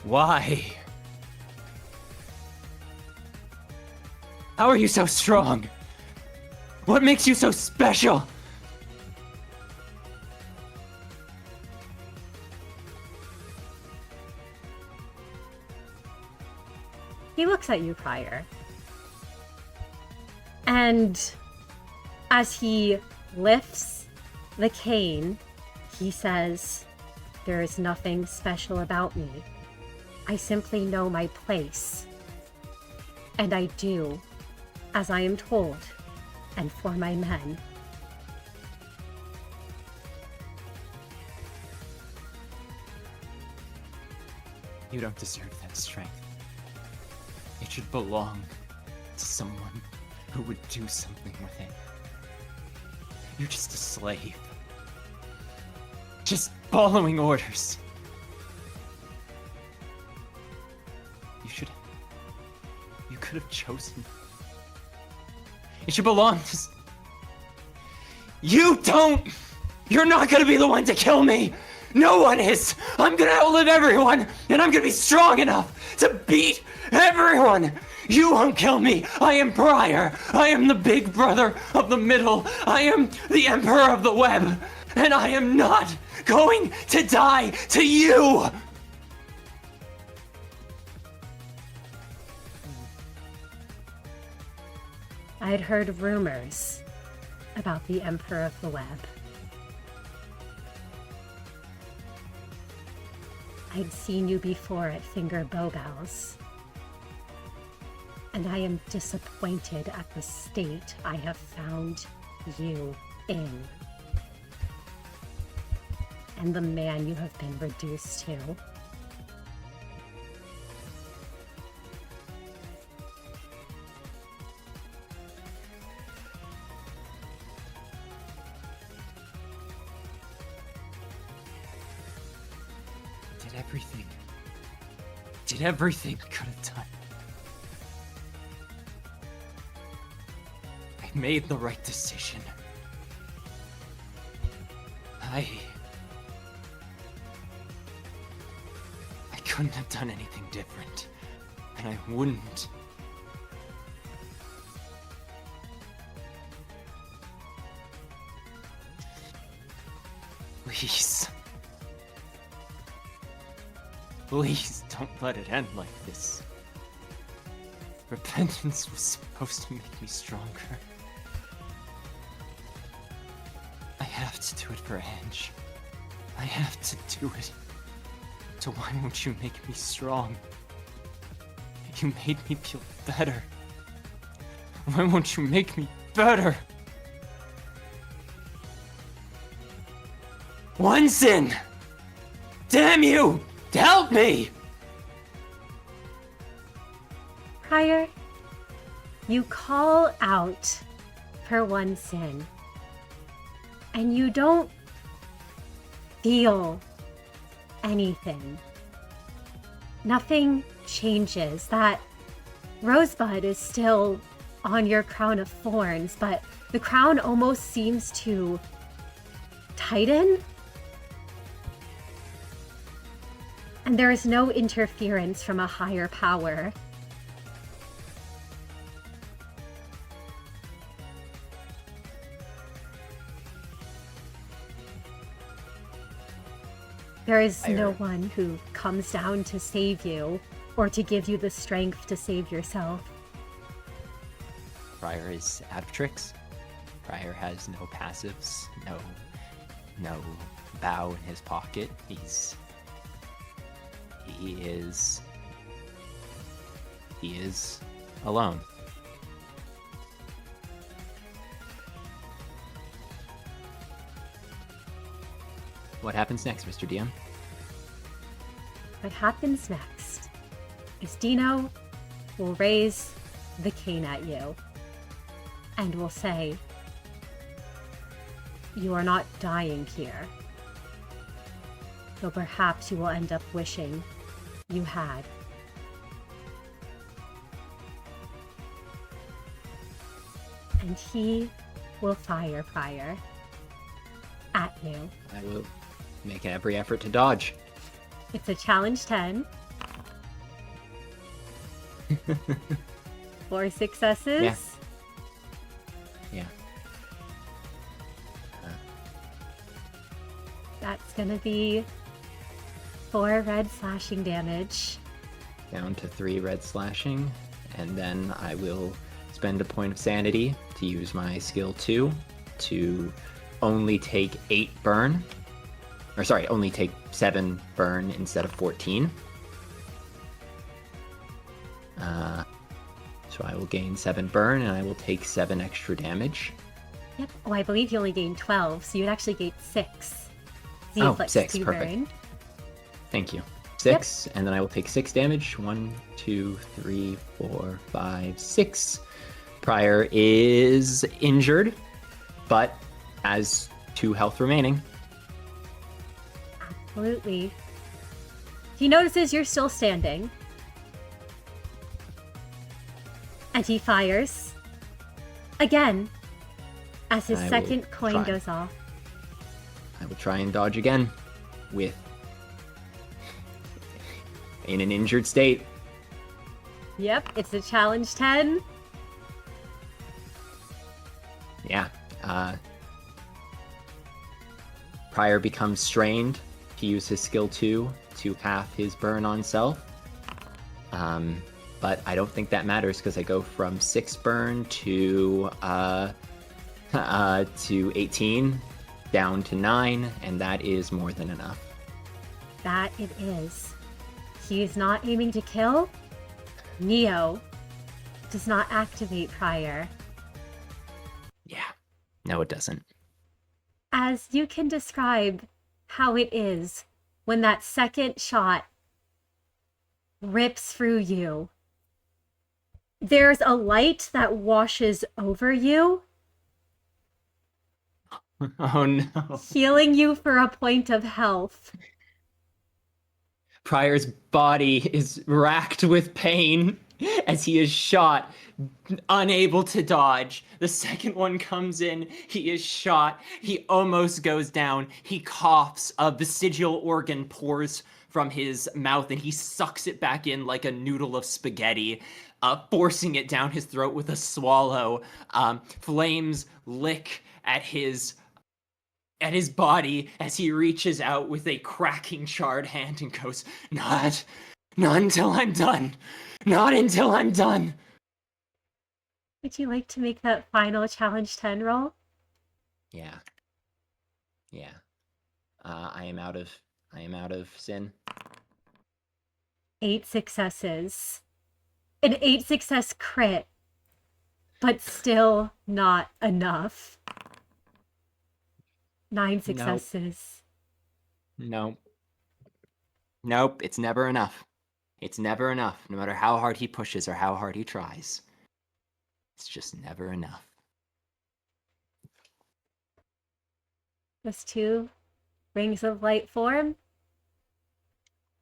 Why? How are you so strong? What makes you so special? He looks at you, Prior. And as he lifts the cane, he says, "There is nothing special about me. I simply know my place. And I do as I am told, and for my men." You don't deserve that strength. It should belong to someone who would do something with it. You're just a slave. just following orders. You could have chosen. It should belong to... You don't! You're not gonna be the one to kill me! No one is! I'm gonna outlive everyone, and I'm gonna be strong enough to beat everyone! You won't kill me! I am Prior! I am the big brother of the middle! I am the emperor of the web! And I am not going to die to you! I'd heard rumors about the Emperor of the Web. I'd seen you before at Finger Bowbells, and I am disappointed at the state I have found you in, and the man you have been reduced to. Did everything I could have done. I made the right decision. I couldn't have done anything different, and I wouldn't. Please. Please don't let it end like this. Repentance was supposed to make me stronger. I have to do it for Ange. I have to do it. So why won't you make me strong? You made me feel better. Why won't you make me better? One sin! Damn you! Help me! Prior, you call out for one sin, and you don't feel anything. Nothing changes. That rosebud is still on your crown of thorns, but the crown almost seems to tighten. And there is no interference from a higher power. There is no one who comes down to save you, or to give you the strength to save yourself. Prior is out of tricks. Prior has no passives, no bow in his pocket. He is alone. What happens next, Mr. DM? What happens next is Dino will raise the cane at you and will say, "You are not dying here, though perhaps you will end up wishing you had." And he will fire Prior at you. I will make every effort to dodge. It's a challenge 10. 4 successes. Yeah. That's gonna be 4 red slashing damage. Down to 3 red slashing, and then I will spend a point of sanity to use my skill 2 to only take 8 burn. Or sorry, only take 7 burn instead of 14. So I will gain 7 burn, and I will take 7 extra damage. Yep. Oh, I believe you only gained 12, so you'd actually gain 6. Oh, 6, perfect. Burn. Thank you. 6, and then I will take 6 damage. 1, 2, 3, 4, 5, 6. Prior is injured, but has 2 health remaining. Absolutely. He notices you're still standing. And he fires. Again. As his I will second coin try. goes off. I will try and dodge again in an injured state. Yep, it's a challenge 10. Yeah. Prior becomes strained to use his skill 2 to half his burn on self. But I don't think that matters because I go from 6 burn to 18 down to 9, and that is more than enough. That it is. He is not aiming to kill. Neo does not activate prior. Yeah. No, it doesn't. As you can describe how it is when that second shot rips through you. There's a light that washes over you, Oh no. healing you for a point of health. Prior's body is racked with pain as he is shot, unable to dodge. The second one comes in, he is shot, he almost goes down, he coughs, a vestigial organ pours from his mouth and he sucks it back in like a noodle of spaghetti, forcing it down his throat with a swallow. Flames lick at his body as he reaches out with a cracking charred hand and goes, Not until I'm done. Not until I'm done. Would you like to make that final challenge 10 roll? Yeah. I am out of sin. 8 successes. An 8 success crit, but still not enough. 9 successes. Nope, it's never enough. It's never enough, no matter how hard he pushes or how hard he tries. It's just never enough. Those 2 rings of light form.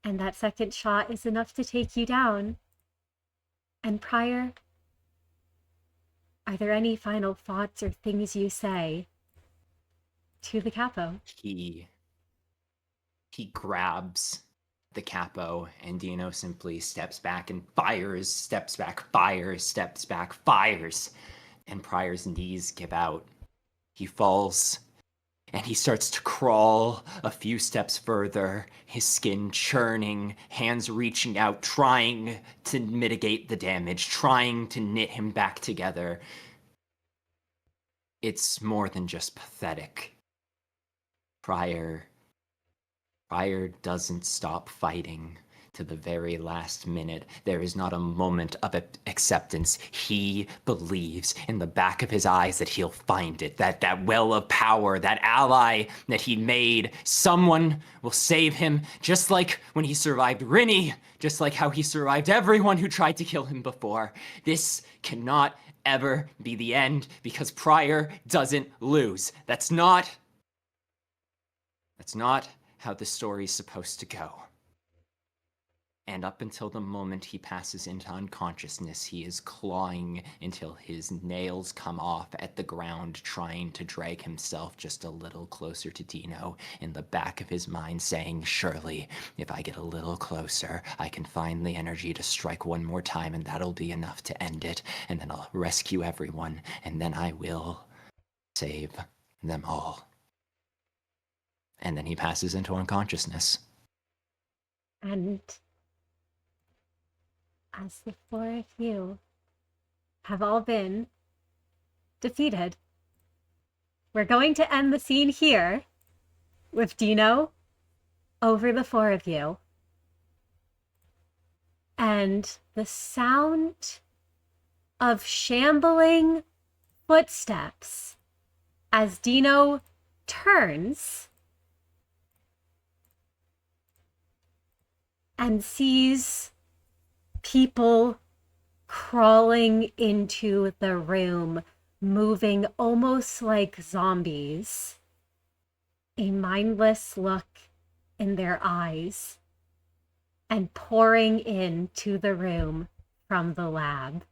And that second shot is enough to take you down. And Prior, are there any final thoughts or things you say to the Capo? He grabs the Capo, and Dino simply steps back and fires, steps back, fires, steps back, fires. And Prior's knees give out. He falls, and he starts to crawl a few steps further, his skin churning, hands reaching out, trying to mitigate the damage, trying to knit him back together. It's more than just pathetic. Prior doesn't stop fighting to the very last minute. There is not a moment of acceptance. He believes in the back of his eyes that he'll find it, that well of power, that ally that he made. Someone will save him, just like when he survived Rinny, just like how he survived everyone who tried to kill him before. This cannot ever be the end, because Prior doesn't lose. That's not how the story's supposed to go. And up until the moment he passes into unconsciousness, he is clawing until his nails come off at the ground, trying to drag himself just a little closer to Dino, in the back of his mind saying, surely, if I get a little closer, I can find the energy to strike one more time, and that'll be enough to end it, and then I'll rescue everyone, and then I will save them all. And then he passes into unconsciousness. And as the 4 of you have all been defeated, we're going to end the scene here with Dino over the 4 of you. And the sound of shambling footsteps as Dino turns and sees people crawling into the room, moving almost like zombies. A mindless look in their eyes and pouring into the room from the lab.